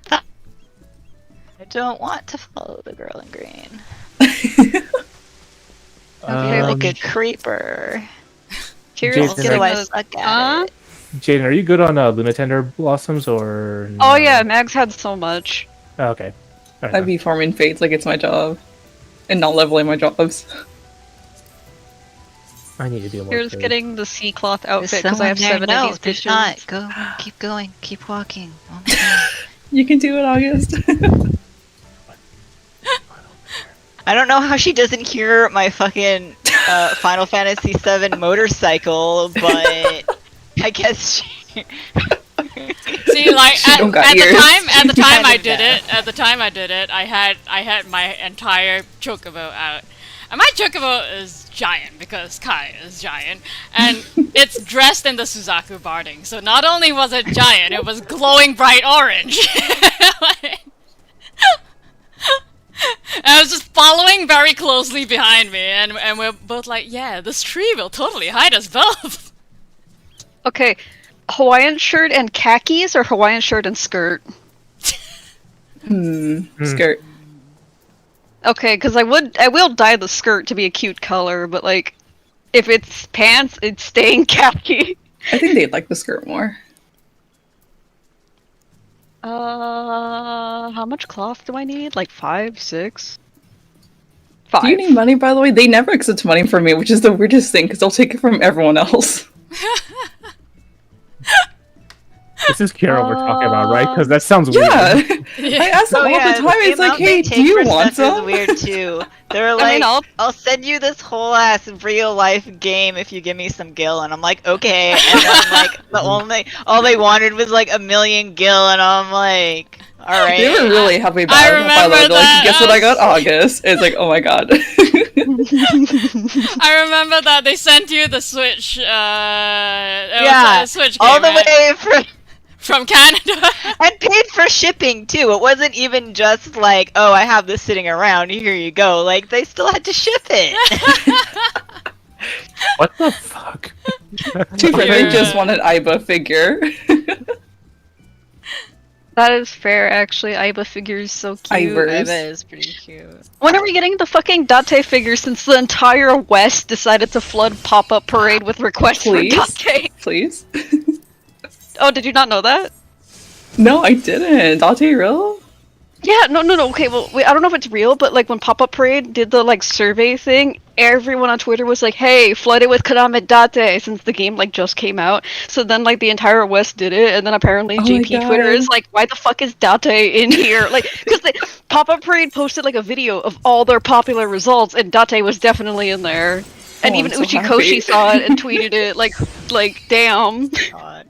I don't want to follow the girl in green. Okay, Like a creeper. Kira's Jason, Also, getting I the... suck at it. Jaden, are you good on Lunatender Blossoms, or... no? Oh yeah, Mag's had so much. Oh, okay. Alright, I'd be farming fates like it's my job. And not leveling my jobs. I need to do more. Here's food. getting the sea cloth There's outfit because I someone have there. 7 No, of these there's bitches. not. Go. Keep going. Keep walking. Oh my god. You can do it, August. I don't know how she doesn't hear my fucking Final Fantasy VII motorcycle, but I guess she... See, like She at don't got the ears. time I Kinda did bad. it. At the time I did it, I had my entire chocobo out. And my chocobo is giant because Kai is giant, and it's dressed in the Suzaku barding. So not only was it giant, it was glowing bright orange. Like- and I was just following very closely behind me, and we're both like, yeah, this tree will totally hide us both. Okay, Hawaiian shirt and khakis or Hawaiian shirt and skirt? Skirt. Okay, because I will dye the skirt to be a cute color, but like, if it's pants, it's staying khaki. I think they'd like the skirt more. How much cloth do I need? Like 5, 6? Do 5. you need money, by the way? They never accept money from me, which is the weirdest thing, because they'll take it from everyone else. This is Kira we're talking about, right? Because that sounds Yeah! weird. I ask them all the time, it's like, amount they hey, take do you for want stuff is some? weird too. They're like, I mean, I'll send you this whole ass real life game if you give me some gil, and I'm like, okay. And then like all they wanted was like 1,000,000 gil, and I'm like, all right. They were really happy about I it. By the way, remember they're like, that. guess what I got? August. It's like, oh my god. I remember that they sent you the Switch. It Yeah, was a Switch all game, the way from Canada. and paid for shipping too. It wasn't even just like, oh, I have this sitting around. Here you go. Like they still had to ship it. What the fuck? Too bad they Yeah. just want an Iba figure. That is fair, actually. Aiba figures so cute. Ibers. Iba is pretty cute. When are we getting the fucking Date figures since the entire West decided to flood Pop-Up Parade with requests Please? for Date? Please? Oh, did you not know that? No, I didn't. Date real? Yeah, no. Okay, well, wait, I don't know if it's real, but like when Pop-Up Parade did the like survey thing, everyone on Twitter was like, "Hey, flood it with Kaname Date," since the game like just came out. So then like the entire West did it, and then apparently Oh my JP Twitter God. is like, "Why the fuck is Date in here?" Like, because Pop-Up Parade posted like a video of all their popular results, and Date was definitely in there. And Oh, even I'm so Uchikoshi happy. saw it and tweeted it like damn. God.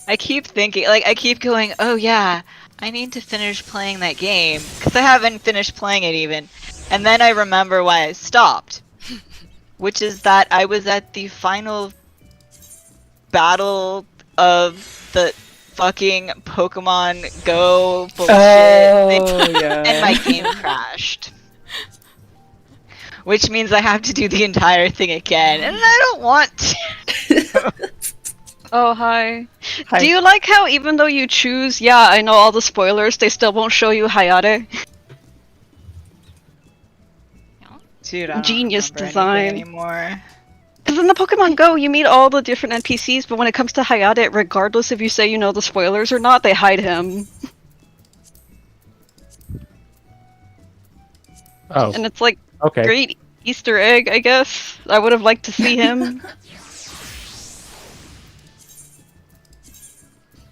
I keep thinking, like, I keep going, oh yeah, I need to finish playing that game, because I haven't finished playing it even. And then I remember why I stopped, which is that I was at the final battle of the fucking Pokemon Go bullshit, Oh, yeah. and my game crashed. Which means I have to do the entire thing again, and I don't want to. Oh, hi. Hi. Do you like how even though you choose, yeah, I know all the spoilers, they still won't show you Hayate? Dude, I don't Genius remember design. anything anymore. Because in the Pokemon Go, you meet all the different NPCs, but when it comes to Hayate, regardless if you say you know the spoilers or not, they hide him. Oh, And it's like, okay. great Easter egg, I guess. I would have liked to see him.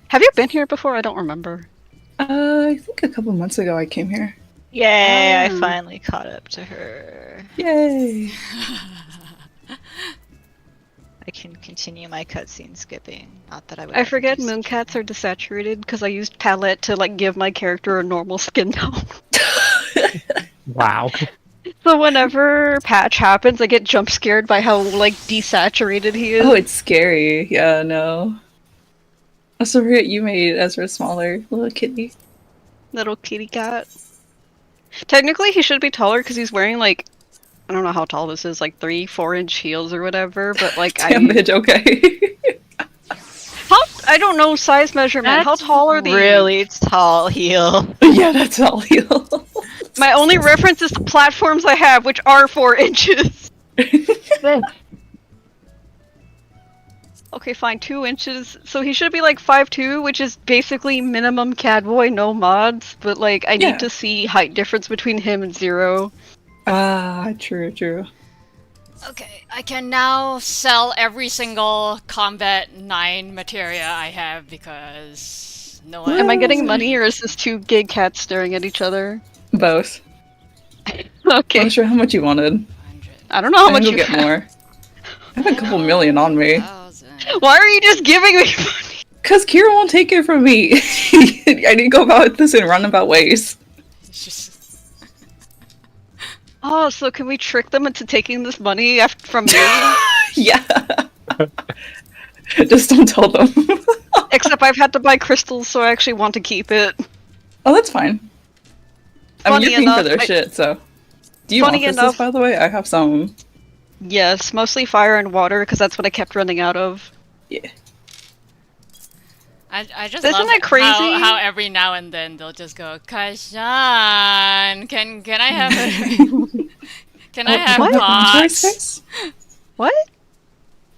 Have you been here before? I don't remember. I think a couple months ago I came here. Yay, I Ah. finally caught up to her. Yay! I can continue my cutscene skipping. Not that I would. I ever forget do such a Mooncats thing. are desaturated because I used palette to like give my character a normal skin tone. Wow. So whenever patch happens, I get jump scared by how like desaturated he is. Oh, it's scary. Yeah, no. I also forget you made Ezra smaller, little kitty. Little kitty cat. Technically, he should be taller because he's wearing like, I don't know how tall this is, like 3-4 inch heels or whatever. But like, Damage, okay. I don't know size measurement. How That's tall are these? Really tall heel. Yeah, that's all heal. My only reference is the platforms I have, which are 4 inches. Okay, fine, 2 inches. So he should be like 5'2", which is basically minimum Cadboy, no mods. But like, I Yeah. need to see height difference between him and Zero. Ah, true, true. Okay, I can now sell every single Combat 9 materia I have because no one... Am I getting money or is this two gay cats staring at each other? Both. Okay. I'm not sure how much you wanted. I don't know how I much can you go get have. more. I have a couple million on me. Why are you just giving me money? Cause Kira won't take it from me. I need to go about this in roundabout ways. Oh, so can we trick them into taking this money from me? Yeah. Just don't tell them. Except I've had to buy crystals, so I actually want to keep it. Oh, that's fine. I mean, Funny you're paying for enough, their shit, so. Do you want Funny crystals, enough- by the way? I have some. Yes, mostly fire and water, because that's what I kept running out of. Yeah. I just Isn't love that crazy? how every now and then they'll just go, Kashan, can I have a... Can I have What? Inventory pots? space? What?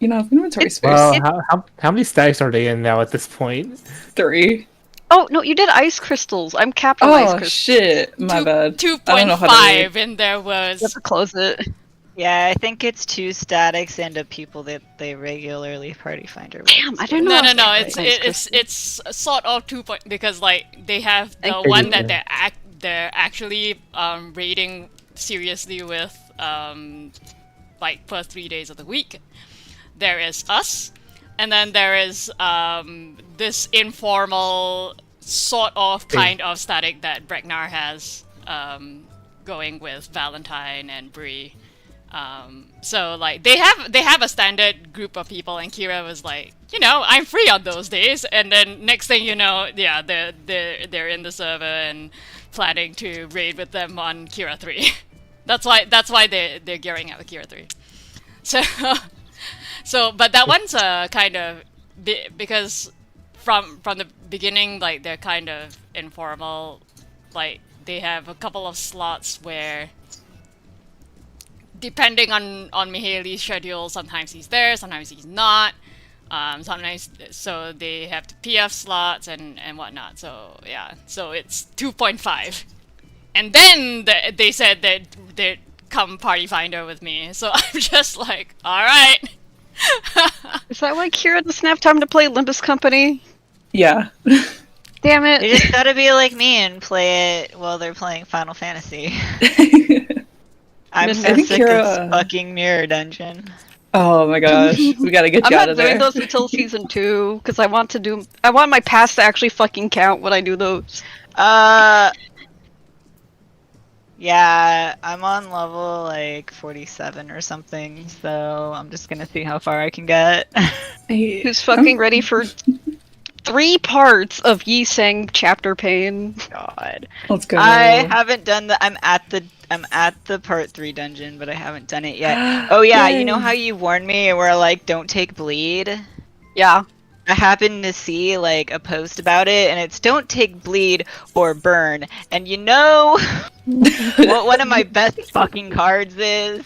You know, inventory space. Well, how many stacks are they in now at this point? 3. Oh, no, you did ice crystals. I'm capped on ice Oh, crystals. shit. My bad. I don't know how to 2.5 read. and there You have was... to close it. Yeah, I think it's 2 statics and a people that they regularly party finder with. Damn, I didn't know. No, I was it's capped on ice it's sort of 2 point because like they have the Thank you. one that they're actually raiding seriously with like per 3 days of the week. There is us, and then there is this informal sort of kind of static that Bregnar has going with Valentine and Bree. So like they have a standard group of people, and Kira was like, you know, I'm free on those days, and then next thing you know, yeah, they're in the server and planning to raid with them on Kira 3. that's why they're gearing up with Kira 3. So but that one's kind of because from the beginning, like they're kind of informal, like they have a couple of slots where depending on Mihaly's schedule, sometimes he's there, sometimes he's not. Sometimes, so they have the PF slots and whatnot. So yeah, so it's 2.5, and then they said that they'd come party finder with me. So I'm just like, all right. Is that why Kira doesn't have time to play Olympus Company? Yeah. Damn it. You just gotta be like me and play it while they're playing Final Fantasy. I'm so I think sick Kira- of fucking Mirror Dungeon. Oh my gosh. We gotta get I'm you out not of doing there. those until season 2 because I want my past to actually fucking count when I do those. Yeah, I'm on level like 47 or something, so I'm just gonna see how far I can get. Who's fucking ready for 3 parts of Yi Sang chapter pain? God. Let's go. I haven't done the I'm at the part 3 dungeon, but I haven't done it yet. Oh yeah, you know Yay. how you warned me where like don't take bleed? Yeah. I happened to see like a post about it, and it's don't take bleed or burn. And you know what one of my best fucking cards is?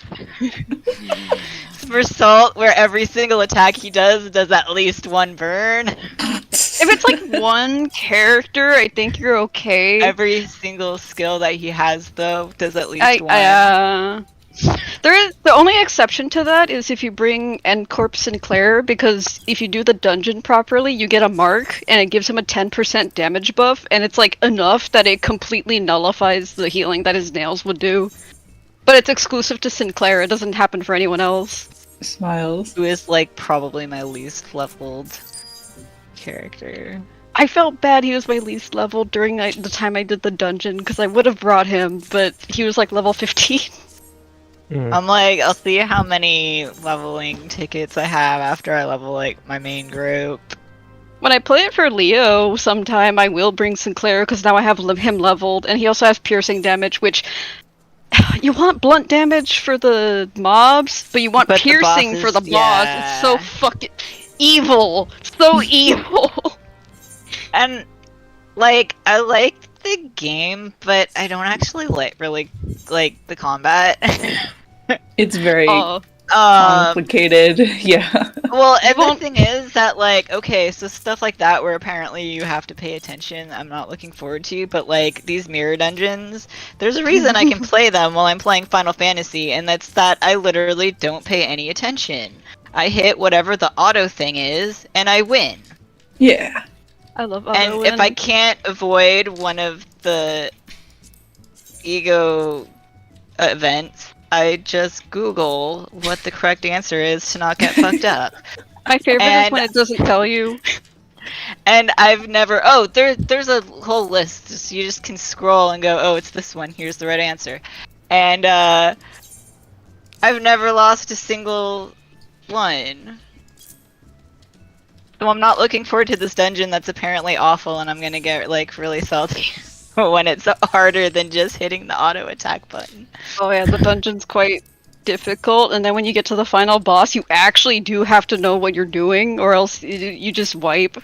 For Salt, where every single attack he does at least 1 burn. If it's like one character, I think you're okay. Every single skill that he has though does at least 1. The only exception to that is if you bring Endcorp Sinclair, because if you do the dungeon properly, you get a mark, and it gives him a 10% damage buff, and it's like enough that it completely nullifies the healing that his nails would do. But it's exclusive to Sinclair, it doesn't happen for anyone else. Smiles. Who is like probably my least leveled character. I felt bad he was my least level during the time I did the dungeon, because I would have brought him, but he was like level 15. I'm like, I'll see how many leveling tickets I have after I level like my main group. When I play it for Leo sometime, I will bring Sinclair, because now I have him leveled, and he also has piercing damage, which... You want blunt damage for the mobs, but you want But the piercing for the bosses, boss. yeah. It's so fucking evil. So evil. And like, I like the game, but I don't actually really like the combat. It's very Oh, complicated. Yeah. Well, and the won't- thing is that, like, okay, so stuff like that where apparently you have to pay attention, I'm not looking forward to, but, like, these mirror dungeons, there's a reason I can play them while I'm playing Final Fantasy, and that's that I literally don't pay any attention. I hit whatever the auto thing is, and I win. Yeah. I love And auto if I can't avoid one of the ego events, I just Google what the correct answer is to not get fucked up. My favorite is And- when it doesn't tell you. And I've never. Oh, there's a whole list. So you just can scroll and go, oh, it's this one. Here's the right answer. And I've never lost a single one. So I'm not looking forward to this dungeon that's apparently awful, and I'm gonna get like really salty when it's harder than just hitting the auto attack button. Oh yeah, the dungeon's quite difficult, and then when you get to the final boss, you actually do have to know what you're doing, or else you just wipe.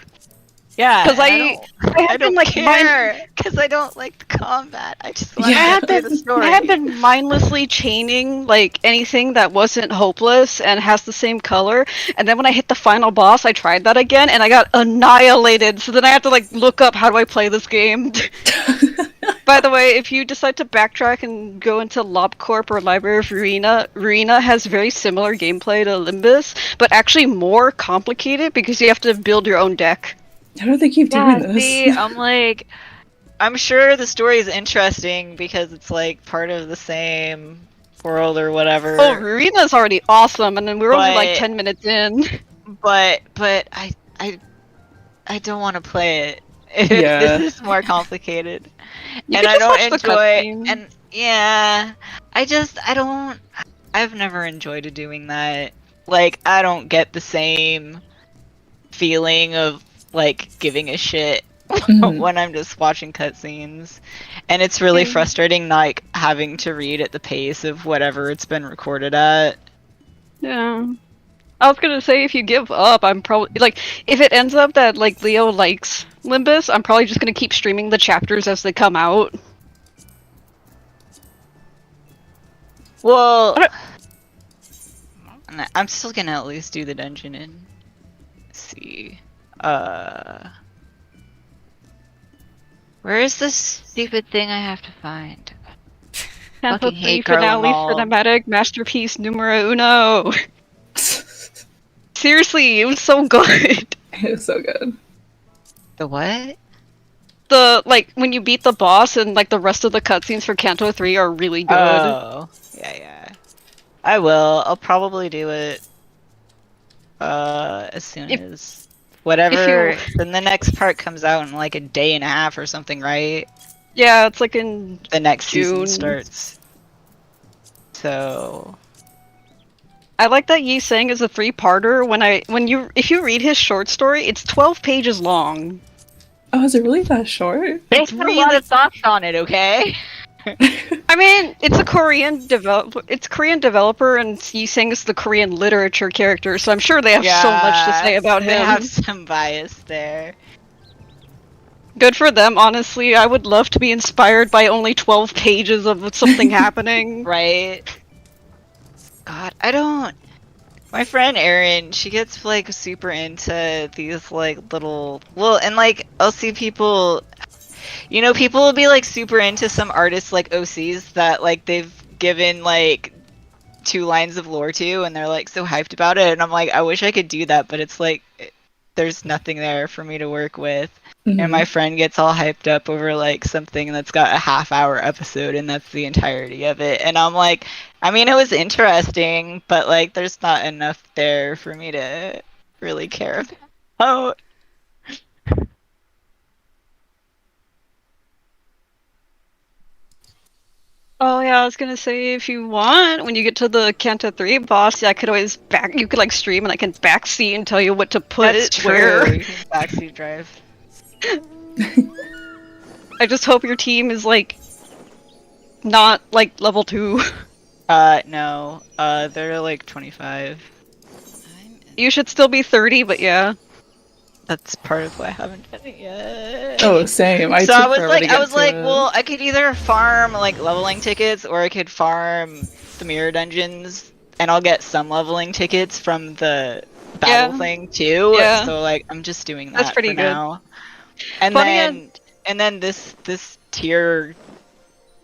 Yeah, Because I have don't been like care because I don't like the combat. I just want I to had get through the been story. I had been mindlessly chaining like anything that wasn't hopeless and has the same color, and then when I hit the final boss, I tried that again, and I got annihilated. So then I have to like look up how do I play this game. By the way, if you decide to backtrack and go into LobCorp or Library of Arena has very similar gameplay to Limbus, but actually more complicated because you have to build your own deck. How do they keep Yeah, doing this? see, I'm like, I'm sure the story is interesting because it's like part of the same world or whatever. Oh, Arena's already awesome, and then we're only like But- 10 minutes in. But I don't want to play it. Yeah. This is more complicated, You and could I just don't watch the enjoy. cutscene. And yeah, I don't. I've never enjoyed doing that. Like, I don't get the same feeling of like giving a shit Mhm. when I'm just watching cutscenes, and it's really Mm. frustrating, like having to read at the pace of whatever it's been recorded at. Yeah. I was gonna say if you give up, I'm probably like if it ends up that like Leo likes Limbus, I'm probably just gonna keep streaming the chapters as they come out. Well, I I'm still gonna at least do the dungeon and see. Where is this stupid thing I have to find? Canto Fucking 3 hate finale Garlemald. cinematic masterpiece numero uno. Seriously, it was so good. It's so good. The what? The like when you beat the boss and like the rest of the cutscenes for Canto 3 are really good. Oh, yeah. I will. I'll probably do it. As soon If- as whatever. if Then the next part comes out in like a day and a half or something, right? Yeah, it's like in The next June. season starts. So I like that Yi Sang is a three-parter. If you read his short story, it's 12 pages long. Oh, is it really that short? they It's had a lot really- of thoughts on it, okay? I mean, it's a Korean developer, and Yi Sang is the Korean literature character, so I'm sure they have so much to say about They him. have some bias there. Good for them, honestly. I would love to be inspired by only 12 pages of something happening. Right? God, I don't. My friend Erin, she gets like super into these like little. Well, and like I'll see people. You know, people will be like super into some artists like OCs that like they've given like 2 lines of lore to, and they're like so hyped about it. And I'm like, I wish I could do that, but it's like there's nothing there for me to work with. Mhm. And my friend gets all hyped up over like something that's got a half-hour episode and that's the entirety of it. And I'm like, I mean, it was interesting, but like there's not enough there for me to really care about. Oh yeah, I was gonna say if you want, when you get to the Canto 3 boss, I could always you could like stream and I can backseat and tell you what to put That's it where. true. Backseat drive. I just hope your team is like not like level 2. No. They're like 25. You should still be 30, but yeah. That's part of why I haven't done it yet. Oh, same. So I was forever like, to get to it. well, I could either farm like leveling tickets, or I could farm the mirror dungeons, and I'll get some leveling tickets from the battle Yeah. thing too. Yeah. So like I'm just doing that That's pretty for good. now. And Funny then this tier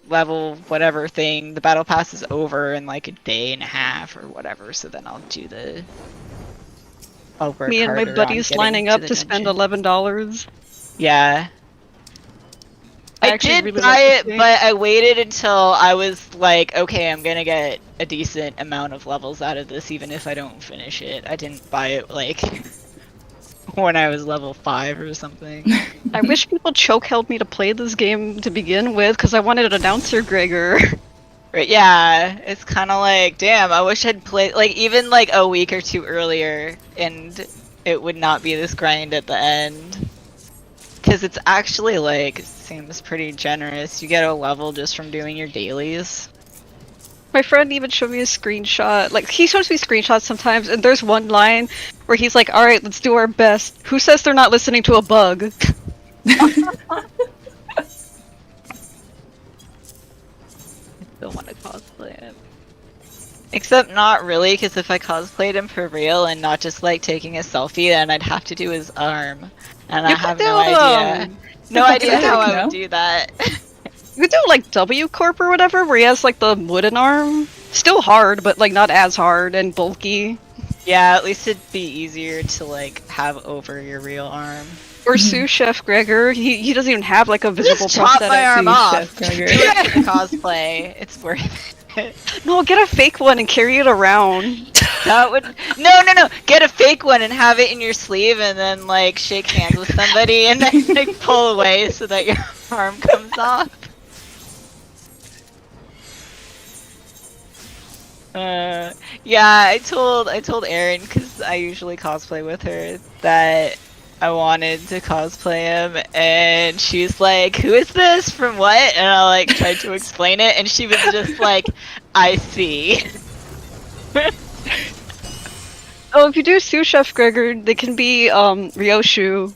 level whatever thing, the battle pass is over in like a day and a half or whatever. So then I'll work Me and my harder on buddies getting lining to up the to spend dungeon. $11. Yeah. I I actually did really buy like this it, game. but I waited until I was like, okay, I'm gonna get a decent amount of levels out of this, even if I don't finish it. I didn't buy it like when I was level 5 or something. I wish people choke held me to play this game to begin with, because I wanted an announcer Gregor. Right, yeah, it's kind of like, damn, I wish I'd played like even like a week or two earlier, and it would not be this grind at the end. Because it's actually like seems pretty generous. You get a level just from doing your dailies. My friend even showed me a screenshot. Like, he shows me screenshots sometimes, and there's one line where he's like, alright, let's do our best. Who says they're not listening to a bug? Still want to cosplay it. Except not really, because if I cosplayed him for real and not just like taking a selfie, then I'd have to do his arm. And I You have could no do, idea. No idea pathetic, how I no? would do that. You could do, like, W Corp or whatever, where he has, like, the wooden arm. Still hard, but, like, not as hard and bulky. Yeah, at least it'd be easier to like have over your real arm. Or Sous Chef Gregor, he doesn't even have, like, a visible Just chop prosthetic. my arm Sous off. Chef Do Gregor. it for the cosplay. It's worth it. No, get a fake one and carry it around. That would no. Get a fake one and have it in your sleeve, and then like shake hands with somebody, and then like pull away so that your arm comes off. Yeah, I told Erin, because I usually cosplay with her, that I wanted to cosplay him, and she's like, "Who is this? From what?" And I like tried to explain it, and she was just like, "I see." Oh, if you do Sous Chef Gregor, they can be, Ryoshu.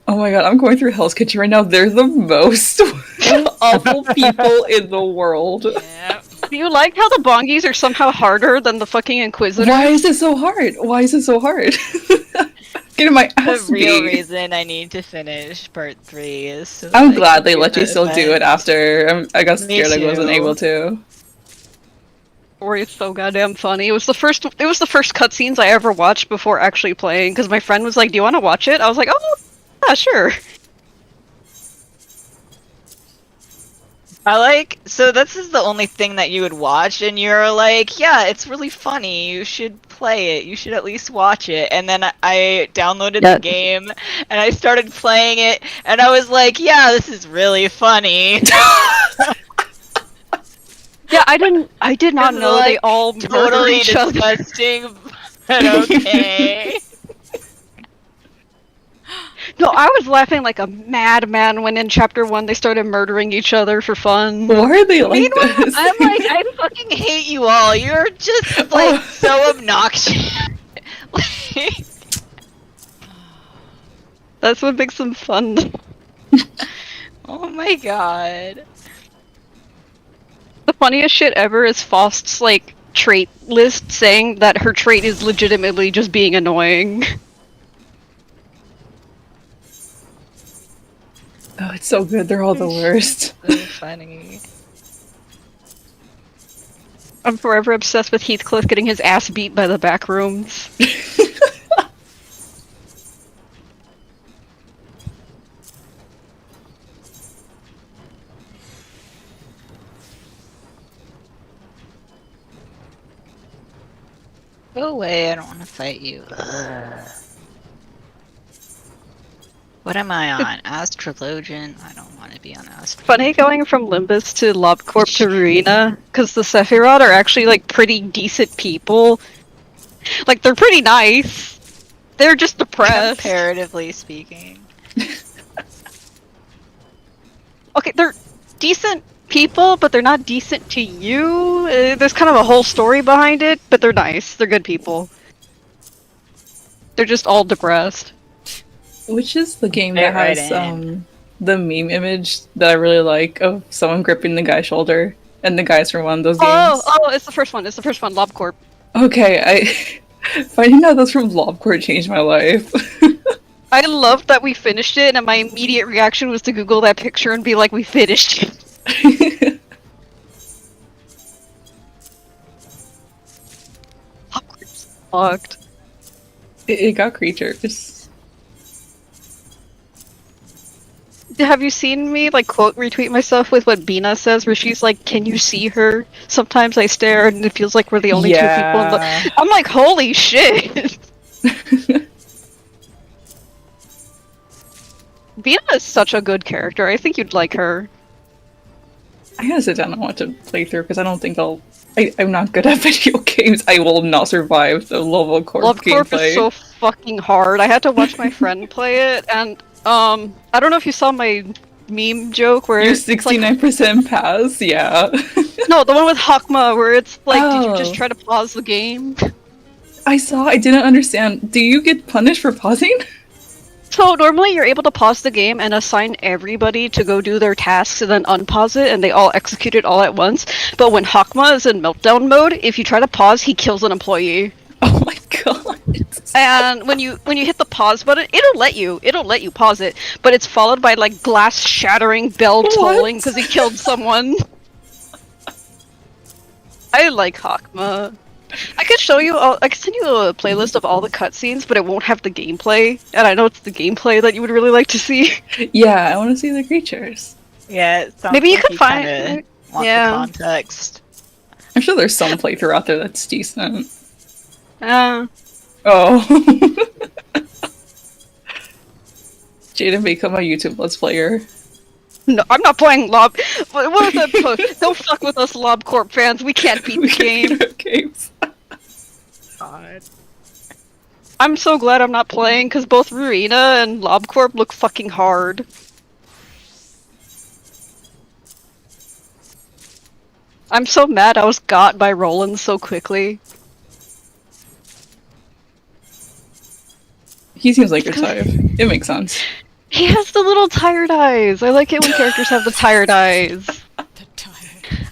Oh my god, I'm going through Hell's Kitchen right now. They're the most awful people in the world. Yeah. Do you like how the Bongis are somehow harder than the fucking Inquisitor? Why is it so hard? Why is it so hard? Getting my The ass real beat. reason I need to finish part 3 is so I'm that I glad can they do let you the still do it event. after. I got Me scared I wasn't too. able to. Story is so goddamn funny. It was the first cutscenes I ever watched before actually playing, because my friend was like, "Do you want to watch it?" I was like, "Oh, yeah, sure." I like, so this is the only thing that you would watch, and you're like, yeah, it's really funny, you should play it, you should at least watch it. And then I downloaded Yeah. the game, and I started playing it, and I was like, yeah, this is really funny. Yeah, I did not This is, know they like, all murder Totally each other. disgusting, but okay. No, I was laughing like a madman when in chapter 1 they started murdering each other for fun. Why are they like Meanwhile, this? I'm like, I fucking hate you all. You're just like so obnoxious. Like, That's what makes them fun. oh my god. The funniest shit ever is Faust's like trait list saying that her trait is legitimately just being annoying. Oh, it's so good. They're all the worst. So funny. I'm forever obsessed with Heathcliff getting his ass beat by the back rooms. Go away, I don't want to fight you. What am I on? Astrologian? I don't want to be on Astrologian. Funny going from Limbus to LobCorp to Arena, because the Sephiroth are actually like pretty decent people. Like, they're pretty nice. They're just depressed. Comparatively speaking. Okay, they're decent people, but they're not decent to you. There's kind of a whole story behind it, but they're nice. They're good people. They're just all depressed. Which is the game Fit that right has in. the meme image that I really like of someone gripping the guy's shoulder, and the guy's from one of those games. Oh, it's the first one. It's the first one, LobCorp. Okay, Finding out those from Lobcore changed my life. I love that we finished it, and my immediate reaction was to Google that picture and be like, we finished it. Lobcore's fucked. It got creatures. Have you seen me like quote retweet myself with what Bina says, where she's like, "Can you see her? Sometimes I stare, and it feels like we're the only two people." I'm like, "Holy shit!" Bina is such a good character. I think you'd like her. I gotta sit down and watch a playthrough because I don't think I'm not good at video games. I will not survive the Lobcorp gameplay. Is so fucking hard. I had to watch my friend play it, and I don't know if you saw my meme joke where you're 69% pass. Yeah. No, the one with Hakma where it's like, did you just try to pause the game? I didn't understand. Do you get punished for pausing? So normally you're able to pause the game and assign everybody to go do their tasks and then unpause it and they all execute it all at once. But when Hakma is in meltdown mode, if you try to pause, he kills an employee. Oh my god. And when you hit the pause button, it'll let you pause it, but it's followed by like glass shattering, bell tolling because he killed someone. I like Hakma. I could show you I could send you a playlist of all the cutscenes, but it won't have the gameplay. And I know it's the gameplay that you would really like to see. Yeah, I want to see the creatures. Yeah, it sounds maybe you like could find want the context. I'm sure there's some playthrough out there that's decent. Oh. Jaden become a YouTube Let's Player. No, I'm not playing Lob. What was that post? Don't fuck with us, Lobcorp fans. We can't beat the game. Games. God. I'm so glad I'm not playing because both Ruina and Lobcorp look fucking hard. I'm so mad I was got by Roland so quickly. He seems like your type. It makes sense. He has the little tired eyes. I like it when characters have the tired eyes.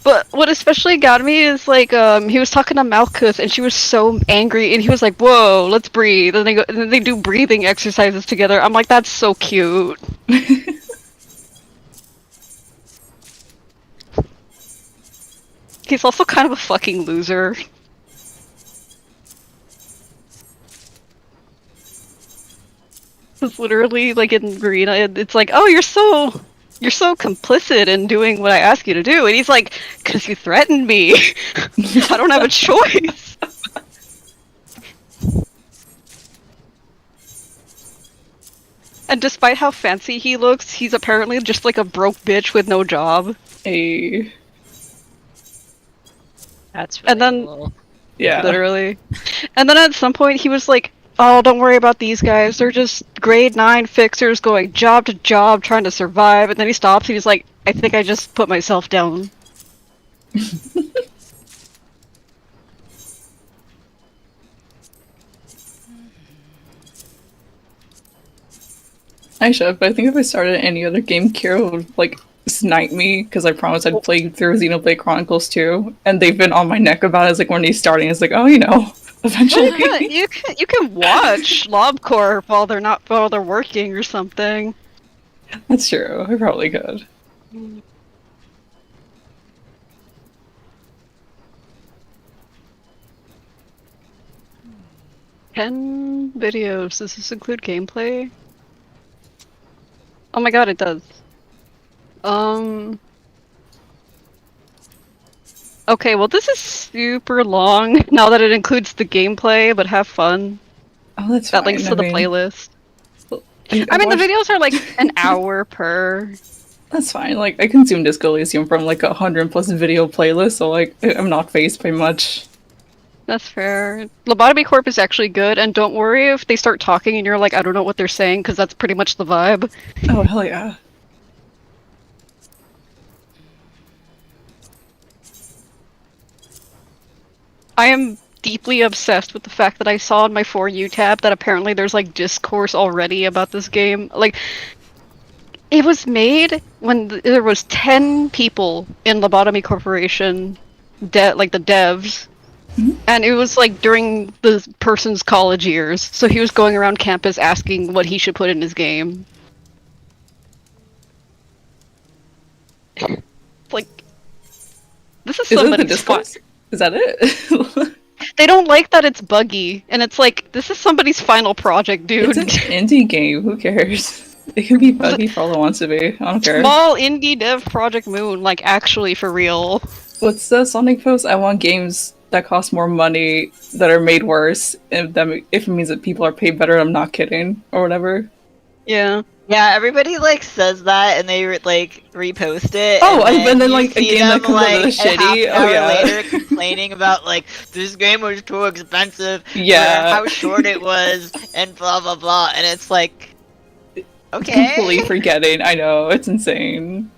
But what especially got me is like he was talking to Malkuth and she was so angry and he was like, "Whoa, let's breathe." And then they do breathing exercises together. I'm like, that's so cute. He's also kind of a fucking loser. It's literally like in Marina, it's like, "Oh, you're so complicit in doing what I ask you to do," and he's like, "'Cause you threatened me. I don't have a choice." And despite how fancy he looks, he's apparently just like a broke bitch with no job. Hey. That's really and then cool. Yeah. Literally. And then at some point he was like, "Oh, don't worry about these guys. They're just grade 9 fixers going job to job trying to survive." And then he stops and he's like, "I think I just put myself down." I should, but I think if I started any other game, Kira would like snipe me because I promised I'd play through Xenoblade Chronicles 2, and they've been on my neck about it. It's like when he's starting, it's like, oh, eventually. you can watch Lobcorp while they're working or something. That's true. I probably could. Ten videos. Does this include gameplay? Oh my god, it does. Okay, well this is super long now that it includes the gameplay, but have fun. Oh, that's that fine. links to the playlist. I mean, the videos are like an hour per. That's fine. Like, I consume Disco Elysium from like 100+ video playlist, so like, I'm not phased by much. That's fair. Lobotomy Corp is actually good, and don't worry if they start talking and you're like, I don't know what they're saying, because that's pretty much the vibe. Oh, hell yeah. I am deeply obsessed with the fact that I saw on my For You tab that apparently there's like discourse already about this game. Like, it was made when there was 10 people in Lobotomy Corporation, like the devs, And it was like during the person's college years, so he was going around campus asking what he should put in his game. Like, this is Is it the somebody's discourse? Is that it? They don't like that it's buggy, and it's like, this is somebody's final project, dude. It's an indie game. Who cares? It can be buggy for all it wants to be. I don't care. Small indie dev Project Moon, like actually for real. What's the Sonic post? I want games that cost more money that are made worse. If it means that people are paid better, I'm not kidding, or whatever. Yeah. Yeah, everybody like says that and they like repost it. Oh, and then you like a see game that them, comes out of the like, a half shitty. an Oh hour yeah. later complaining about like this game was too expensive. Yeah. How short it was and blah blah blah. And it's like, okay. Completely forgetting. I know, it's insane.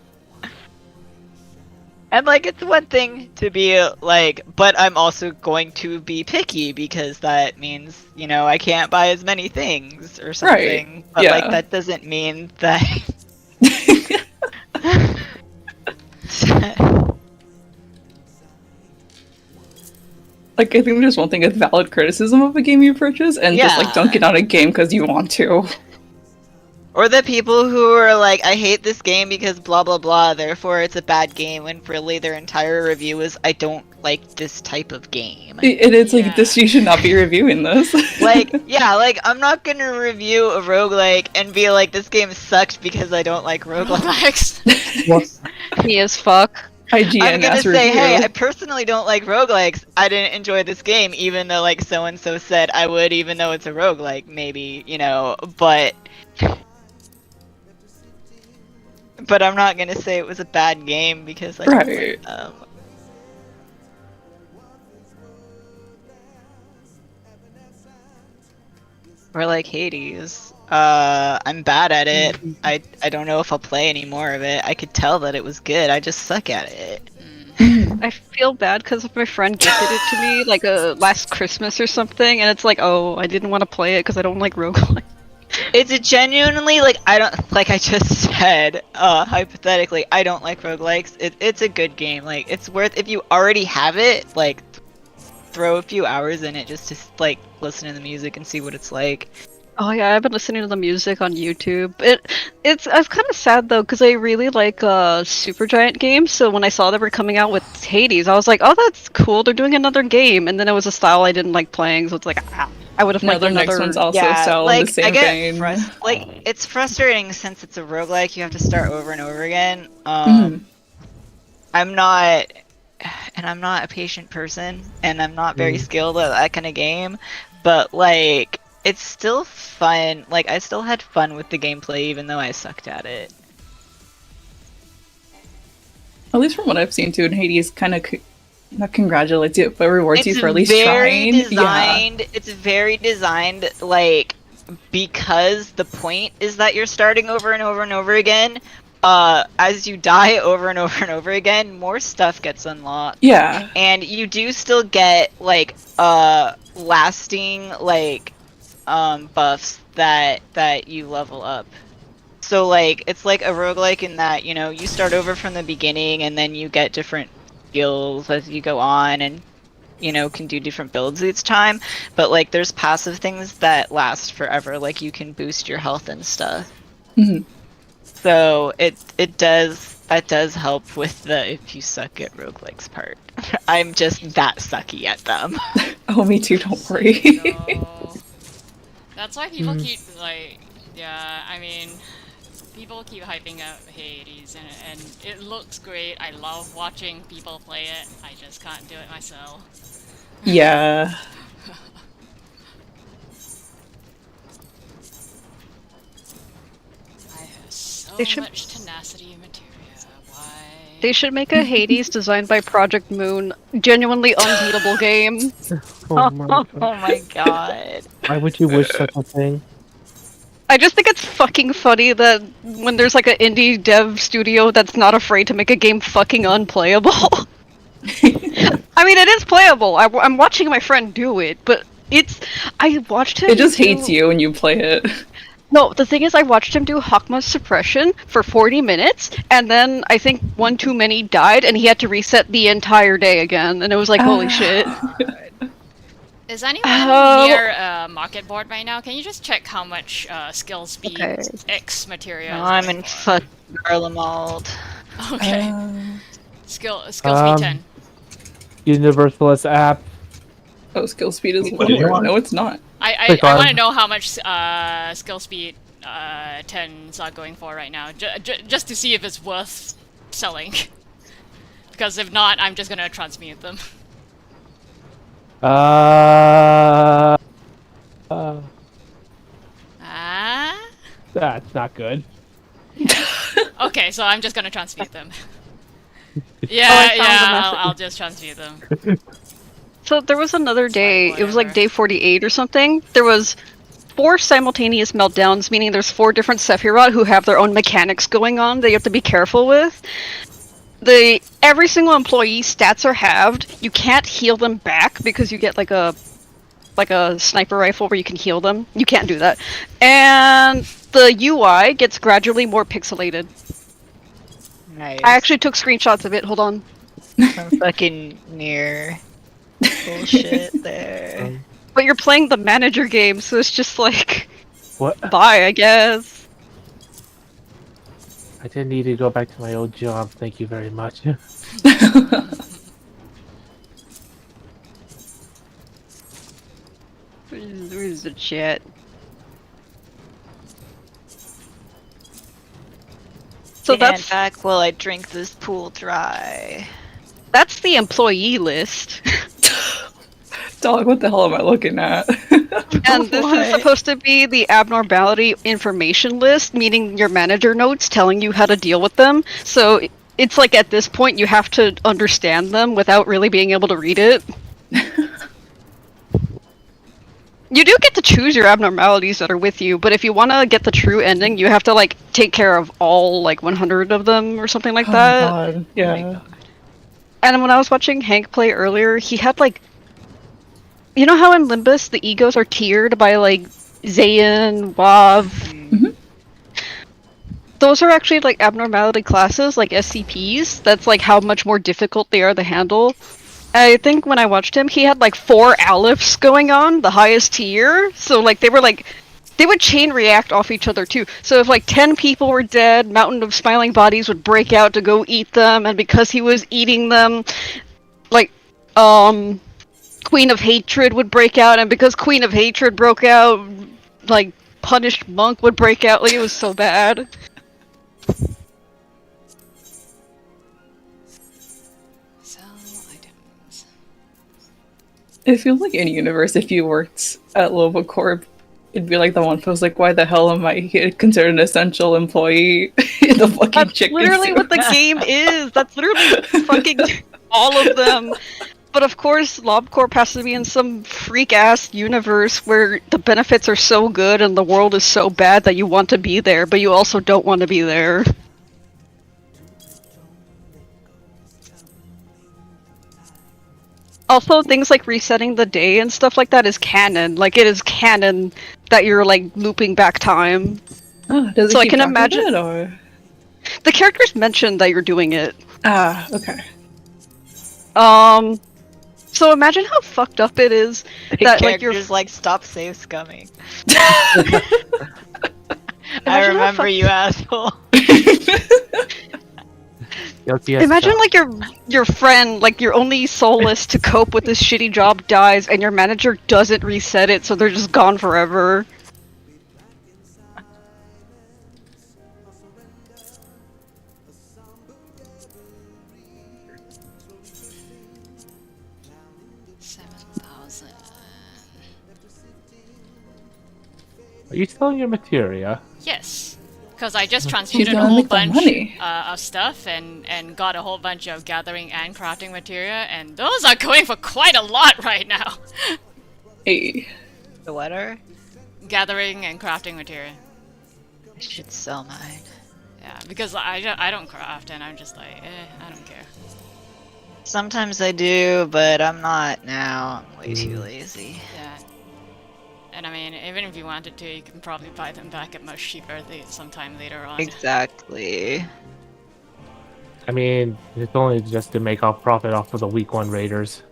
And like it's one thing to be like, but I'm also going to be picky because that means, you know, I can't buy as many things or something. Right. But Yeah. like that doesn't mean that Like, I think there's one thing, it's valid criticism of a game you purchase, and just like Yeah. dunking on a game because you want to. Or the people who are like, I hate this game because blah blah blah, therefore it's a bad game, when really their entire review is, I don't like this type of game. And it's Yeah. like, this, you should not be reviewing this. Like, yeah, like, I'm not gonna review a roguelike and be like, this game sucks because I don't like roguelikes. Me as fuck. IGN I'm gonna as say, review. hey, I personally don't like roguelikes. I didn't enjoy this game, even though, like, so-and-so said I would, even though it's a roguelike, maybe, you know, but... But I'm not gonna say it was a bad game because I don't Right. like them. Or like Hades. I'm bad at it. I don't know if I'll play any more of it. I could tell that it was good. I just suck at it. I feel bad because my friend gifted it to me like last Christmas or something, and it's like, oh, I didn't want to play it because I don't like roguelike. It's a genuinely, like, I don't, like I just said, hypothetically, I don't like roguelikes. It's a good game. Like, it's worth, if you already have it, like, throw a few hours in it just to, like, listen to the music and see what it's like. Oh yeah, I've been listening to the music on YouTube. I was kind of sad though because I really like Supergiant games. So when I saw they were coming out with Hades, I was like, oh, that's cool. They're doing another game, and then it was a style I didn't like playing. So it's like, I would have No, liked their another. next one's also Yeah, sell like, in the same I get vein. like, it's frustrating since it's a roguelike, you have to start over and over again. Mhm. I'm not a patient person, and I'm not very skilled at that kind of game, but, like, it's still fun. Like, I still had fun with the gameplay, even though I sucked at it. At least from what I've seen too, and Hades kind of not congratulates you, but rewards you for at least very trying. designed. It's very designed, like, because the point is that you're starting over and over and over again. As you die over and over and over again, more stuff gets unlocked. Yeah. And you do still get, like, lasting, like, buffs that you level up. So, like, it's like a roguelike in that, you know, you start over from the beginning and then you get different skills as you go on and, you know, can do different builds each time. But, like, there's passive things that last forever, like you can boost your health and stuff. Mhm. So, that does help with the if you suck at roguelikes part. I'm just that sucky at them. Oh, me too. Don't worry. No. That's why people keep, like, yeah, I mean, people keep hyping up Hades, and it looks great. I love watching people play it. I just can't do it myself. Yeah. I have so They should- much tenacity and materia. Why? They should make a Hades designed by Project Moon, genuinely unbeatable game. Oh my Oh god. my god. Why would you wish such a thing? I just think it's fucking funny that when there's like an indie dev studio that's not afraid to make a game fucking unplayable. I mean, it is playable. I'm watching my friend do it, but I watched him. It just do- hates you when you play it. No, the thing is, I watched him do Hakma's suppression for 40 minutes, and then I think one too many died, and he had to reset the entire day again, and it was like, holy shit. Is anyone Oh. near market board right now? Can you just check how much skill speed Okay. X materia No, is I'm going in for? Garlemald. Okay. Uh, Skill speed 10. Universalist app. oh, skill speed is What do you lower. want? No, it's not. Click I on. want to know how much skill speed 10s are going for right now, just to see if it's worth selling. Because if not, I'm just gonna transmute them. Uh, Ah. that's not good. Okay, so I'm just gonna transmute them. I Yeah, found the yeah, message. I'll just transmute them. So there was another day, it was like whatever. day 48 or something. There was 4 simultaneous meltdowns, meaning there's 4 different Sephiroth who have their own mechanics going on that you have to be careful with. Every single employee stats are halved. You can't heal them back because you get like a sniper rifle where you can heal them. You can't do that. And the UI gets gradually more pixelated. Nice. I actually took screenshots of it. Hold on. Some fucking near bullshit there. But you're playing the manager game, so it's just like, What? bye, I guess. I didn't need to go back to my old job. Thank you very much. Where's the chat? So Stand back while I drink this pool dry. that's the employee list. Dog, what the hell am I looking at? And this is What? supposed to be the abnormality information list, meaning your manager notes telling you how to deal with them. So it's like at this point you have to understand them without really being able to read it. You do get to choose your abnormalities that are with you, but if you want to get the true ending, you have to like take care of all like 100 of them or something like Oh that. my god, yeah. And when I was watching Hank play earlier, he had like, you know how in Limbus the egos are tiered by like Zayn, Wav. Mhm. Those are actually like abnormality classes, like SCPs. That's like how much more difficult they are to handle. I think when I watched him, he had like 4 Alephs going on, the highest tier. So like they would chain react off each other too. So if like 10 people were dead, Mountain of Smiling Bodies would break out to go eat them, and because he was eating them, like Queen of Hatred would break out, and because Queen of Hatred broke out, like Punished Monk would break out. Like it was so bad. Sell items. It feels like any universe, if you worked at Lobo Corp, it'd be like the one post, like, why the hell am I considered an essential employee in the fucking That's chicken literally suit? what the game is. That's literally fucking all of them. But of course, LobCorp has to be in some freak-ass universe where the benefits are so good and the world is so bad that you want to be there, but you also don't want to be there. Also, things like resetting the day and stuff like that is canon. Like, it is canon that you're, like, looping back time. Oh, does it So I keep can track of imagine- it, or? The characters mention that you're doing it. Ah, okay. So imagine how fucked up it is The that, like, you're... character's like, stop save scumming. Imagine I how remember fuck- you, asshole. Guilty as Imagine charged. like your friend, like your only solace to cope with this shitty job dies, and your manager doesn't reset it, so they're just gone forever. Are you selling your materia? Yes, because I just transmuted a gonna whole make that bunch money? of stuff and got a whole bunch of gathering and crafting materia, and those are going for quite a lot right now. Hey. The what are? Gathering and crafting materia. I should sell mine. Yeah, because I don't craft, and I'm just like, I don't care. Sometimes I do, but I'm not now. I'm way too lazy. Yeah. And I mean, even if you wanted to, you can probably buy them back at much cheaper sometime later on. Exactly. I mean, it's only just to make off profit off of the week 1 raiders.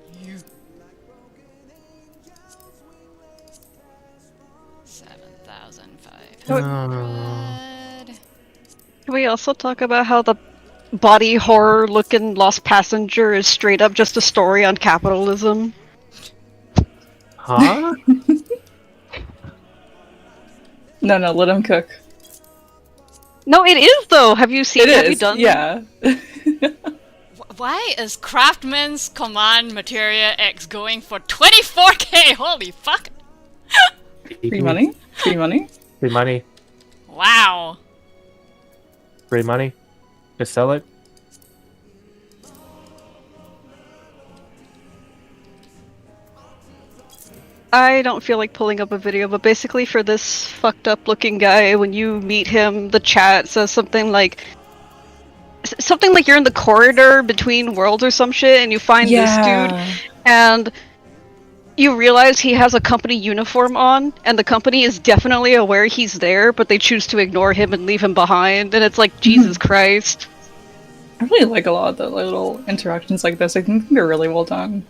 4,500. Can we also talk about how the body horror looking Lost Passenger is straight up just a story on capitalism? Huh? No, let him cook. No, it is though. Have you seen? It Have you is, done? yeah. Why is Craftman's Command Materia X going for 24k? Holy fuck! Free money? Free money? Free money. Wow. Free money. Just sell it. I don't feel like pulling up a video, but basically for this fucked up looking guy, when you meet him, the chat says something like you're in the corridor between worlds or some shit, and you find this dude, and you realize he has a company uniform on, and the company is definitely aware he's there, but they choose to ignore him and leave him behind, and it's like, Jesus Christ. I really like a lot of the little interactions like this. I think they're really well done.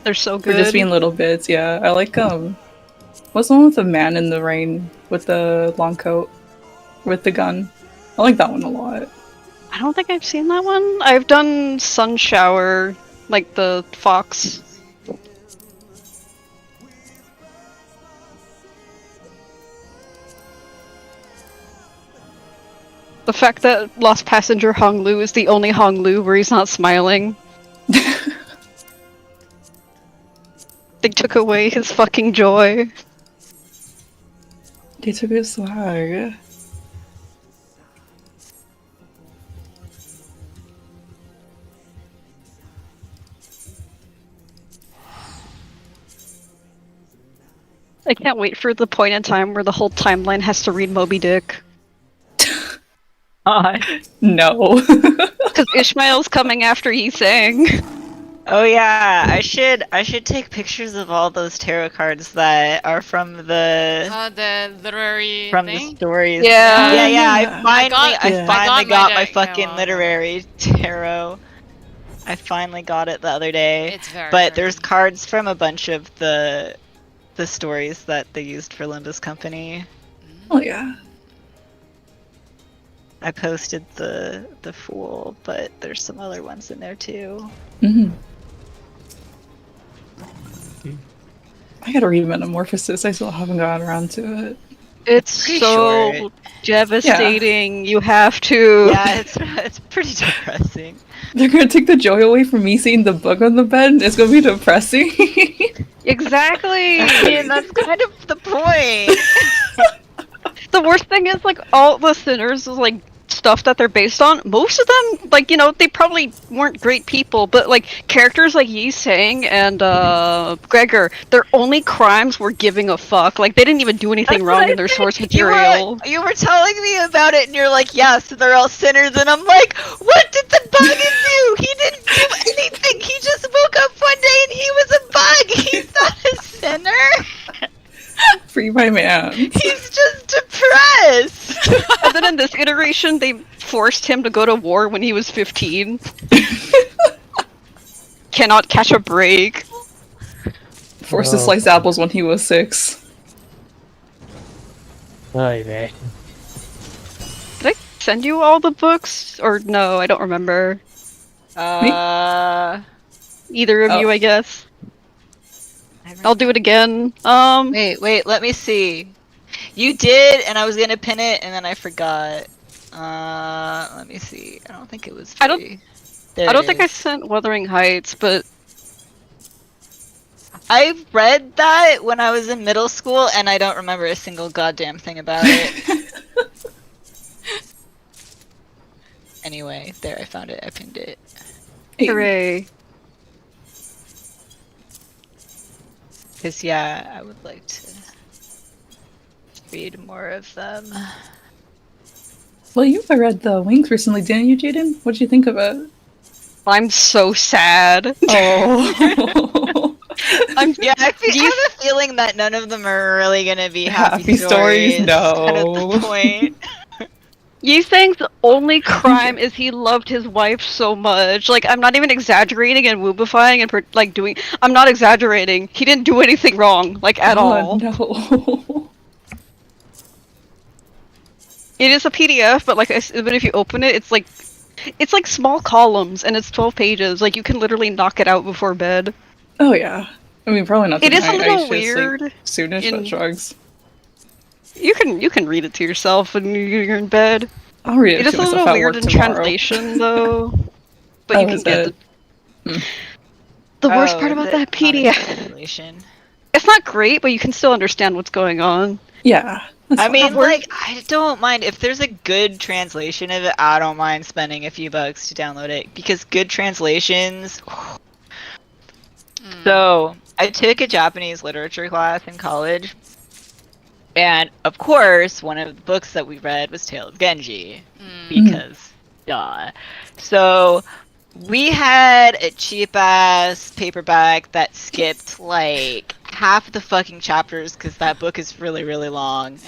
They're so For good. just being little bits, yeah. I like, what's the one with the man in the rain with the long coat? With the gun? I like that one a lot. I don't think I've seen that one. I've done Sun Shower, like the fox. The fact that Lost Passenger Hong Lu is the only Hong Lu where he's not smiling. They took away his fucking joy. They took his swag. I can't wait for the point in time where the whole timeline has to read Moby Dick. No. Because Ishmael's coming after Yi Sang. Oh yeah, I should take pictures of all those tarot cards that are from The literary from thing? the stories. Yeah. Yeah. I finally got my deck, fucking no. literary tarot. I finally got it the other day. It's very But pretty. there's cards from a bunch of the stories that they used for Limbus Company. Oh yeah. I posted the Fool, but there's some other ones in there too. Mm-hmm. I gotta read Metamorphosis. I still haven't gotten around to it. It's Pretty so short. devastating. You have to. Yeah, it's pretty depressing. They're gonna take the joy away from me seeing the bug on the bed. It's gonna be depressing. Exactly. I mean, that's kind of the point. The worst thing is, like, all the sinners is like stuff that they're based on. Most of them, like, you know, they probably weren't great people, but like characters like Yi Sang and Gregor, their only crimes were giving a fuck. Like, they didn't even do anything That's wrong what in I their said. source material. You were telling me about it, and you're like, yeah, so they're all sinners, and I'm like, what did the bug do? He didn't do anything. He just woke up one day and he was a bug. He's not a sinner. Free my man. He's just depressed. And then in this iteration, they forced him to go to war when he was 15. Cannot catch a break. Forced to slice apples when he was 6. Ay, man. Did I send you all the books? Or no, I don't remember. Either of you, I guess. I'll do it again. Wait, let me see. You did, and I was gonna pin it, and then I forgot. Let me see. I don't think it was free. I don't think I sent Wuthering Heights, but I read that when I was in middle school, and I don't remember a single goddamn thing about it. Anyway, there, I found it. I pinned it. hooray. Because, yeah, I would like to read more of them. Well, you read The Wings recently, didn't you, Jaden? What'd you think of it? I'm so sad. Oh. Yeah, I have a feeling that none of them are really gonna be happy stories. No. Kind of the point. Yi Sang's only crime is he loved his wife so much. Like, I'm not even exaggerating and woobifying and doing. I'm not exaggerating. He didn't do anything wrong, like, at all. No. It is a PDF, but but if you open it, it's like small columns, and it's 12 pages. Like you can literally knock it out before bed. Oh yeah. I mean, probably not It is a tonight. I little usually sleep weird. soonish, but drugs. You can read it to yourself when you're in bed. I'll read It it is to a myself little at weird work in tomorrow. translation, though. But Oh, you can is get it? the worst Oh, part is about it that not in PDF. translation? It's not great, but you can still understand what's going on. Yeah. I mean, We're- like, I don't mind if there's a good translation of it. I don't mind spending a few bucks to download it because good translations. So I took a Japanese literature class in college, and of course, one of the books that we read was Tale of Genji because, duh. So we had a cheap ass paperback that skipped like half the fucking chapters because that book is really really long.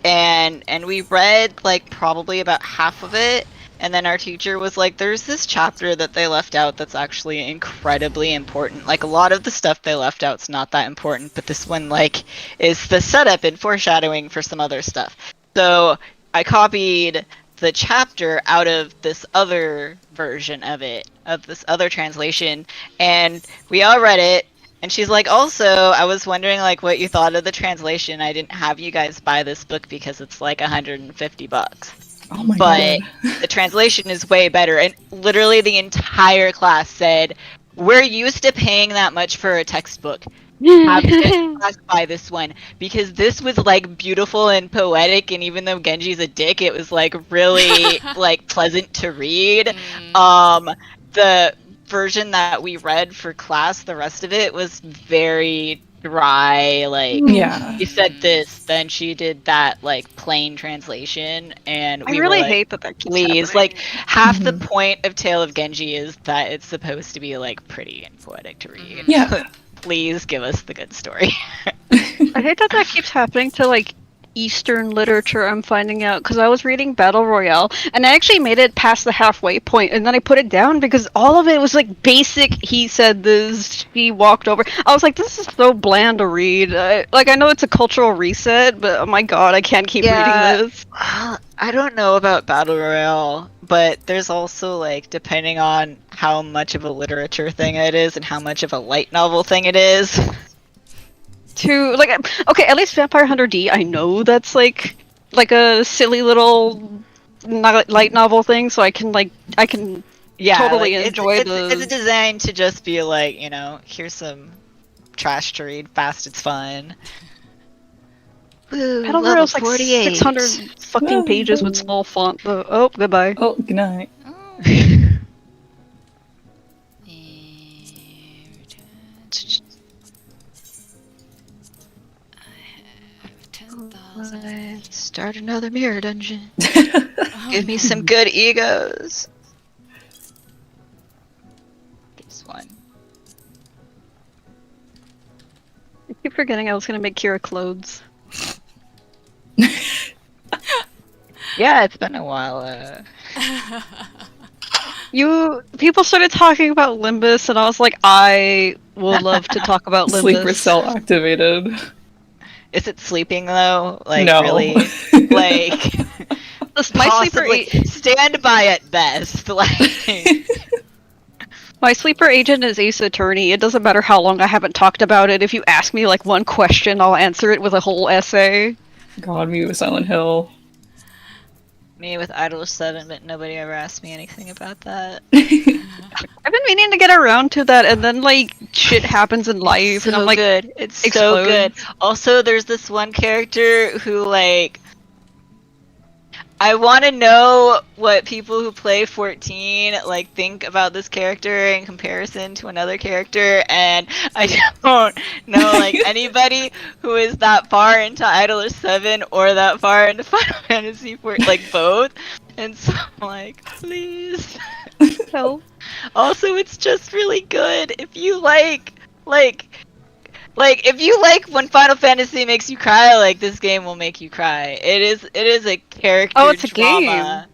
And we read like probably about half of it, and then our teacher was like, there's this chapter that they left out that's actually incredibly important. Like a lot of the stuff they left out's not that important, but this one like is the setup and foreshadowing for some other stuff. So I copied the chapter out of this other version of it, of this other translation, and we all read it. And she's like, also, I was wondering like what you thought of the translation. I didn't have you guys buy this book because it's like $150. Oh my But god. the translation is way better. And literally the entire class said, we're used to paying that much for a textbook. Have this class buy this one because this was like beautiful and poetic, and even though Genji's a dick, it was like really like pleasant to read. The version that we read for class, the rest of it was very dry. Like, Yeah. she said this, then she did that, like plain translation, and I we really were like, hate that keeps please, happening. like half the point of Tale of Genji is that it's supposed to be like pretty and poetic to read. Yeah. Please give us the good story. I hate that keeps happening to like Eastern literature. I'm finding out because I was reading Battle Royale and I actually made it past the halfway point, and then I put it down because all of it was like basic. He said this. He walked over. I was like, this is so bland to read. I know it's a cultural reset, but oh my god, I can't keep reading this. I don't know about Battle Royale, but there's also like depending on how much of a literature thing it is and how much of a light novel thing it is. Okay, at least Vampire Hunter D, I know that's like a silly little light novel thing, so I can totally like, enjoy it's designed to just be like, you know, here's some trash to read fast, it's fun. Battle Royale's like 600 fucking pages with small font though. Oh, goodbye. Oh, good night. Start another mirror dungeon. Give me some good egos. This one. I keep forgetting I was gonna make Kira clothes. Yeah, it's been a while. People started talking about Limbus, and I was like, I would love to talk about Limbus. Sleeper cell activated. Is it sleeping though? Like No. really? Like My sleeper stand by at best. Like my sleeper agent is Ace Attorney. It doesn't matter how long I haven't talked about it. If you ask me like one question, I'll answer it with a whole essay. God, me with Silent Hill. me with Idol 7, but nobody ever asked me anything about that. I've been meaning to get around to that, and then like shit happens in life, and I'm like, good. It's explode. so good. Also, there's this one character who like I want to know what people who play 14 like think about this character in comparison to another character, and I don't know like anybody who is that far into Idol 7 or that far into Final Fantasy 4, like both. And so I'm like, please help. Also, it's just really good if you like if you like when Final Fantasy makes you cry, like this game will make you cry. It is a character it's a drama.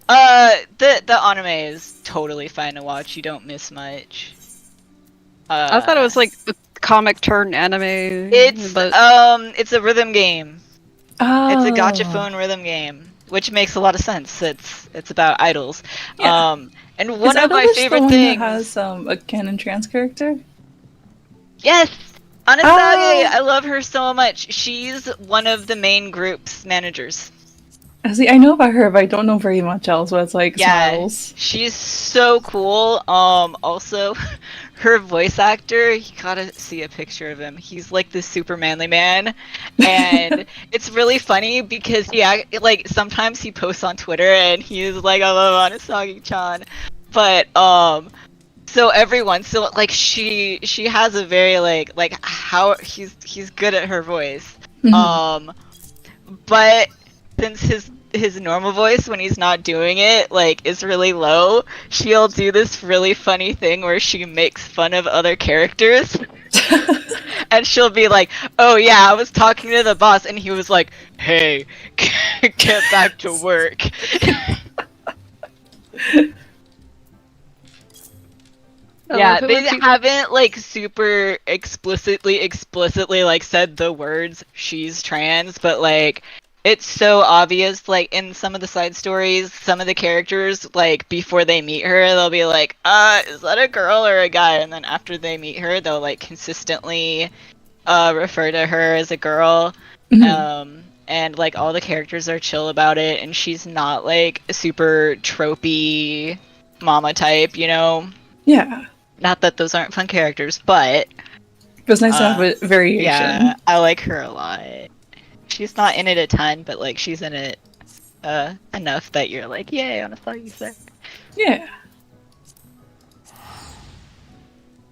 The anime is totally fine to watch. You don't miss much. I thought it was like the comic turn anime. It's a rhythm game. Oh. It's a gotcha phone rhythm game, which makes a lot of sense. It's about idols. Yeah. And one of my the favorite one things. that has a canon trans character. Yes, Anasage. Oh. I love her so much. She's one of the main group's managers. See, I know about her, but I don't know very much else. But it's like smiles. She's so cool. Also, her voice actor, you gotta see a picture of him. He's like the super manly man, and it's really funny because like sometimes he posts on Twitter and he's like, "I love Anasagi-chan," but so everyone, so like she has a very like how he's good at her voice, but since his normal voice when he's not doing it like is really low, she'll do this really funny thing where she makes fun of other characters. And she'll be like, "Oh yeah, I was talking to the boss and he was like, 'Hey, get back to work.'" Yeah, they haven't like super explicitly like said the words she's trans, but like it's so obvious. Like in some of the side stories, some of the characters like before they meet her, they'll be like, is that a girl or a guy?" And then after they meet her, they'll like consistently refer to her as a girl. And like all the characters are chill about it, and she's not like a super tropey mama type, you know? Yeah. Not that those aren't fun characters, but it was nice to have a variation. Yeah, I like her a lot. She's not in it a ton, but like she's in it enough that you're like, yay, on a soggy sick. Yeah.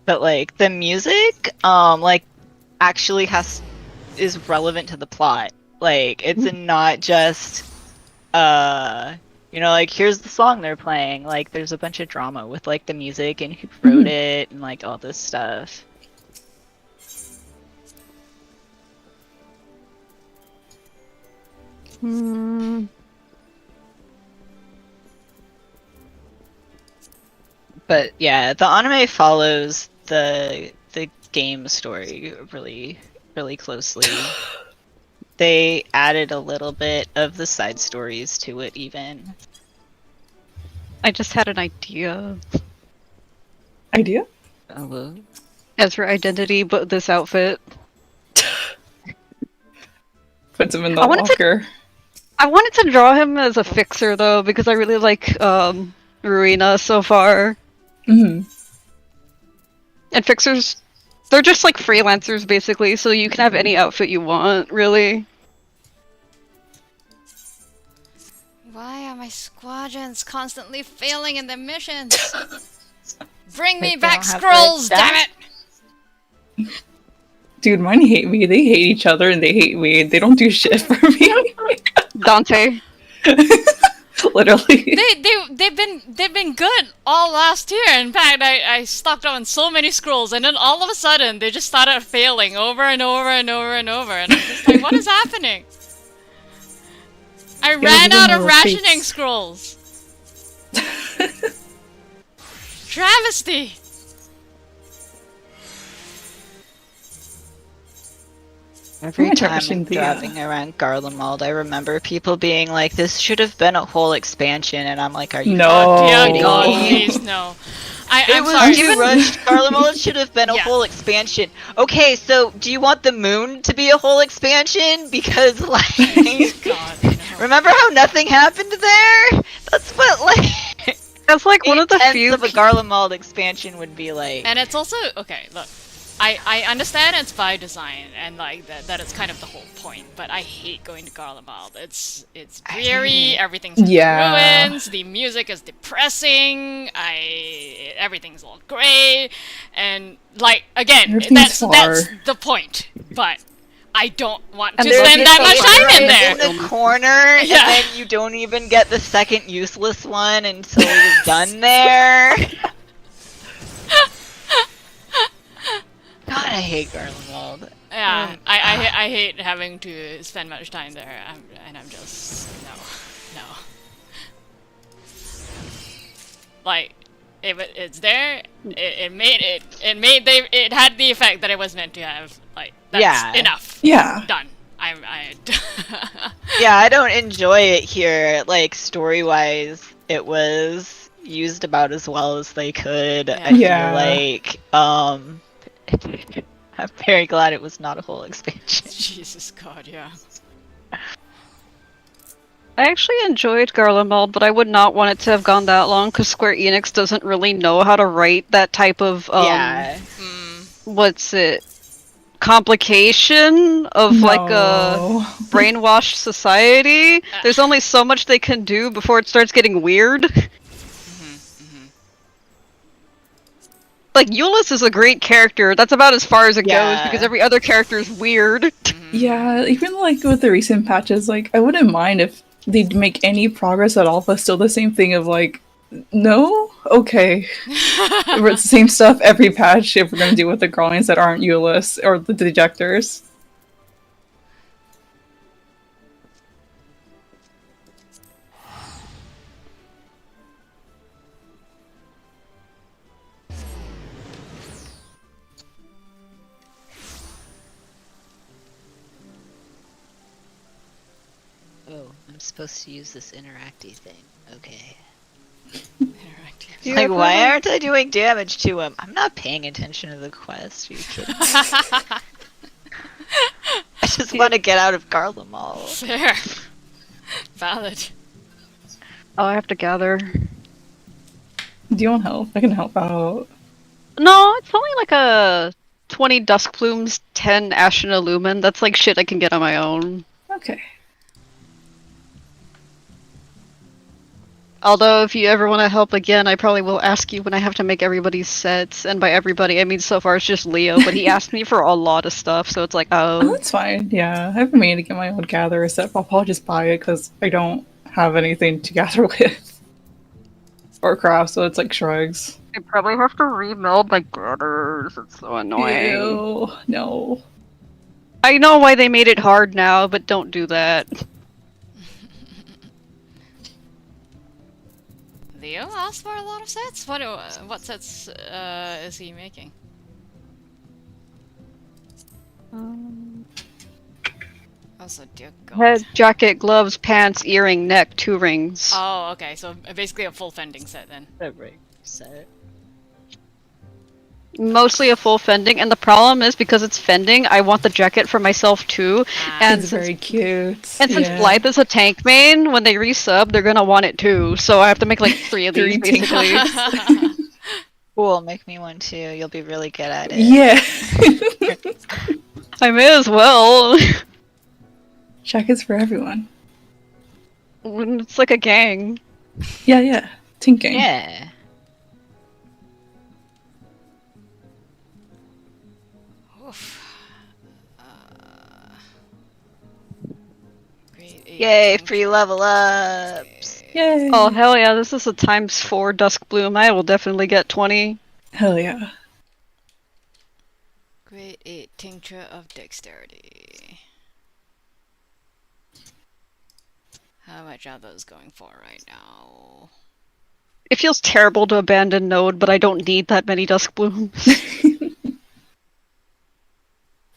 But like the music, like actually is relevant to the plot. Like it's not just you know, like here's the song they're playing. Like there's a bunch of drama with like the music and who wrote it and like all this stuff. But yeah, the anime follows the game story really closely. They added a little bit of the side stories to it even. I just had an idea. Idea? Hello? As for identity, but this outfit. Puts him in the locker. I wanted to draw him as a fixer though, because I really like Ruina so far. And fixers, they're just like freelancers basically, so you can have any outfit you want, really. Why are my squadrons constantly failing in their missions? Bring me back scrolls, damn it! Dude, mine hate me. They hate each other and they hate me. They don't do shit for me. Dante. Literally. They've been good all last year. In fact, I stocked up on so many scrolls, and then all of a sudden they just started failing over and over and over and over, and I'm just like, what is happening? I ran out of rationing scrolls. Travesty. Every time I'm driving around Garlemald, I remember people being like, "This should have been a whole expansion," and I'm like, "Are you dear God, please no." I'm sorry. You rushed Garlemald should have been a whole expansion. Okay, so do you want the moon to be a whole expansion? Because like, remember how nothing happened there? That's what like. That's like one of the few of a Garlemald expansion would be like. And it's also okay. Look. I understand it's by design and like that it's kind of the whole point, but I hate going to Garlemald. It's dreary, everything's in ruins, the music is depressing, everything's all grey, and like again, that's the point. But I don't want to spend that much time in there. In the corner, and then you don't even get the second useless one until you're done there. God, I hate Garlemald. Yeah, I hate having to spend much time there, and I'm just no. Like, if it's there, it had the effect that it was meant to have. Like, that's enough. Yeah. Done. Yeah, I don't enjoy it here. Like, story-wise, it was used about as well as they could. I Yeah. feel like, I'm very glad it was not a whole expansion. Jesus God, yeah. I actually enjoyed Garlemald, but I would not want it to have gone that long because Square Enix doesn't really know how to write that type of Yeah. what's it? Complication of like a No. brainwashed society. There's only so much they can do before it starts getting weird. Like Euless is a great character. That's about as far as it goes because every other character is weird. Yeah, even like with the recent patches, like I wouldn't mind if they'd make any progress at all, but still the same thing of like, no, okay, it's the same stuff every patch if we're gonna deal with the Growlings that aren't Euless or the Dejectors. Oh, I'm supposed to use this interacty thing. Okay. Interactive. Like, why aren't I doing damage to him? I'm not paying attention to the quest. Are you kidding? I just want to get out of Garlemald. Fair. Valid. Oh, I have to gather. Do you want help? I can help out. No, it's only like a 20 Dusk Plumes, 10 Ashen Illumin. That's like shit I can get on my own. Okay. Although, if you ever want to help again, I probably will ask you when I have to make everybody's sets. And by everybody, I mean so far it's just Leo, but he asked me for a lot of stuff, so it's like, Oh, that's fine. Yeah, I've been meaning to get my own gatherer set. I'll probably just buy it because I don't have anything to gather with. Or craft, so it's like shrugs. I probably have to remeld my gatherers. It's so annoying. Ew, no. I know why they made it hard now, but don't do that. Leo asked for a lot of sets? What sets is he making? Also, dear God. Head, jacket, gloves, pants, earring, neck, 2 rings. Oh, okay, so basically a full fending set then. The ring set. Mostly a full fending, and the problem is because it's fending, I want the jacket for myself too. And It's very cute. And since Blythe is a tank main, when they resub, they're gonna want it too. So I have to make like 3 of these basically. Cool, make me one too. You'll be really good at it. Yeah. I may as well. Jackets for everyone. It's like a gang. Yeah, yeah. Tinking. Yeah. Yay, free level ups! Yay! Oh hell yeah, this is a ×4 Dusk Bloom. I will definitely get 20. Hell yeah. Grade 8 Tincture of Dexterity. How much are those going for right now? It feels terrible to abandon Node, but I don't need that many Dusk Blooms.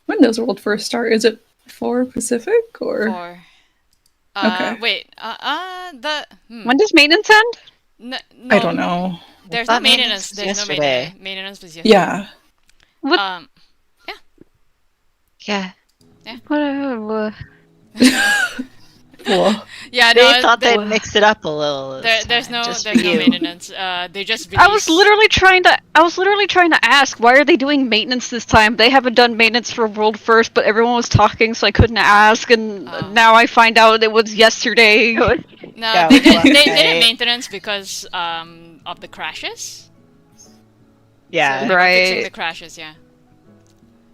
When does World first start? Is it 4 Pacific or? 4. Okay. Wait. When does maintenance end? No, I don't know. There's I no thought maintenance. maintenance was There's no yesterday. maintenance was yesterday. Yeah. What? Yeah. Whatever. Cool. Yeah, They no, thought they'd mix it up a little. there's no just there's for no you. maintenance. They just released... I was literally trying to ask, why are they doing maintenance this time? They haven't done maintenance for World First, but everyone was talking, so I couldn't ask, and now I find out it was yesterday. No, Yeah, they did well, they did right. maintenance because of the crashes. Yeah. So they were fixing Right. the crashes, yeah.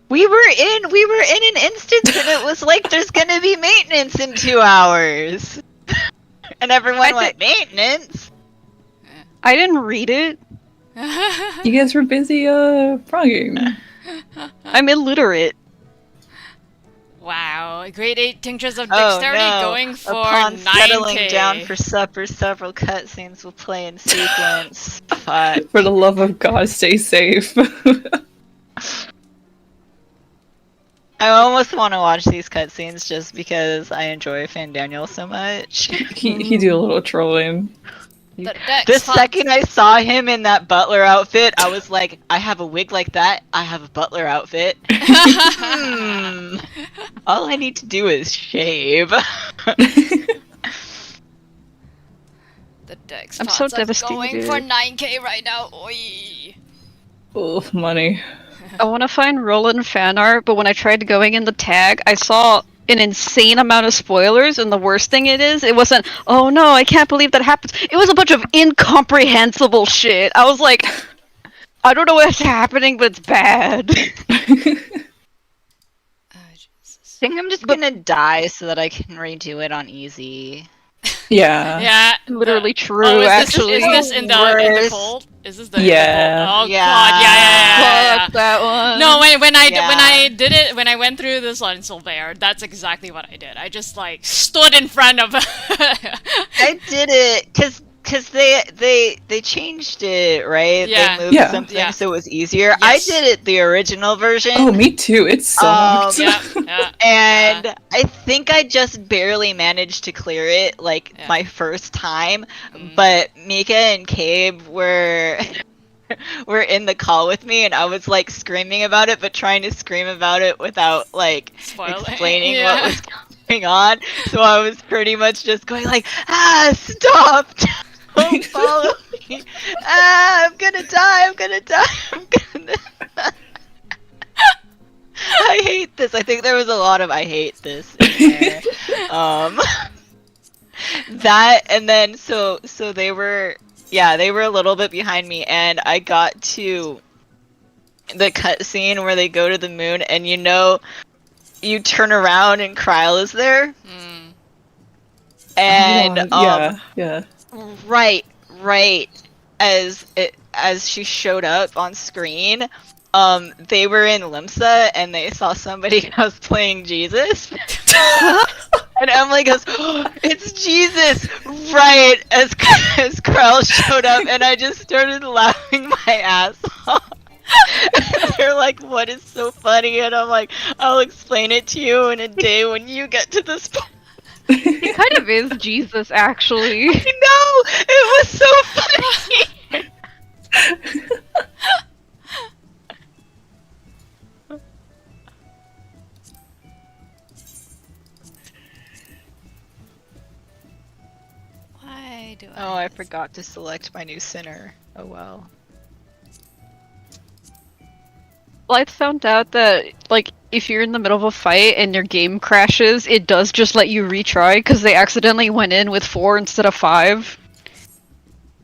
We were in an instance and it was like there's gonna be maintenance in 2 hours. And everyone went, maintenance? I didn't read it. You guys were busy progging. I'm illiterate. Wow, grade 8 Tinctures of Oh Dexterity no. going for Upon 9K. settling down for supper, several cutscenes will play in sequence. Fuck. For the love of God, stay safe. I almost want to watch these cutscenes just because I enjoy Fandaniel so much. He do a little trolling. The Dex The font- second I saw him in that butler outfit, I was like, I have a wig like that. I have a butler outfit. All I need to do is shave. The Dex I'm so fonts are devastated. going for 9k right now. Oi. Oh, money. I want to find Roland fan art, but when I tried going in the tag, I saw an insane amount of spoilers, and the worst thing it wasn't, oh no, I can't believe that happens. It was a bunch of incomprehensible shit. I was like, I don't know what's happening, but it's bad. I think I'm just gonna die so that I can redo it on easy. Yeah. Yeah. Literally true, Oh, actually. Is this in the Worse. cold? Is this the Yeah. In the cold? Oh Yeah. god, yeah. Fuck that one. No, when Yeah. I did it, when I went through this on Silver, that's exactly what I did. I just like stood in front of. I did it because they changed it, right? Yeah. They moved Yeah. something Yeah. so it was easier. I Yes. did it the original version. Oh, me too. It sucked. yeah, yeah. And I think I just barely managed to clear it like Yeah. my first time, Mm. but Mika and Cabe were were in the call with me, and I was like screaming about it, but trying to scream about it without like Spoiling. explaining Yeah. what was going on. So I was pretty much just going like, stop! Don't follow me! I'm gonna die! I'm gonna die! I'm gonna. I hate this. I think there was a lot of I hate this in there. That and then so they were they were a little bit behind me, and I got to the cutscene where they go to the moon, and you turn around and Kryl is there. Mm. And yeah. right as she showed up on screen, they were in Limsa and they saw somebody cosplaying Jesus. And Emily goes, oh, it's Jesus! Right as Kryl showed up, and I just started laughing my ass off. And they're like, what is so funny? And I'm like, I'll explain it to you in a day when you get to this point. He kind of is Jesus, actually. I know! It was so funny! Why do Oh, I forgot to select my new sinner. Oh well. Well, I found out that, like, if you're in the middle of a fight and your game crashes, it does just let you retry, because they accidentally went in with 4 instead of 5.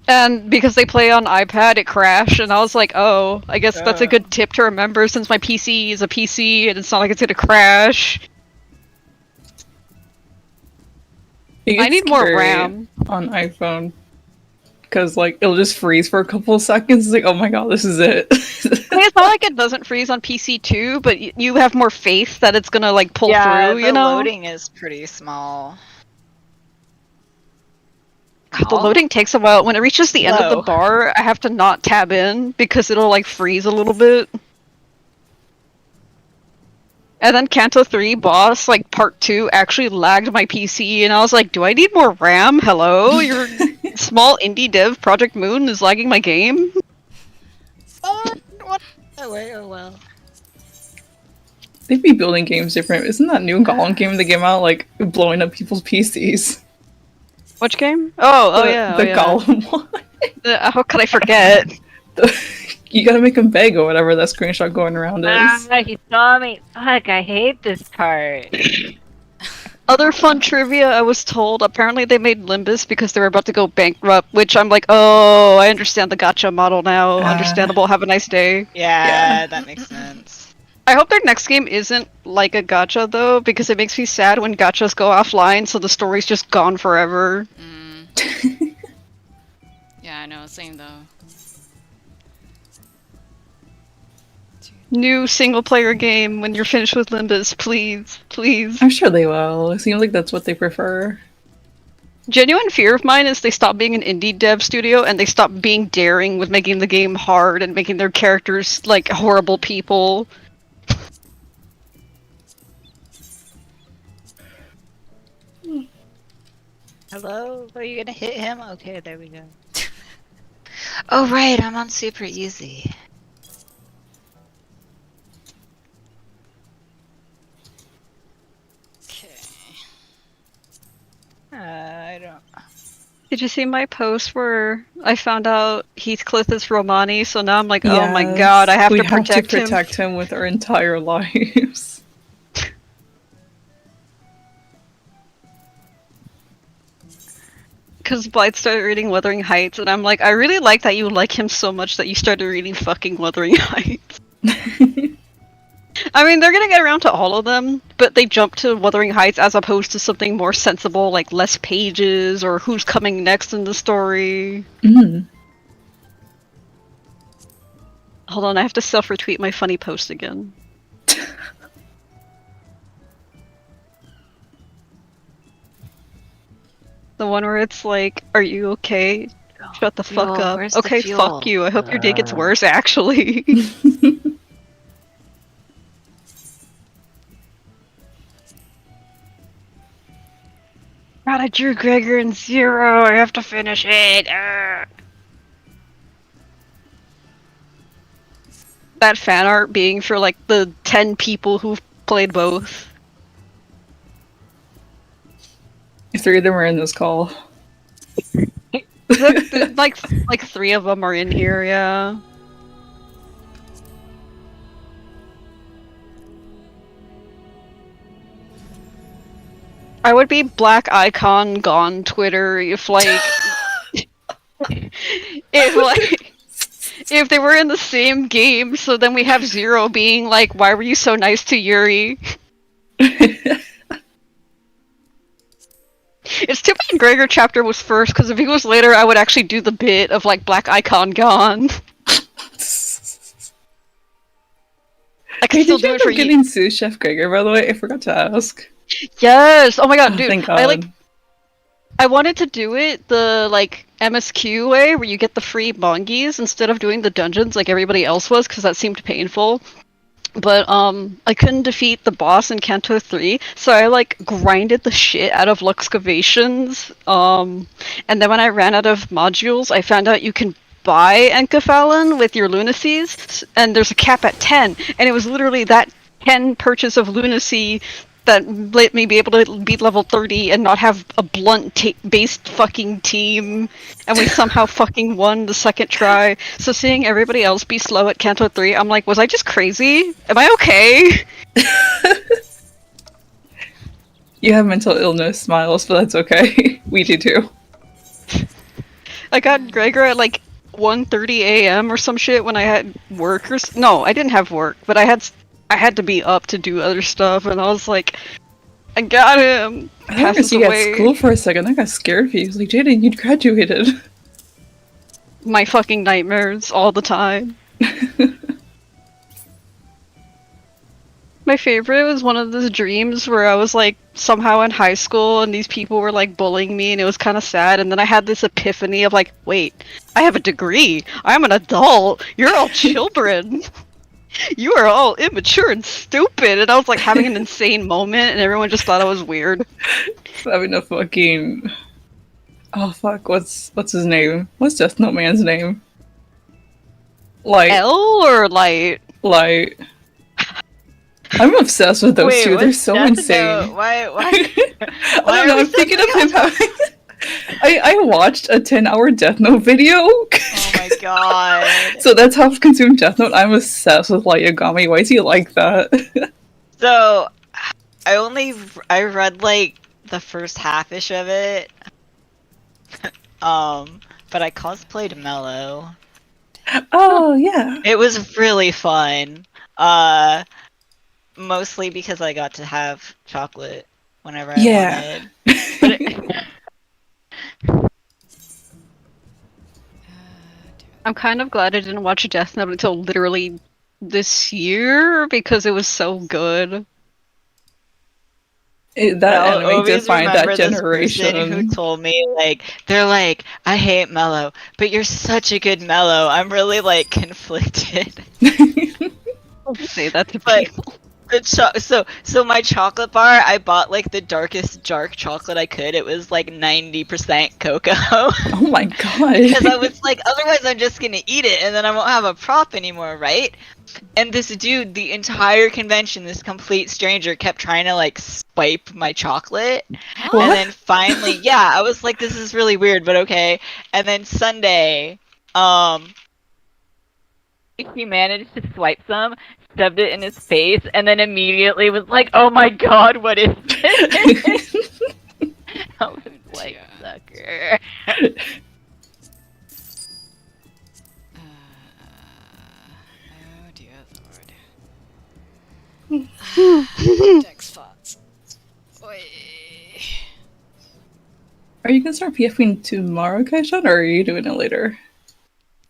And because they play on iPad, it crashed, and I was like, oh, I guess that's a good tip to remember, since my PC is a PC, and it's not like it's gonna crash. I need more RAM. On iPhone. Because, like, it'll just freeze for a couple of seconds. It's like, oh my god, this is it. I mean, it's not like it doesn't freeze on PC too, but you have more faith that it's gonna, like, pull through, you know? the loading is pretty small. God, the loading takes a while. When it reaches the end of Slow. the bar, I have to not tab in, because it'll, like, freeze a little bit. And then Kanto 3 boss, like, part 2, actually lagged my PC, and I was like, do I need more RAM? Hello? Your small indie dev Project Moon is lagging my game? Oh well. They'd be building games different. Isn't that new Gollum game that came out, like, blowing up people's PCs? Which game? Oh, yeah. The Gollum one. How could I forget? You gotta make him beg or whatever that screenshot going around is. He saw me. Fuck, I hate this part. Other fun trivia, I was told, apparently they made Limbus because they were about to go bankrupt, which I'm like, oh, I understand the gacha model now. Understandable, have a nice day. Yeah, that makes sense. I hope their next game isn't like a gacha, though, because it makes me sad when gachas go offline, so the story's just gone forever. Mm. Yeah, I know, same though. New single-player game when you're finished with Limbus, please, please. I'm sure they will. It seems like that's what they prefer. Genuine fear of mine is they stop being an indie dev studio and they stop being daring with making the game hard and making their characters like horrible people. Hello? Are you gonna hit him? Okay, there we go. Oh right, I'm on super easy. Okay. I don't. Did you see my post where I found out Heathcliff is Romani? So now I'm like, oh my god, I have we to protect have to him. protect him with our entire lives. Because Blythe started reading Wuthering Heights, and I'm like, I really like that you like him so much that you started reading fucking Wuthering Heights. I mean, they're gonna get around to all of them, but they jump to Wuthering Heights as opposed to something more sensible, like less pages, or who's coming next in the story. Mm. Hold on, I have to self-retweet my funny post again. The one where it's like, are you okay? Shut the fuck Fuel, up. where's the Okay, fuel? fuck you. I hope your day gets worse, actually. God, I drew Gregor in 0. I have to finish it. That fan art being for like the 10 people who've played both. 3 of them are in this call. like 3 of them are in here, yeah. I would be black icon gone Twitter if like if they were in the same game, so then we have 0 being like, why were you so nice to Yuri? It's too bad Gregor chapter was first, because if he was later, I would actually do the bit of like black icon gone. I could Hey, still did you do end it for up getting sous chef Gregor, by the way? I forgot to ask. Yes! Oh my god, Oh, dude. thank God. I wanted to do it the like MSQ way, where you get the free mongies instead of doing the dungeons like everybody else was, because that seemed painful. But I couldn't defeat the boss in Kanto 3, so I like grinded the shit out of Luxcavations. And then when I ran out of modules, I found out you can buy Enkephalon with your lunacies, and there's a cap at 10, and it was literally that 10 purchase of lunacy that let me be able to beat level 30 and not have a blunt-based fucking team, and we somehow fucking won the second try. So seeing everybody else be slow at Kanto 3, I'm like, was I just crazy? Am I okay? You have mental illness, Miles, but that's okay. We do too. I got Gregor at like 1:30 a.m. or some shit when I had work or no, I didn't have work, but I had to be up to do other stuff, and I was like, I got him. I didn't Passes see you at away. school for a second. I got scared for you. I was like, Jaden, you'd graduated. My fucking nightmares all the time. My favorite was one of those dreams where I was like somehow in high school and these people were like bullying me and it was kind of sad, and then I had this epiphany of like, wait, I have a degree. I'm an adult. You're all children. You are all immature and stupid. And I was like having an insane moment and everyone just thought I was weird. Having a fucking... Oh fuck, what's his name? What's Death Note Man's name? Light. L or Light? Light. I'm obsessed with those Wait, two. They're what's so Death insane. Note? Why I don't know, are we I'm thinking of suddenly him having... I watched a 10-hour Death Note video. Oh my god. So that's how I've consumed Death Note. I'm obsessed with Light Yagami. Why is he like that? So, I read like the first half-ish of it. But I cosplayed Mello. Oh, yeah. It was really fun. Mostly because I got to have chocolate whenever I wanted. But I'm kind of glad I didn't watch Death Note until literally this year because it was so good. That I'll anime always defined remember that this person generation. who told me, like, they're like, I hate Mello, but you're such a good Mello. I'm really, like, conflicted. Don't say that to But- people. So my chocolate bar, I bought like the darkest dark chocolate I could. It was like 90% cocoa. Oh my god. Because I was like, otherwise I'm just gonna eat it and then I won't have a prop anymore, right? And this dude, the entire convention, this complete stranger, kept trying to like swipe my chocolate. What? And then finally, yeah, I was like, this is really weird, but okay. And then Sunday, he managed to swipe some, shoved it in his face, and then immediately was like, "Oh my god, what is this?" I was like, sucker. Oh dear lord. Dex spots. Oi. Are you gonna start PFing tomorrow, Kaishan, or are you doing it later?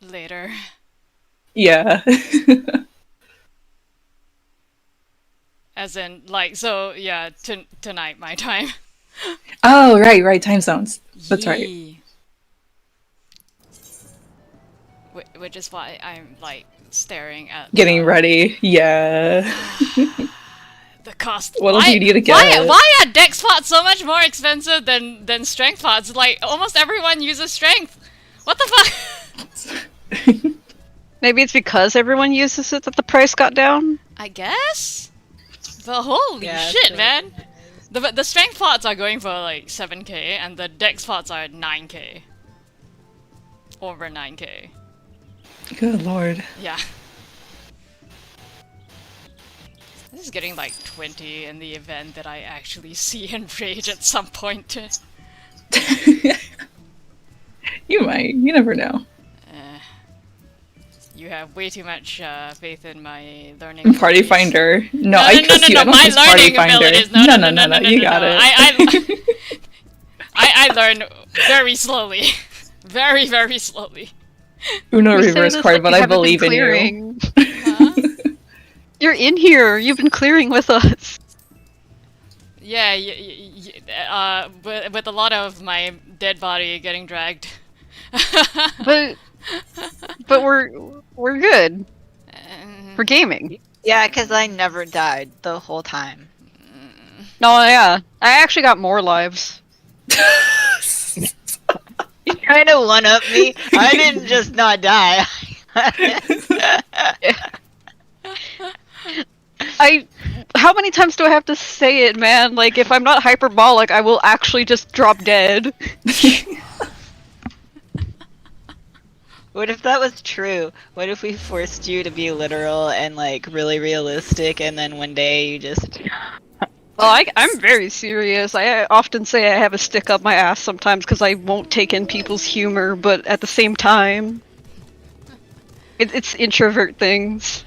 Later. Yeah. As in, like, so, yeah, tonight, my time. Oh, right, time zones. That's right. Yee. Which is why I'm, like, staring at Getting ready. Yeah. the cost. What else do you need to get? Why are dex pots so much more expensive than strength pots? Like, almost everyone uses strength. What the fuck? Maybe it's because everyone uses it that the price got down? I guess? But holy Yeah, shit, so- man! The strength pots are going for like 7k, and the dex pots are 9k. Over 9k. Good lord. Yeah. This is getting like 20 in the event that I actually see Enrage at some point. You might. You never know. You have way too much faith in my learning Party abilities. finder. No, I trust you. I don't my trust Party learning Finder. abilities. No. You got it. I learn very slowly. Very, very slowly. Uno You say reverse this card, like but you I haven't been believe in you. clearing. Huh? You're in here. You've been clearing with us. Yeah, with a lot of my dead body getting dragged. But we're good. For gaming. Yeah, because I never died the whole time. No, yeah. I actually got more lives. You trying to one-up me? I didn't just not die. How many times do I have to say it, man? Like, if I'm not hyperbolic, I will actually just drop dead. What if that was true? What if we forced you to be literal and like really realistic, and then one day you just... Well, I'm very serious. I often say I have a stick up my ass sometimes because I won't take in people's humor, but at the same time, it's introvert things.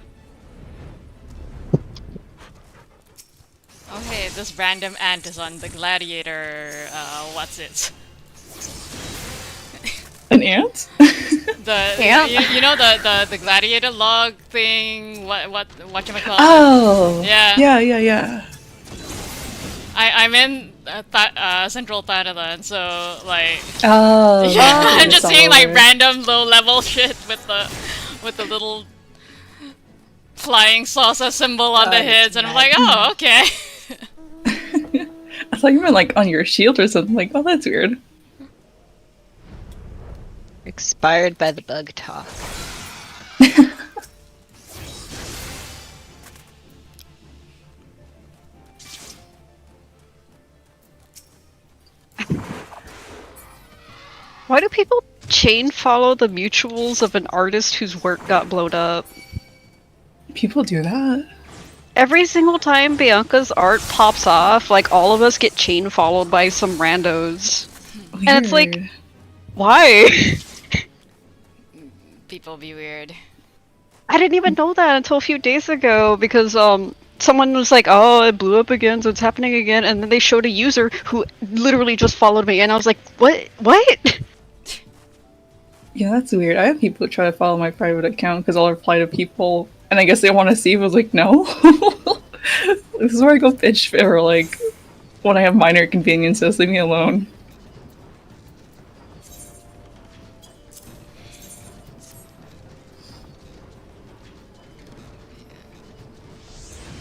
Okay, this random ant is on the gladiator, what's it? An ant? The Ant? you know the gladiator log thing, whatchamacallit? Oh. Yeah. Yeah. I'm in Central Thailand, so like Oh. yeah, okay, I'm just it's seeing all like over. random low level shit with the little flying saucer symbol on the heads, and I'm like, oh, okay. I thought you meant like on your shield or something. Like, oh, that's weird. Expired by the bug talk. Why do people chain follow the mutuals of an artist whose work got blown up? People do that. Every single time Bianca's art pops off, like all of us get chain followed by some randos. Weird. And it's like, why? People be weird. I didn't even know that until a few days ago because someone was like, oh, it blew up again, so it's happening again, and then they showed a user who literally just followed me, and I was like, what? Yeah, that's weird. I have people who try to follow my private account because I'll reply to people, and I guess they want to see. I was like, no. This is where I go pitch for like when I have minor inconveniences. Leave me alone.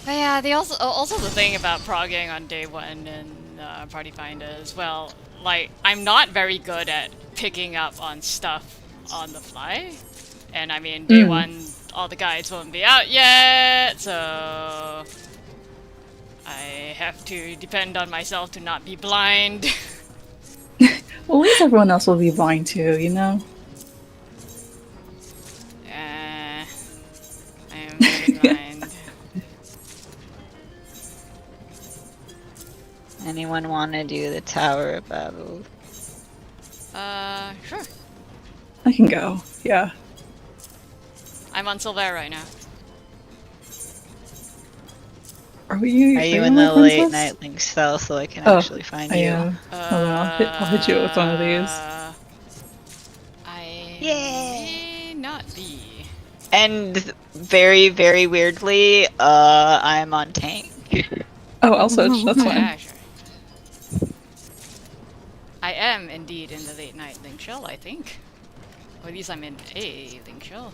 But yeah, Yeah, they also the thing about progging on day one in Party Finder as well. Like, I'm not very good at picking up on stuff on the fly, and I mean, day one, all the guides won't be out yet, so I have to depend on myself to not be blind. Well, at least everyone else will be blind too, you know? I am very blind. Anyone want to do the Tower of Babel? Sure. I can go, yeah. I'm on Silver right now. Are you in the late princess? night link cell so I can Oh, actually find I you? am. Hold on, I'll hit you with one of these. I Yay! may not be. And very, very weirdly, I'm on tank. Oh, I'll switch, that's fine. Yeah, sure. I am indeed in the late night link shell, I think. Or at least I'm in a link shell.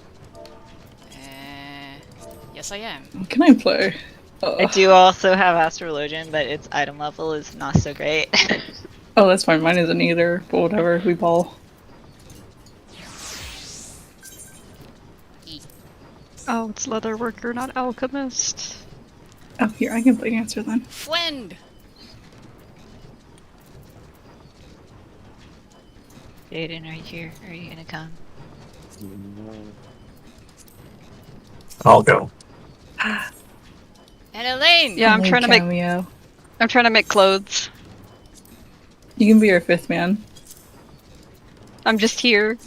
Yes, I am. What can I play? I do also have Astrologian, but its item level is not so great. Oh, that's fine, mine isn't either, but whatever, we ball. Oh, it's Leatherworker, not Alchemist. Oh, here, I can play Dancer then. Friend! Jaden, are you here? Are you gonna come? I'll go. And Elaine! Yeah, I'm trying to make cameo. I'm trying to make clothes. You can be our fifth man. I'm just here.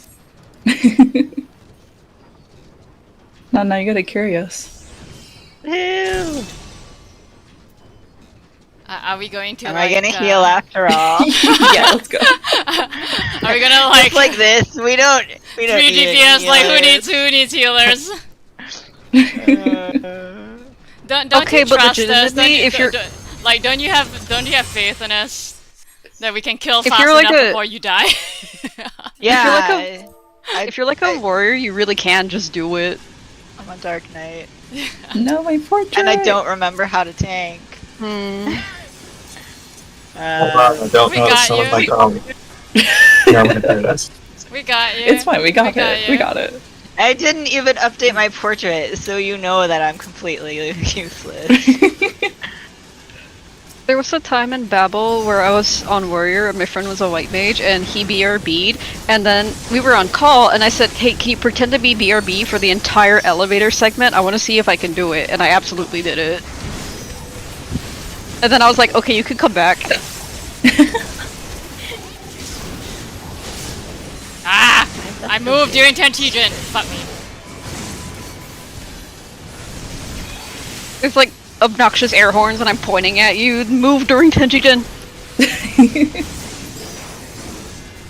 No, now you gotta carry us. Ew. Are we going to Am like, I gonna heal after all? Yeah, let's go. Are we gonna like... Just like this? We don't 3 need DPS, like healers. who needs healers? Don't Okay, you but trust us? legitimately, if you're- don't you have faith in us that we can kill If fast you're like enough a- before you die? Yeah. If you're like a warrior, you really can just do it. I'm a Dark Knight. No, my portrait! And I don't remember how to tank. Hmm. Hold on, I don't we know got some of you. my colleagues. Yeah, I'm gonna do this. We got you. It's fine, we got it. you. We got it. I didn't even update my portrait, so you know that I'm completely useless. There was a time in Babel where I was on warrior and my friend was a white mage and he BRB'd, and then we were on call and I said, hey, can you pretend to be BRB for the entire elevator segment? I want to see if I can do it, and I absolutely did it. And then I was like, okay, you can come back. Ah! I moved your intention. Fuck me. There's like obnoxious air horns and I'm pointing at you. Move during Tenjigen.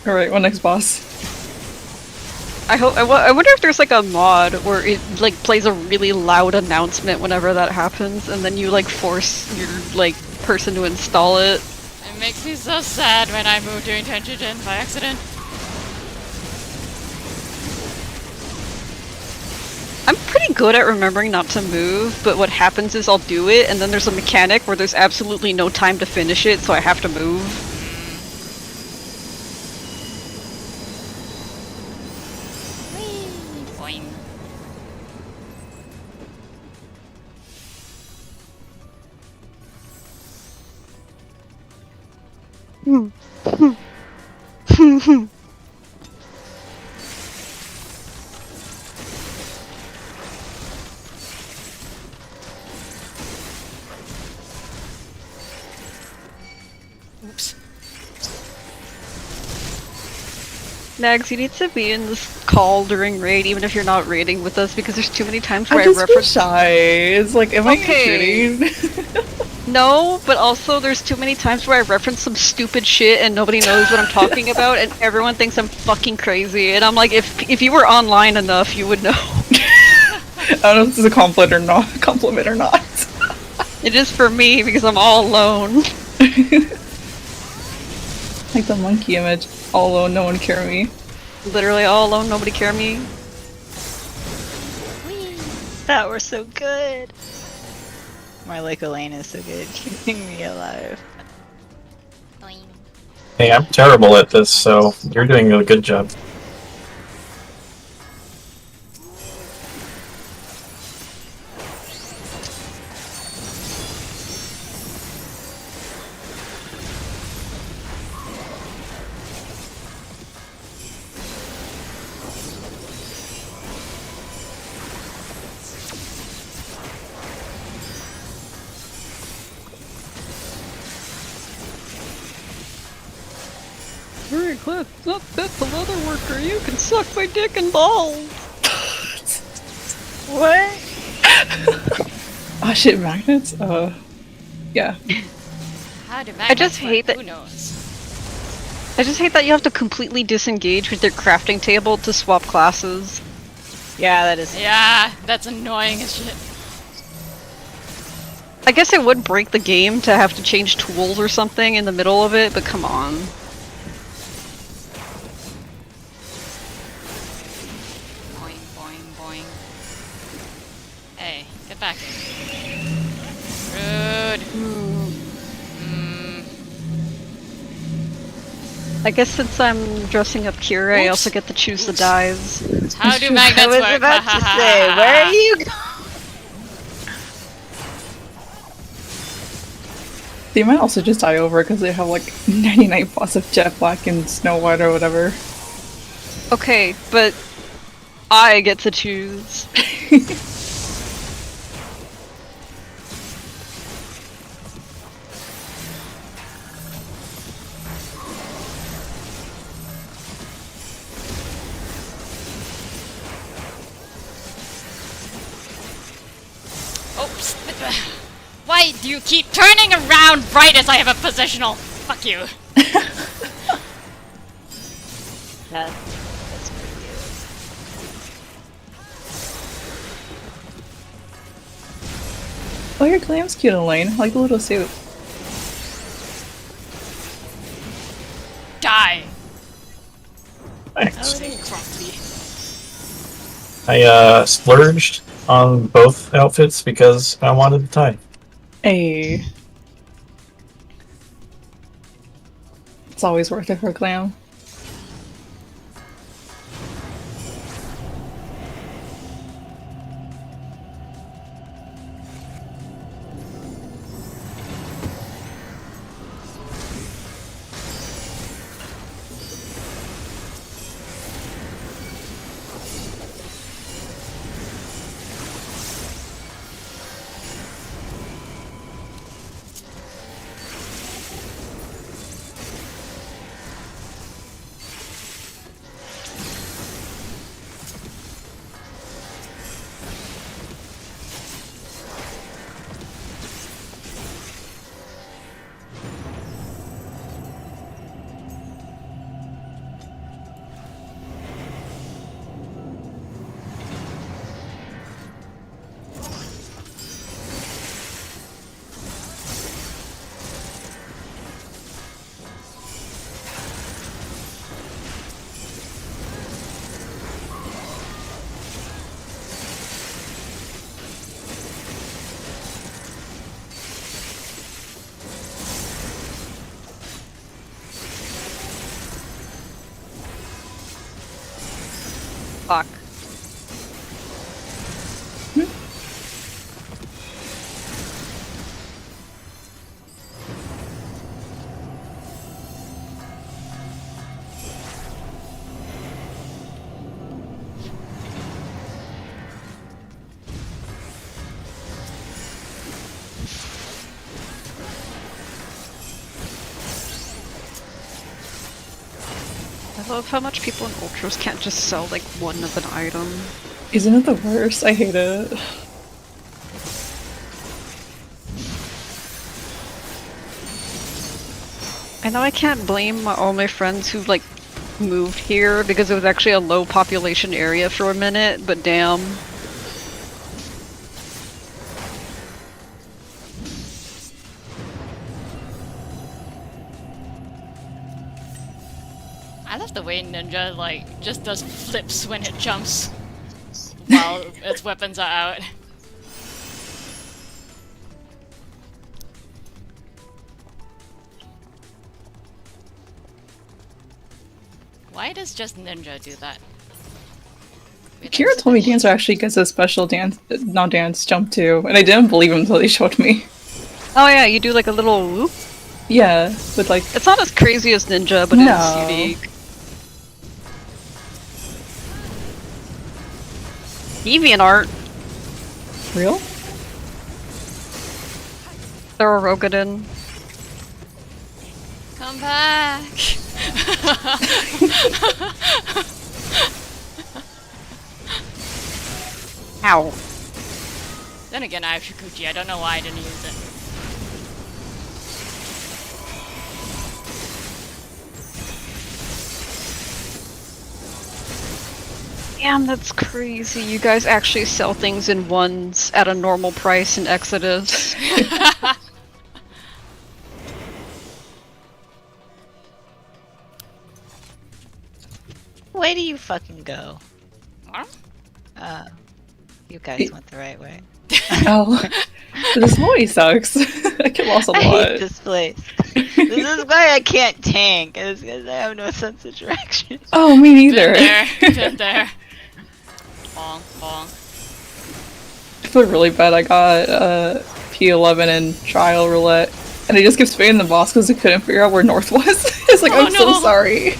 Alright, what next boss? I wonder if there's like a mod where it like plays a really loud announcement whenever that happens, and then you like force your like person to install it. It makes me so sad when I move during Tenjigen by accident. I'm pretty good at remembering not to move, but what happens is I'll do it, and then there's a mechanic where there's absolutely no time to finish it, so I have to move. Boing. Oops. Nags, you need to be in this call during raid, even if you're not raiding with us, because there's too many times where I I just feel reference. shy. It's like, am I Okay. shooting? No, but also there's too many times where I reference some stupid shit and nobody knows what I'm talking about, and everyone thinks I'm fucking crazy. And I'm like, if you were online enough, you would know. I don't know if this is a compliment or not. Compliment or not. It is for me because I'm all alone. Like the monkey image. All alone, no one carry me. Literally all alone, nobody care me. That were so good. My Lake Elaine is so good, keeping me alive. Hey, I'm terrible at this, so you're doing a good job. Alright, Cliff, not fit the leather worker. You can suck my dick and balls. What? Oh shit, magnets? Yeah. How do I just magnets work? hate that- Who knows? I just hate that you have to completely disengage with your crafting table to swap classes. Yeah, that is. Yeah, that's annoying as shit. I guess it would break the game to have to change tools or something in the middle of it, but come on. Boing, boing, boing. Hey, get back here. Rude. I guess since I'm dressing up Kira, I Oops. also get to choose the dyes. How do I magnets was work? about to say, where are you going? They might also just die over because they have like 99 pots of Jet Black and Snow White or whatever. Okay, but I get to choose. Oops. Why do you keep turning around right as I have a positional? Fuck you. Oh, your glam's cute, Elaine. I like the little suit. Die. Thanks. Crumply. I splurged on both outfits because I wanted the tie. Hey. It's always worth it for a glam. Fuck. I love how much people in Ultras can't just sell like one of an item. Isn't it the worst? I hate it. I know I can't blame all my friends who like moved here because it was actually a low population area for a minute, but damn. I love the way Ninja like just does flips when it jumps while its weapons are out. Why does just Ninja do that? Wait, Kira there's a told me bit- Dancer actually gets a special dance, not dance, jump too, and I didn't believe him until they showed me. Oh yeah, you do like a little whoop. Yeah, with like, It's not as crazy as Ninja, but No. it's unique. Deviant art. real? They're a Rogadin. Come back! Ow. Then again, I have Shikuchi. I don't know why I didn't use it. Damn, that's crazy. You guys actually sell things in ones at a normal price in Exodus. Way do you fucking go? Huh? You guys went the right way. Oh, this noise sucks. I get lost a I lot. hate this place. This is why I can't tank. It's because I have no sense of direction. Oh, me neither. Been there. Been there. Bong, bong. I feel really bad. I got P11 in trial roulette, and I just kept spamming the boss because I couldn't figure out where north was. It's like, Oh, I'm so no. sorry.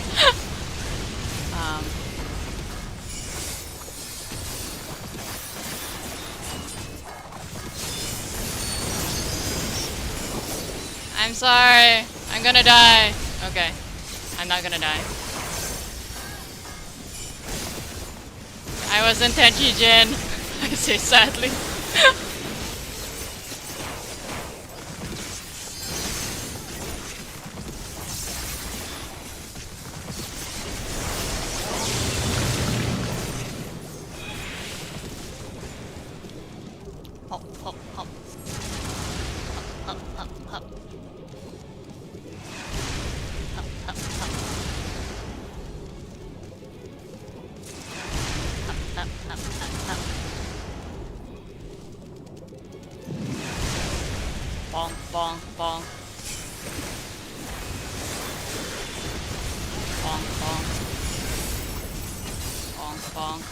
I'm sorry. I'm gonna die. Okay. I'm not gonna die. I wasn't Tenchi Jin. I say sadly. Hop, hop, hop. Hop, hop, hop, hop. Hop, hop, hop. Hop, hop, hop, hop. Bong, bong, bong. Bong, bong. Bong, bong.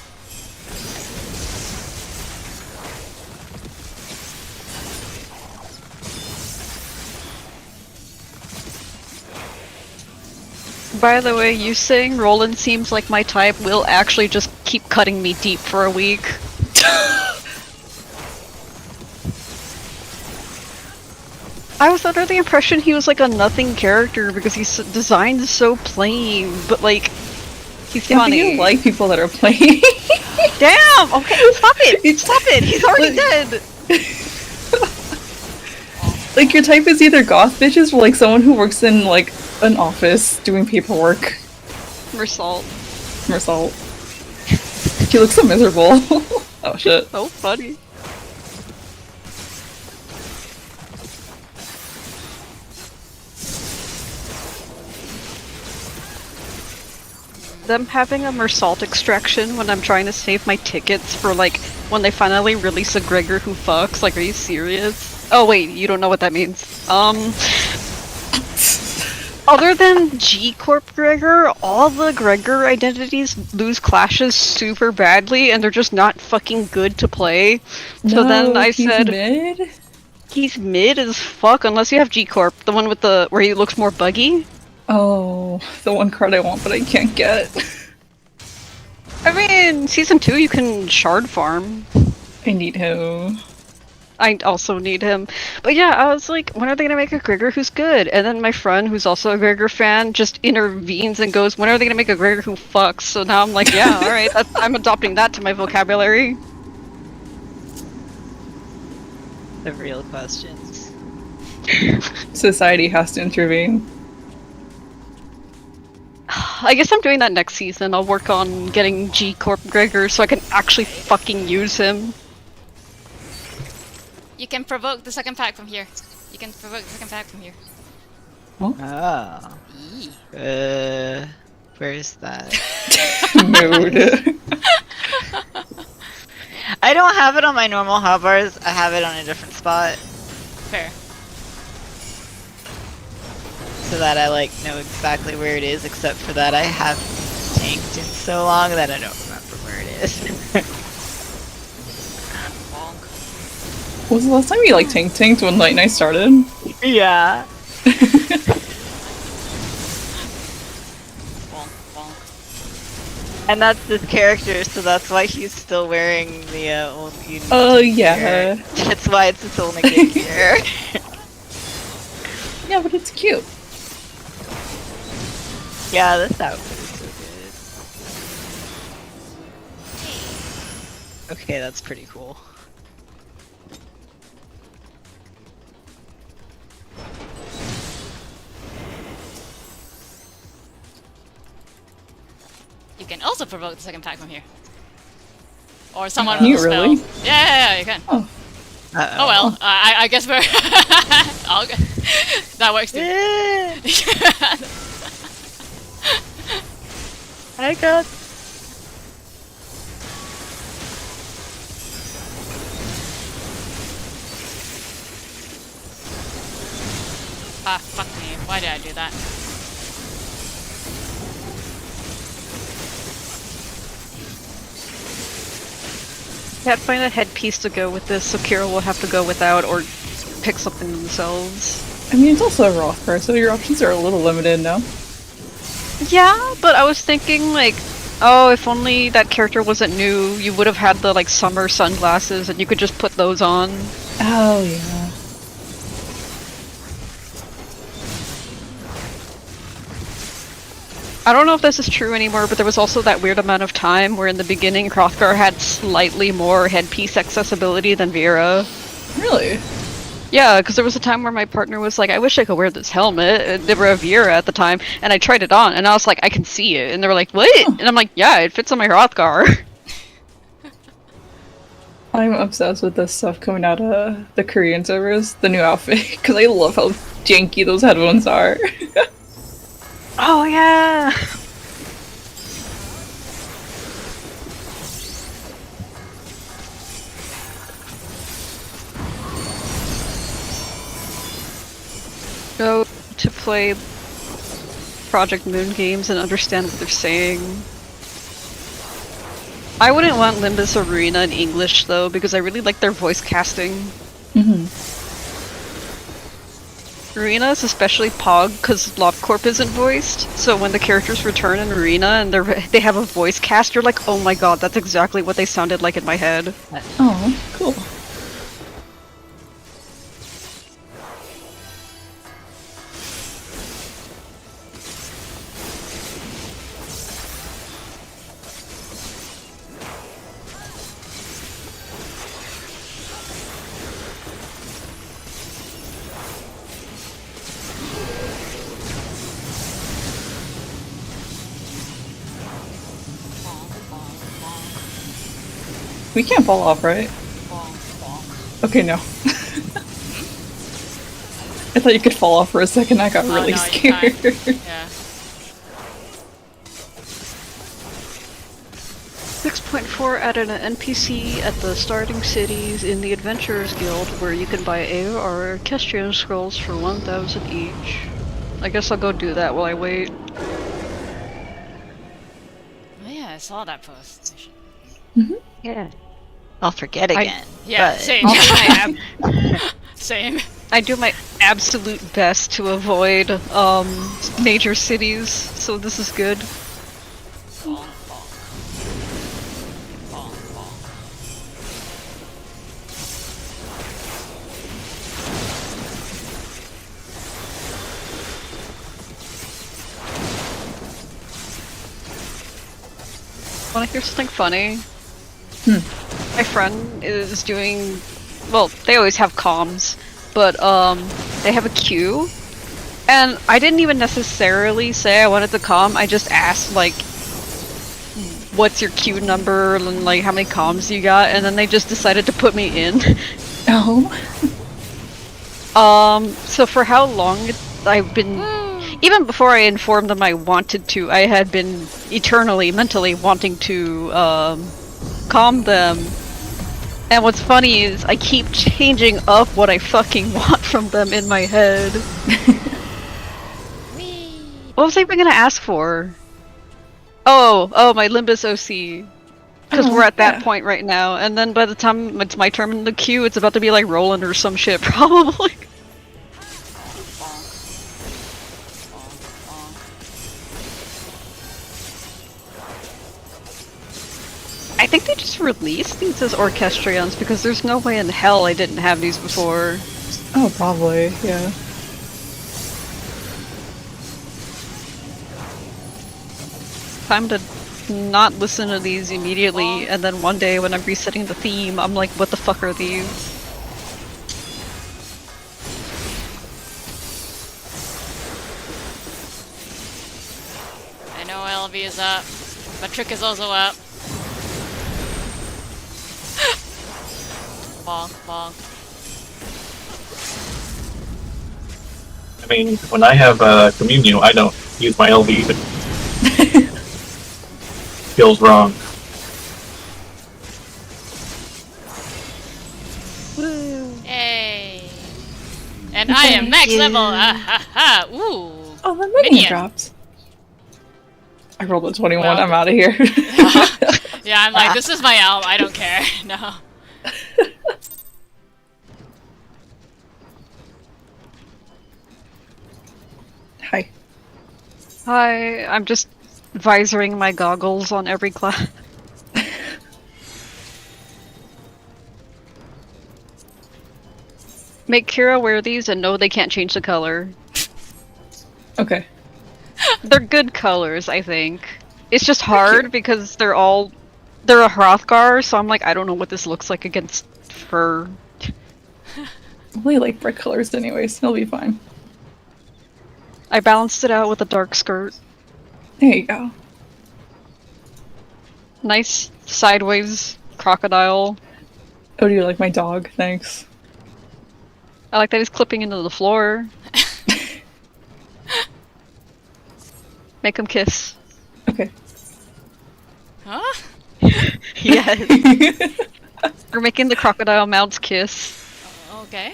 By the way, you saying Roland seems like my type will actually just keep cutting me deep for a week. I was under the impression he was like a nothing character because he's designed so plain, but like, he's Yeah, but funny. you like people that are playing. Damn! Okay, stop it! Stop it! He's already dead! Like, your type is either goth bitches or like someone who works in like an office doing paperwork. Mersault. Mersault. He looks so miserable. Oh shit. So funny. Them having a Mersault extraction when I'm trying to save my tickets for like when they finally release a Gregor who fucks. Like, are you serious? Oh wait, you don't know what that means. Other than G Corp Gregor, all the Gregor identities lose clashes super badly, and they're just not fucking good to play. So then I he's said, mid? he's mid as fuck unless you have G Corp, the one with the where he looks more buggy. Oh, the one card I want but I can't get. I mean, season 2 you can shard farm. I need him. I also need him. But yeah, I was like, when are they gonna make a Gregor who's good? And then my friend, who's also a Gregor fan, just intervenes and goes, when are they gonna make a Gregor who fucks? So now I'm like, yeah, alright, I'm adopting that to my vocabulary. The real questions. Society has to intervene. I guess I'm doing that next season. I'll work on getting G Corp Gregor so I can actually fucking use him. You can provoke the second pack from here. You can provoke the second pack from here. Oh. Where's that? Mood. I don't have it on my normal hotbars. I have it on a different spot. Fair. So that I like know exactly where it is, except for that I have tanked in so long that I don't remember where it is. Was the last time you like tanked when Night Night started? Yeah. And that's this character, so that's why he's still wearing the old unique Oh yeah. gear. That's why it's its own good gear. Yeah, but it's cute. Yeah, this outfit is so good. Okay, that's pretty cool. You can also provoke the second pack from here. Or someone Can with you a spell. really? Yeah, you can. Oh. Oh well, I guess we're... Okay. That works too. I got... Ah, fuck me. Why did I do that? Can't find a headpiece to go with this, so Kira will have to go without or pick something themselves. I mean, it's also a Roth card, so your options are a little limited now. Yeah, but I was thinking, like, oh, if only that character wasn't new, you would have had the, like, summer sunglasses, and you could just put those on. Oh, yeah. I don't know if this is true anymore, but there was also that weird amount of time where in the beginning Hrothgar had slightly more headpiece accessibility than Vera. Really? Yeah, because there was a time where my partner was like, I wish I could wear this helmet. They were a Vera at the time, and I tried it on, and I was like, I can see it. And they were like, what? Huh. And I'm like, yeah, it fits on my Hrothgar. I'm obsessed with this stuff coming out of the Korean servers, the new outfit, because I love how janky those headphones are. Oh, yeah! Go to play Project Moon games and understand what they're saying. I wouldn't want Limbus Arena in English though, because I really like their voice casting. Mm-hmm. Arena is especially Pog because LobCorp isn't voiced, so when the characters return in Arena and they have a voice cast, you're like, oh my god, that's exactly what they sounded like in my head. Oh, cool. We can't fall off, right? Okay, no. I thought you could fall off for a second, I got really no, scared. you can't. Yeah. 6.4 added an NPC at the starting cities in the Adventurers Guild where you can buy AOR Kestrian scrolls for 1,000 each. I guess I'll go do that while I wait. Oh yeah, I saw that post. Yeah. I'll forget again. Yeah, but... same. Same. I do my absolute best to avoid major cities, so this is good. Wanna hear something funny? My friend is doing, well, they always have comms, but they have a queue, and I didn't even necessarily say I wanted to comm, I just asked, like, what's your queue number, and like, how many comms you got, and then they just decided to put me in. Oh. So for how long I've been, even before I informed them I wanted to, I had been eternally, mentally wanting to, calm them. And what's funny is I keep changing up what I fucking want from them in my head. What was I even gonna ask for? Oh, my Limbus OC. Because Oh, we're at that yeah. point right now, and then by the time it's my turn in the queue, it's about to be like Roland or some shit, probably. I think they just released these as Orchestrions because there's no way in hell I didn't have these before. Oh, probably, yeah. Time to not listen to these immediately, and then one day when I'm resetting the theme, I'm like, what the fuck are these? I know LV is up. But Trick is also up. Bonk, bonk. I mean, when I have communion, I don't use my LV even. Feels wrong. Yay! And I am max level! Ah ha ha! Ooh! Oh, the minion Minion. dropped. I rolled a 21, Well, I'm out of here. Yeah, I'm like, this is my album, I don't care. No. Hi. Hi, I'm just visoring my goggles on every class. Make Kira wear these and know they can't change the color. Okay. They're good colors, I think. It's just hard because they're a Hrothgar, so I'm like, I don't know what this looks like against fur. I really like brick colors anyways, it'll be fine. I balanced it out with a dark skirt. There you go. Nice sideways crocodile. Oh, do you like my dog? Thanks. I like that he's clipping into the floor. Make him kiss. Okay. Huh? Yes. We're making the crocodile mounts kiss. Okay.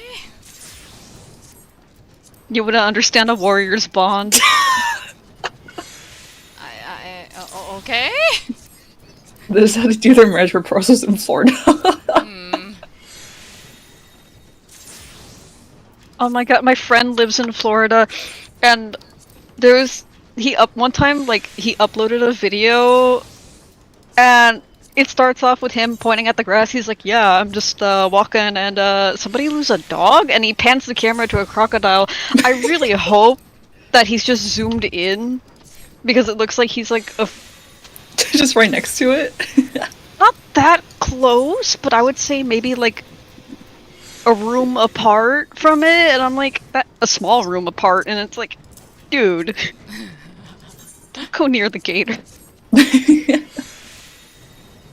You wouldn't understand a warrior's bond. Okay. This is how to do their marriage proposals in Florida. Oh my god, my friend lives in Florida, and one time, like, he uploaded a video, and it starts off with him pointing at the grass. He's like, yeah, I'm just walking, and somebody lose a dog? And he pans the camera to a crocodile. I really hope that he's just zoomed in, because it looks like he's like Just right next to it. not that close, but I would say maybe like a room apart from it, and I'm like, a small room apart, and it's like, dude, don't go near the gator.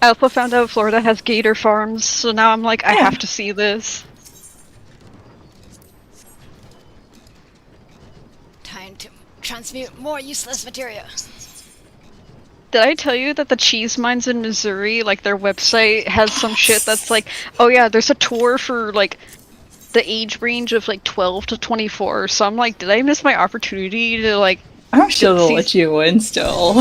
I also found out Florida has gator farms, so now I'm like, I have to see this. Time to transmute more useless materia. Did I tell you that the cheese mines in Missouri, like their website has some shit that's like, oh yeah, there's a tour for like the age range of like 12 to 24. So I'm like, did I miss my opportunity to like... I'm sure they'll let you in still.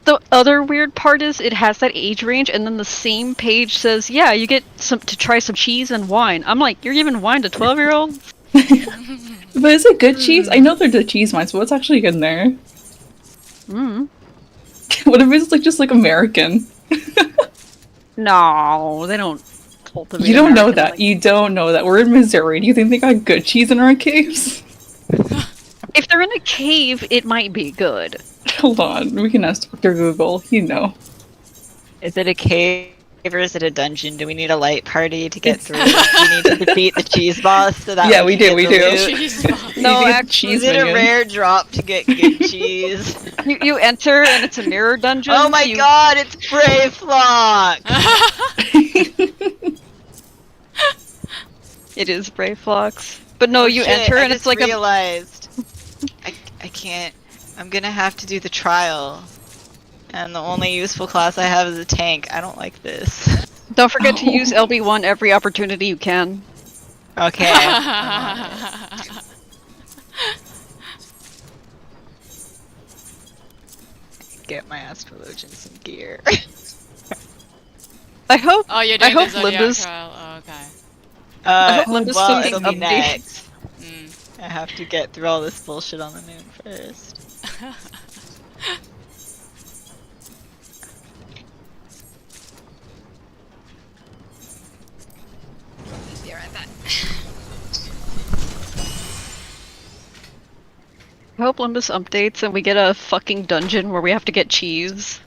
The other weird part is it has that age range, and then the same page says, yeah, you get to try some cheese and wine. I'm like, you're giving wine to 12-year-olds? But is it good cheese? I know they're the cheese mines, but what's actually good in there? What if it's like just like American? No, they don't cultivate. You don't know American, that. like... You don't know that. We're in Missouri. Do you think they got good cheese in our caves? If they're in a cave, it might be good. Hold on, we can ask Dr. Google. You know. Is it a cave or is it a dungeon? Do we need a light party to get through? Do we need to defeat the cheese boss so that Yeah, we do. We do. Cheese boss. No, actually, is it a rare drop to get good cheese? You enter and it's a mirror dungeon. Oh my god, it's Brave Flock! It is Brave Flocks. But no, Oh, you shit, enter I and it's just like realized I can't. I'm gonna have to do the trial. And the only useful class I have is a tank. I don't like this. Don't forget to use LB1 every opportunity you can. Okay. get my astrologian some gear. I hope. Oh, you're I doing the hope Zodiac Limbus. trial. Oh, okay. I hope Limbus well, thinking it'll be update. next. Mm. I have to get through all this bullshit on the moon first. Be right back. I hope Limbus updates and we get a fucking dungeon where we have to get cheese.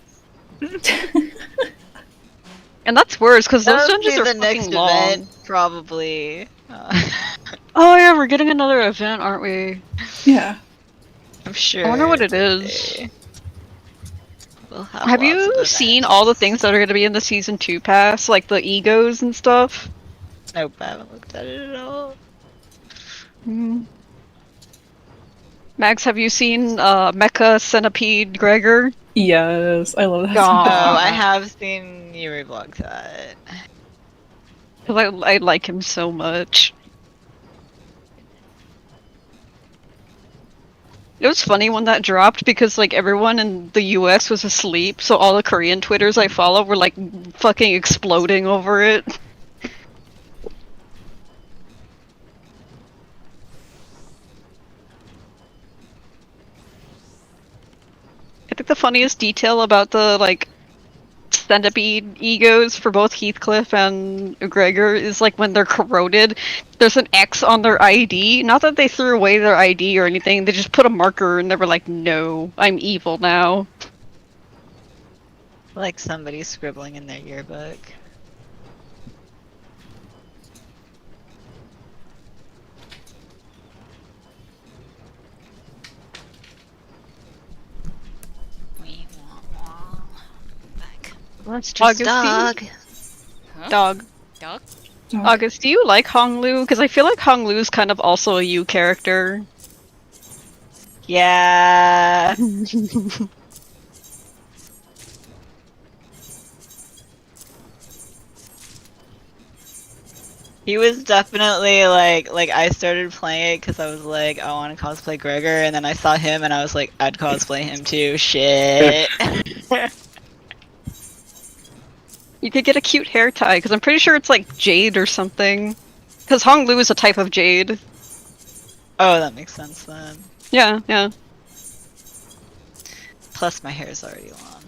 And that's worse because those That'll dungeons be are the fucking next long. event, probably. Oh yeah, we're getting another event, aren't we? Yeah. I'm sure. I wonder what it is. someday We'll have Have lots of you events. seen all the things that are going to be in the season 2 pass, like the egos and stuff? Nope, I haven't looked at it at all. Max, have you seen Mecha Centipede Gregor? Yes, I love that. God. Oh, I have seen you reblog that. 'Cause I like him so much. It was funny when that dropped because like everyone in the US was asleep, so all the Korean Twitters I follow were like fucking exploding over it. I think the funniest detail about the like centipede egos for both Heathcliff and Gregor is like when they're corroded, there's an X on their ID. Not that they threw away their ID or anything, they just put a marker and they were like, no, I'm evil now. Like somebody scribbling in their yearbook. Let's just dog. Huh? Dog. Dog? August, do you like Hong Lu? Because I feel like Hong Lu's kind of also a you character. Yeah. He was definitely like I started playing it because I was like, I want to cosplay Gregor, and then I saw him and I was like, I'd cosplay him too. Shit. You could get a cute hair tie, because I'm pretty sure it's like jade or something. Because Hong Lu is a type of jade. Oh, that makes sense then. Yeah, yeah. Plus, my hair is already long.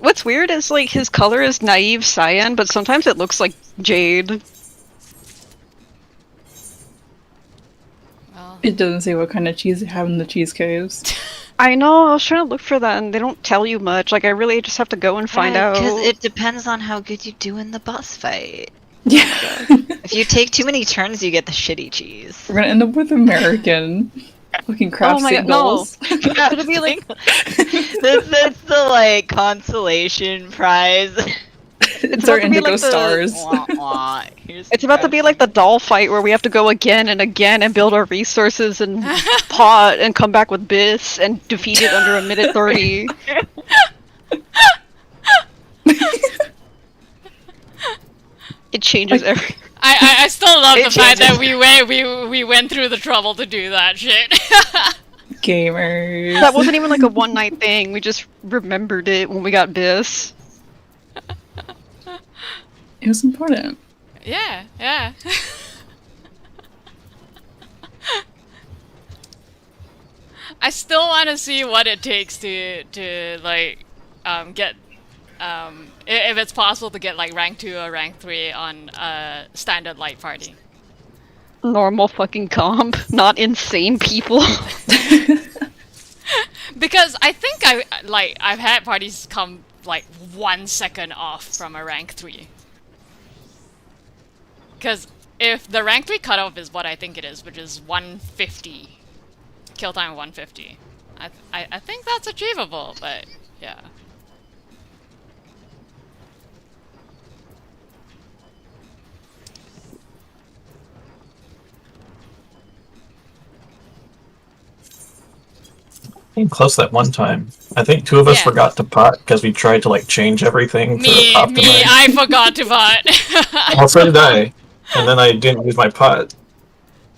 What's weird is like his color is naive cyan, but sometimes it looks like jade. Well, It doesn't say what kind of cheese they have in the cheese caves. I know, I was trying to look for that and they don't tell you much. Like, I really just have to go and find out. Because it depends on how good you do in the boss fight. Yeah. If you take too many turns, you get the shitty cheese. We're gonna end up with American fucking craft Oh my God, no. singles. Yeah, It'll be like- that's the like consolation prize. It's our about to be indigo like the- stars. Wah, wah. Here's It's about to be like the doll fight where we have to go again and again and build our resources and pot and come back with Biss and defeat it under a minute 30. It changes every. I still love It the fact that changes. we went through the trouble to do that shit. Gamers. That wasn't even like a one night thing. We just remembered it when we got Biss. It was important. Yeah, yeah. I still want to see what it takes to like get if it's possible to get like rank 2 or rank 3 on standard light party. Normal fucking comp, not insane people. Because I think I've had parties come like 1 second off from a rank 3. Because if the rank 3 cutoff is what I think it is, which is 150, kill time 150, I think that's achievable, but yeah. Came close that one time. I think 2 of us Yeah. forgot to pot because we tried to like change everything to Me, optimize. I forgot to pot. Well, so did I. And then I didn't use my pot.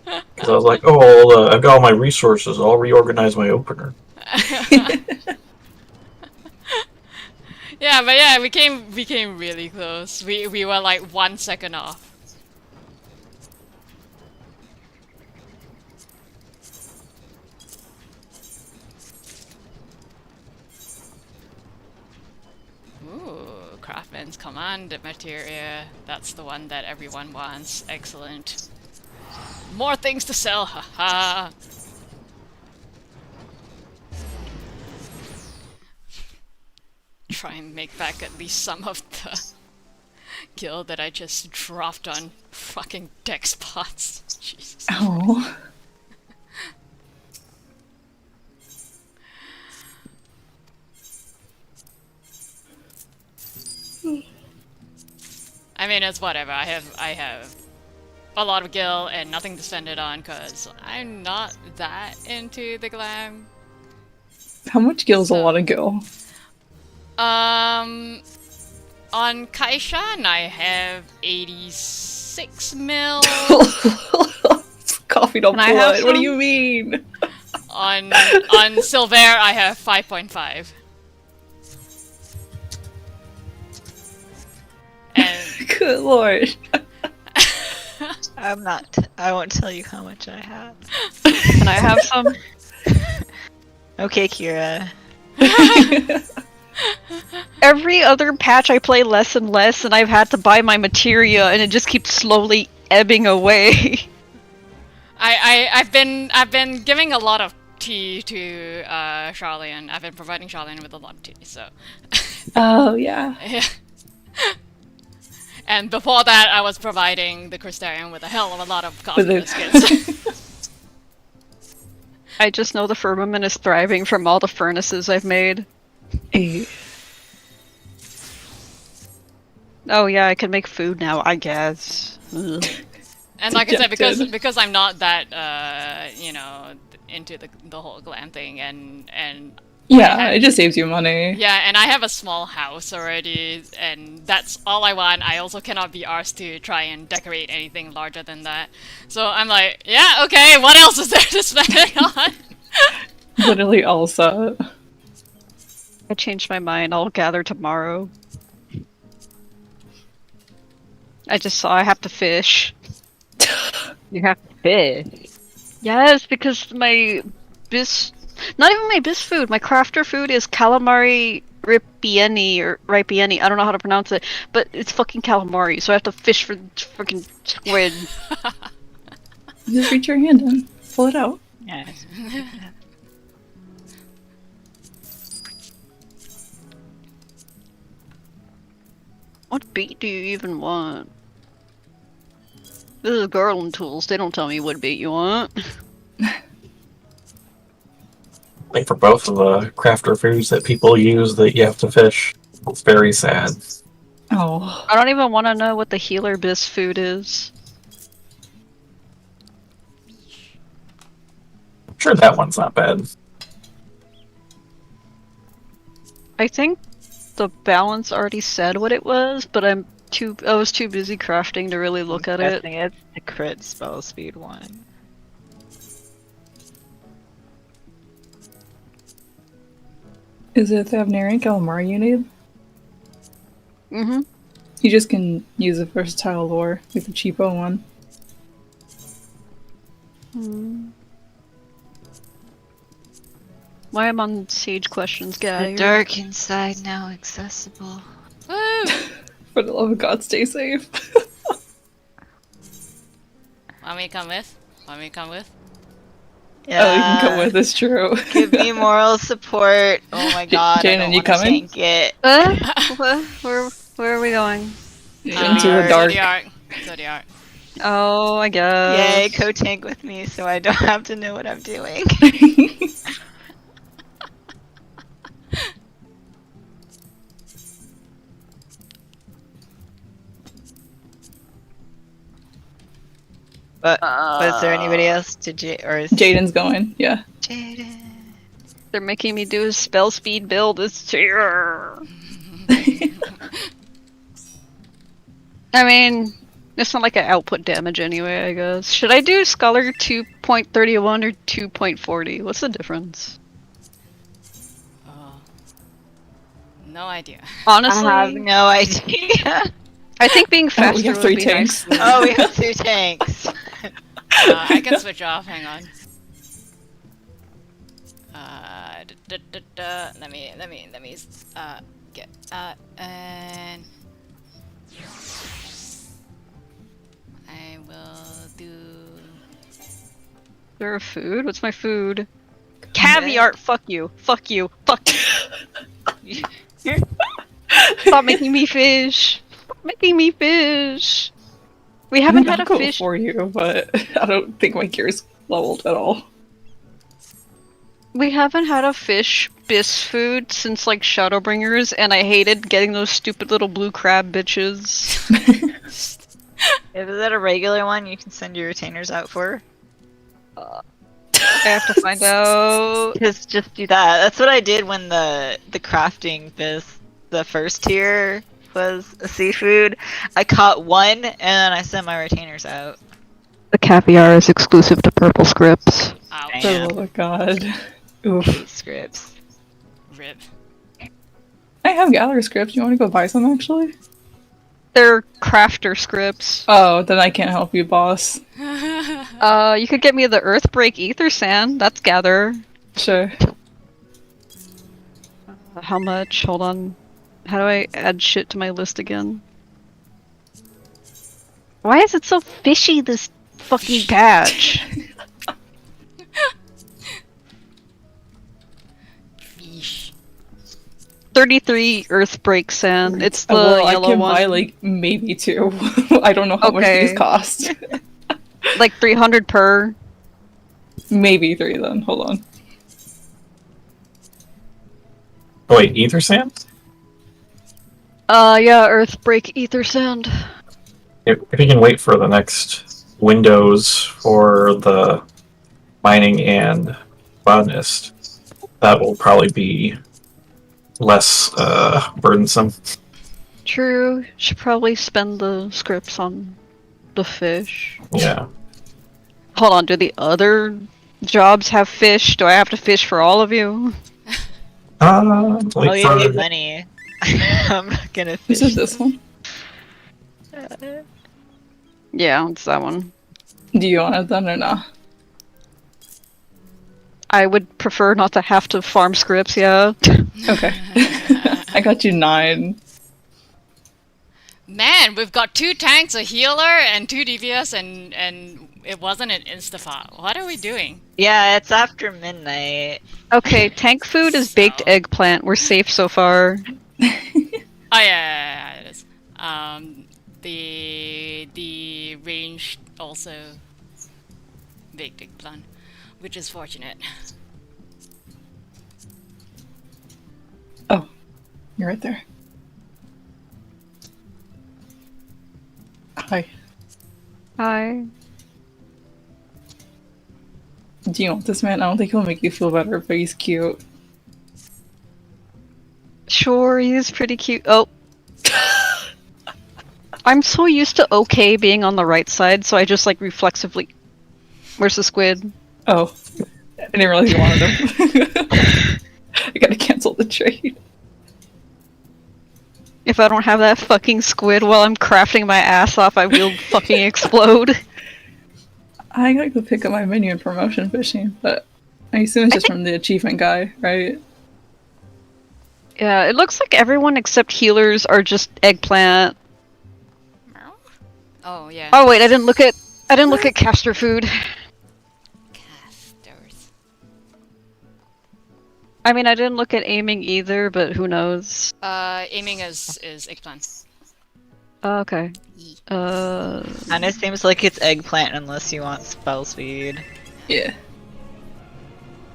Because I was like, oh, I've got all my resources. I'll reorganize my opener. Yeah, but yeah, we came really close. We were like 1 second off. Ooh, Craftman's Command Materia. That's the one that everyone wants. Excellent. More things to sell, haha. Try and make back at least some of the gil that I just dropped on fucking deck spots. Jesus. Oh. I mean, it's whatever. I have a lot of gil and nothing to spend it on because I'm not that into the glam. How much gil's a lot of gil? On Kaishan, I have 86 mil. Coffee don't blood. What do you mean? On Silver, I have 5.5. And good lord. I won't tell you how much I have. Can I have some? Okay, Kira. Every other patch I play less and less, and I've had to buy my materia, and it just keeps slowly ebbing away. I've been giving a lot of tea to Charlene. I've been providing Charlene with a lot of tea, so. Oh yeah. Yeah. And before that, I was providing the Crystarian with a hell of a lot of coffee biscuits. I just know the firmament is thriving from all the furnaces I've made. Oh yeah, I can make food now, I guess. Ugh. And like I said, because I'm not that you know, into the whole glam thing, and yeah, it just saves you money. Yeah, and I have a small house already, and that's all I want. I also cannot be arsed to try and decorate anything larger than that. So I'm like, yeah, okay, what else is there to spend it on? Literally all set. I changed my mind. I'll gather tomorrow. I just saw I have to fish. You have to fish? Yes, because my not even my bis food, my crafter food is calamari ripieni, or ripieni, I don't know how to pronounce it, but it's fucking calamari, so I have to fish for fucking squid. Just reach your hand in, pull it out. Yeah. What bait do you even want? This is garland tools, they don't tell me what bait you want. Like for both of the crafter foods that people use that you have to fish. It's very sad. Oh. I don't even want to know what the healer bis food is. I'm sure that one's not bad. I think the balance already said what it was, but I was too busy crafting to really look at it. It's the crit spell speed one. Is it the Avnarian calamari you need? Mm-hmm. You just can use a versatile lore, like the cheapo one. Why am on Sage questions, guy? The dark inside now accessible. Woo! For the love of God, stay safe. Want me to come with? Yeah. Oh, you can come with, it's true. Give me moral support. Oh my god, Jane, I don't you want to coming? tank it. Where are we going? Into the dark. Zodiac. Oh, I guess. Yay, co-tank with me so I don't have to know what I'm doing. But is there anybody else to or is Jaden's going, yeah. Jaden? They're making me do a spell speed build. It's here. I mean, it's not like an output damage anyway, I guess. Should I do Scholar 2.31 or 2.40? What's the difference? No idea. Honestly, I have no idea. I think being we faster have would 3 be tanks. nice. Oh, we have 2 tanks. I can switch off. Hang on. Let me get and I will do. Is there a food? What's my food? Caviar! Fuck you. Fuck you. Fuck you. Stop making me fish. Stop making me fish. We haven't had a I'll go fish. for you, but I don't think my gear's leveled at all. We haven't had a fish bis food since like Shadowbringers, and I hated getting those stupid little blue crab bitches. If it's at a regular one, you can send your retainers out for. I have to find out. Just do that. That's what I did when the crafting the first tier was a seafood. I caught one and then I sent my retainers out. The caviar is exclusive to purple scripts. Ouch. Damn. Oh my god. Oof. Scripts. Rip. I have gallery scripts. You want to go buy some actually? They're crafter scripts. Oh, then I can't help you, boss. You could get me the Earthbreak Ether Sand. That's gather. Sure. How much? Hold on. How do I add shit to my list again? Why is it so fishy, this fucking patch? Fish. 33 Earthbreak Sand. It's the Well, I yellow can one. buy like maybe 2. I don't know how much Okay. these cost. Like 300 per. Maybe 3 then. Hold on. Oh, wait, ether sand? Yeah, Earthbreak Ether Sand. If you can wait for the next windows for the mining and botanist, that will probably be less burdensome. True. Should probably spend the scripts on the fish. Yeah. Hold on, do the other jobs have fish? Do I have to fish for all of you? I'll Wait give you for money. I'm not gonna fish. This is this one. Yeah, it's that one. Do you want it then or not? I would prefer not to have to farm scripts, yeah. Okay. I got you 9. Man, we've got 2 tanks, a healer, and 2 DPS, and it wasn't an insta-fought. What are we doing? Yeah, it's after midnight. Okay, tank food is baked eggplant. We're safe so far. Oh yeah, it is. The range also baked eggplant, which is fortunate. Oh, you're right there. Hi. Hi. Do you want this man? I don't think he'll make you feel better, but he's cute. Sure, he's pretty cute. Oh. I'm so used to okay being on the right side, so I just like reflexively. Where's the squid? Oh, I didn't realize you wanted him. I gotta cancel the trade. If I don't have that fucking squid while I'm crafting my ass off, I will fucking explode. I gotta go pick up my menu in promotion fishing, but I assume it's just from the achievement guy, right? Yeah, it looks like everyone except healers are just eggplant. Oh yeah. Oh wait, I didn't look at caster food. Casters. I mean, I didn't look at aiming either, but who knows? Aiming is eggplant. Oh, okay. Kinda seems like it's eggplant unless you want spell speed. Yeah.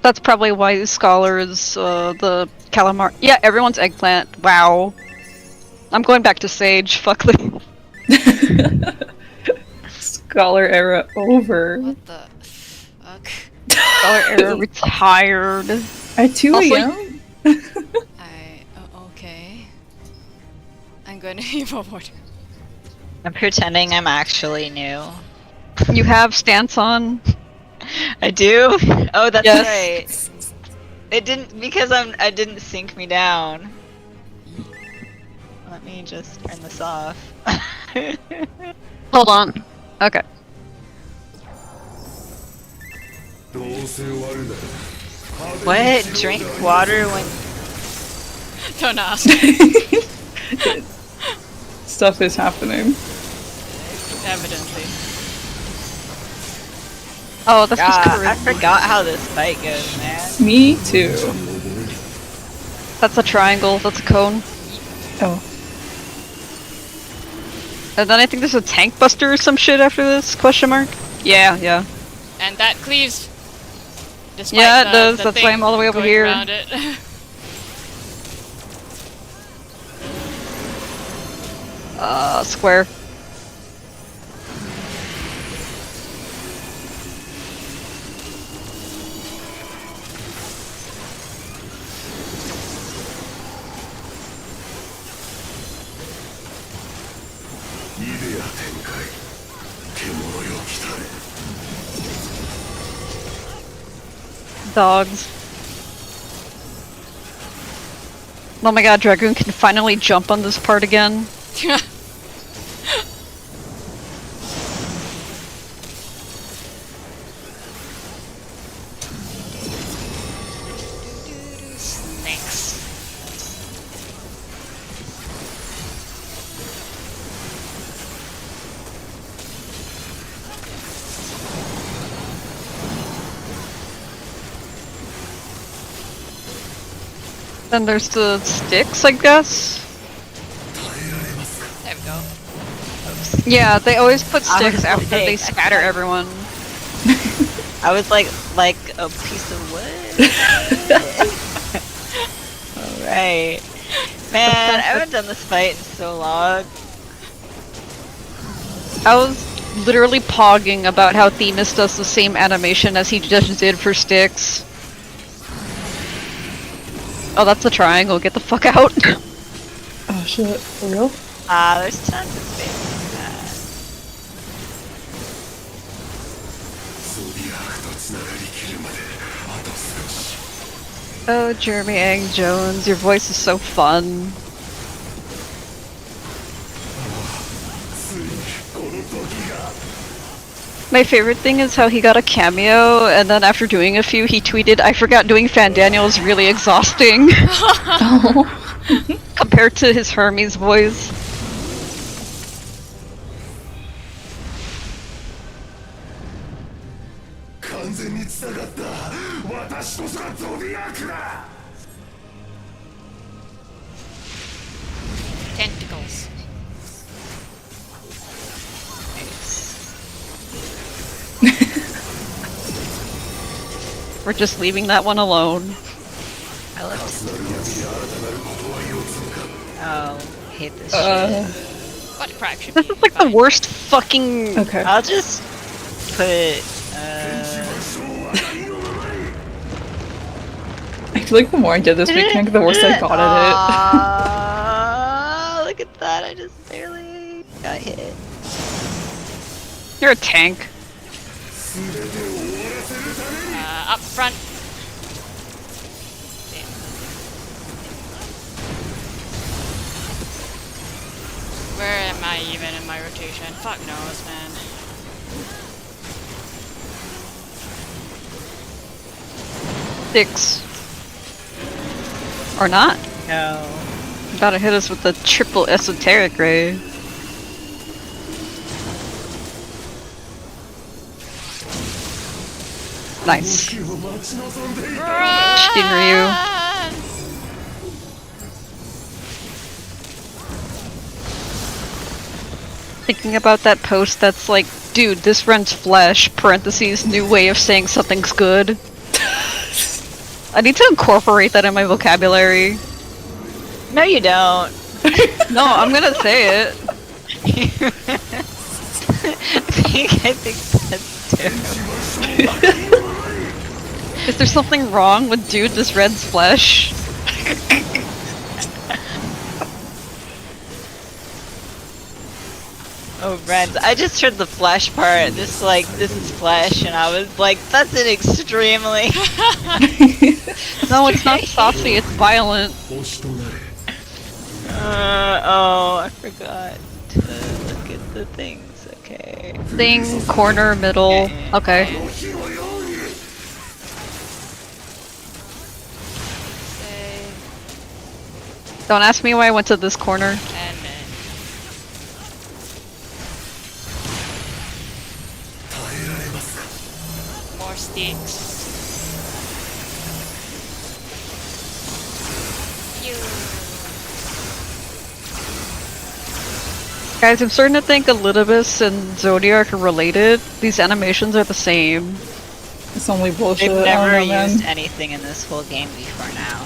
That's probably why the scholar is the calamar. Yeah, everyone's eggplant. Wow. I'm going back to Sage. Fuck the. Scholar era over. What the fuck? Scholar era retired. At 2 Also- a.m.? Okay. I'm going to move forward. I'm pretending I'm actually new. You have stance on. I do? Oh, that's Yes. right. It didn't because I didn't sync me down. Let me just turn this off. Hold on. Okay. What? Drink water when... Don't ask. Stuff is happening. Evidently. Oh, that's just God, I charisma. forgot how this fight goes, man. Me too. That's a triangle. That's a cone. Oh. And then I think there's a tank buster or some shit after this? Question mark? Yeah, yeah. And that cleaves. Despite Yeah, it the, does. the That's why I'm all the way over going here. around it. Square. Dogs. Oh my god, Dragoon can finally jump on this part again. Snakes. Then there's the sticks, I guess? There we go. Yeah, they always put I sticks was after they like, scatter everyone. I was like a piece of wood. Alright. Man, I haven't done this fight in so long. I was literally pogging about how Themis does the same animation as he just did for sticks. Oh, that's a triangle. Get the fuck out. Oh shit, for real? There's tons of space in that. Oh, Jeremy Ang Jones, your voice is so fun. My favorite thing is how he got a cameo, and then after doing a few, he tweeted, "I forgot doing Fan Daniel is really exhausting." Compared to his Hermes voice. Tentacles. We're just leaving that one alone. I love this. Oh, hate this shit. What a crack should This be is like the fine. worst fucking... Okay. I'll just put, I feel like the more I did this mechanic, the worse I got at Look at that, I just barely got hit. You're a tank. Up front. Damn. Where am I even in my rotation? Fuck knows, man. Six. Or not. No. About to hit us with the triple esoteric ray. Nice. Shinryu. Thinking about that post that's like, dude, this runs flesh, parentheses, new way of saying something's good. I need to incorporate that in my vocabulary. No, you don't. No, I'm gonna say it. I think that's terrible. Is there something wrong with dude, this red's flesh? Oh, Ren, I just heard the flesh part. This is flesh, and I was like, that's an extremely. No, it's not saucy, it's violent. Oh, I forgot to look at the things. Okay. Thing, corner, middle. Okay. Don't ask me why I went to this corner. And then more sticks. Guys, I'm starting to think Elidibus and Zodiac are related. These animations are the same. It's only bullshit. They've I don't never know, man. used anything in this whole game before now.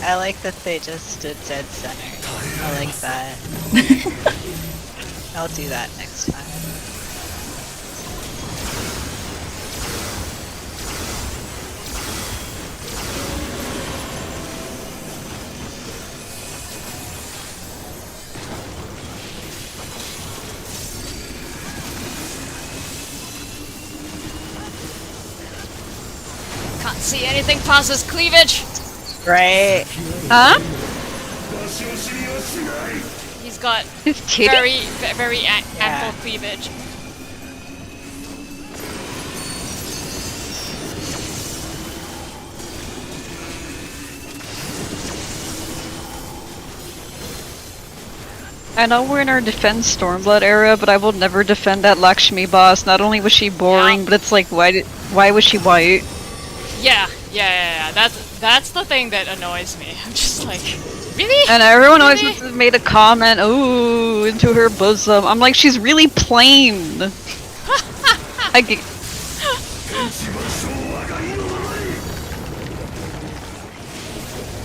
I like that they just stood dead center. I like that. I'll do that next time. Can't see anything past his cleavage. Right. Huh? He's got His titty? very ample cleavage. I know we're in our defend Stormblood era, but I will never defend that Lakshmi boss. Not only was she boring, but it's like, why was she white? Yeah. That's the thing that annoys me. I'm just like, really? And everyone always Really? made a comment, ooh, into her bosom. I'm like, she's really plain. I get...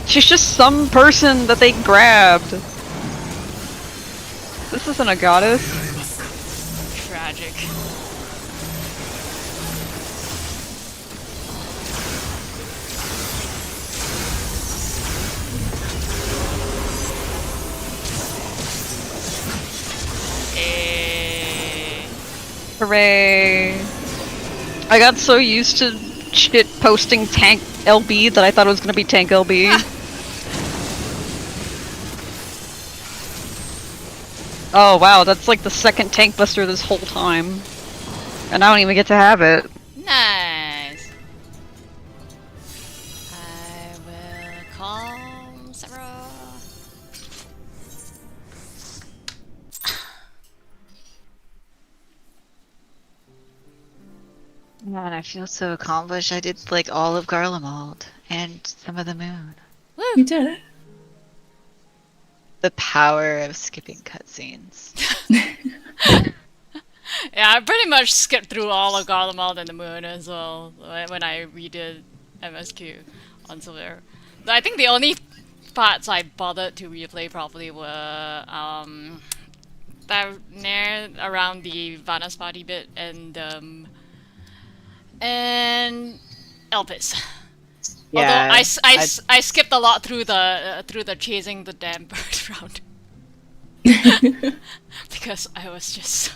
She's just some person that they grabbed. This isn't a goddess. Tragic. Hooray. I got so used to shit posting tank LB that I thought it was gonna be tank LB. Oh wow, that's like the second tank buster this whole time. And I don't even get to have it. Nice. I will calm Sarah. Man, I feel so accomplished. I did like all of Garlemald and some of the moon. You did it. The power of skipping cutscenes. Yeah, I pretty much skipped through all of Garlemald and the Moon as well when I redid MSQ on Silver. I think the only parts I bothered to replay properly were near around the Vanaspati bit and Elpis. Yeah, Although I skipped a lot through the chasing the damn bird round because I was just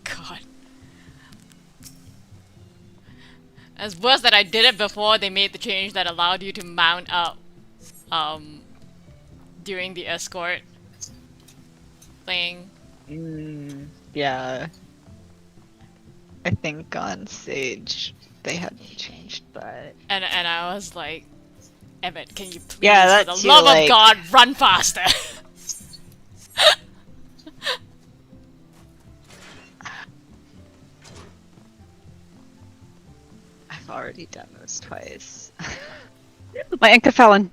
God. As worse that I did it before they made the change that allowed you to mount up during the escort thing. Yeah. I think on Sage they haven't changed that. And I was like, Emmett, can you please, Yeah, for that the too, love like- of God, run faster? I've already done those twice. My Encephalon.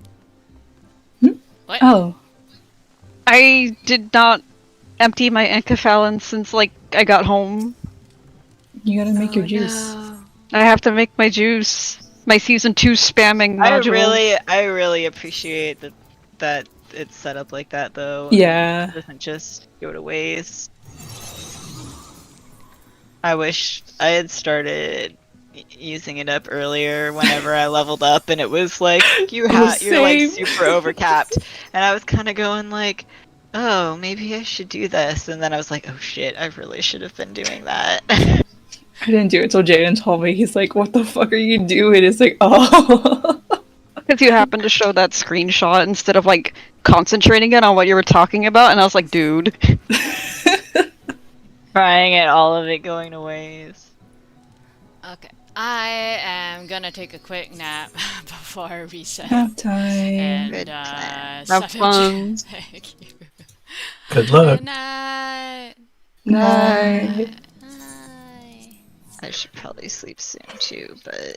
What? Oh. I did not empty my Encephalon since like I got home. You gotta make your juice. I have to make my juice. My season 2 spamming module. I really appreciate that it's set up like that though. Yeah. It doesn't just go to waste. I wish I had started using it up earlier whenever I leveled up, and it was like you're like super overcapped, and I was kind of going like, oh, maybe I should do this, and then I was like, oh shit, I really should have been doing that. I didn't do it till Jaden told me. He's like, what the fuck are you doing? It's like, oh. Because you happened to show that screenshot instead of like concentrating it on what you were talking about, and I was like, dude. Crying at all of it going to waste. Okay. I am gonna take a quick nap before reset. Nap time. And Good plan. Have fun. Thank you. Good luck. Good night. Night. Night. I should probably sleep soon too, but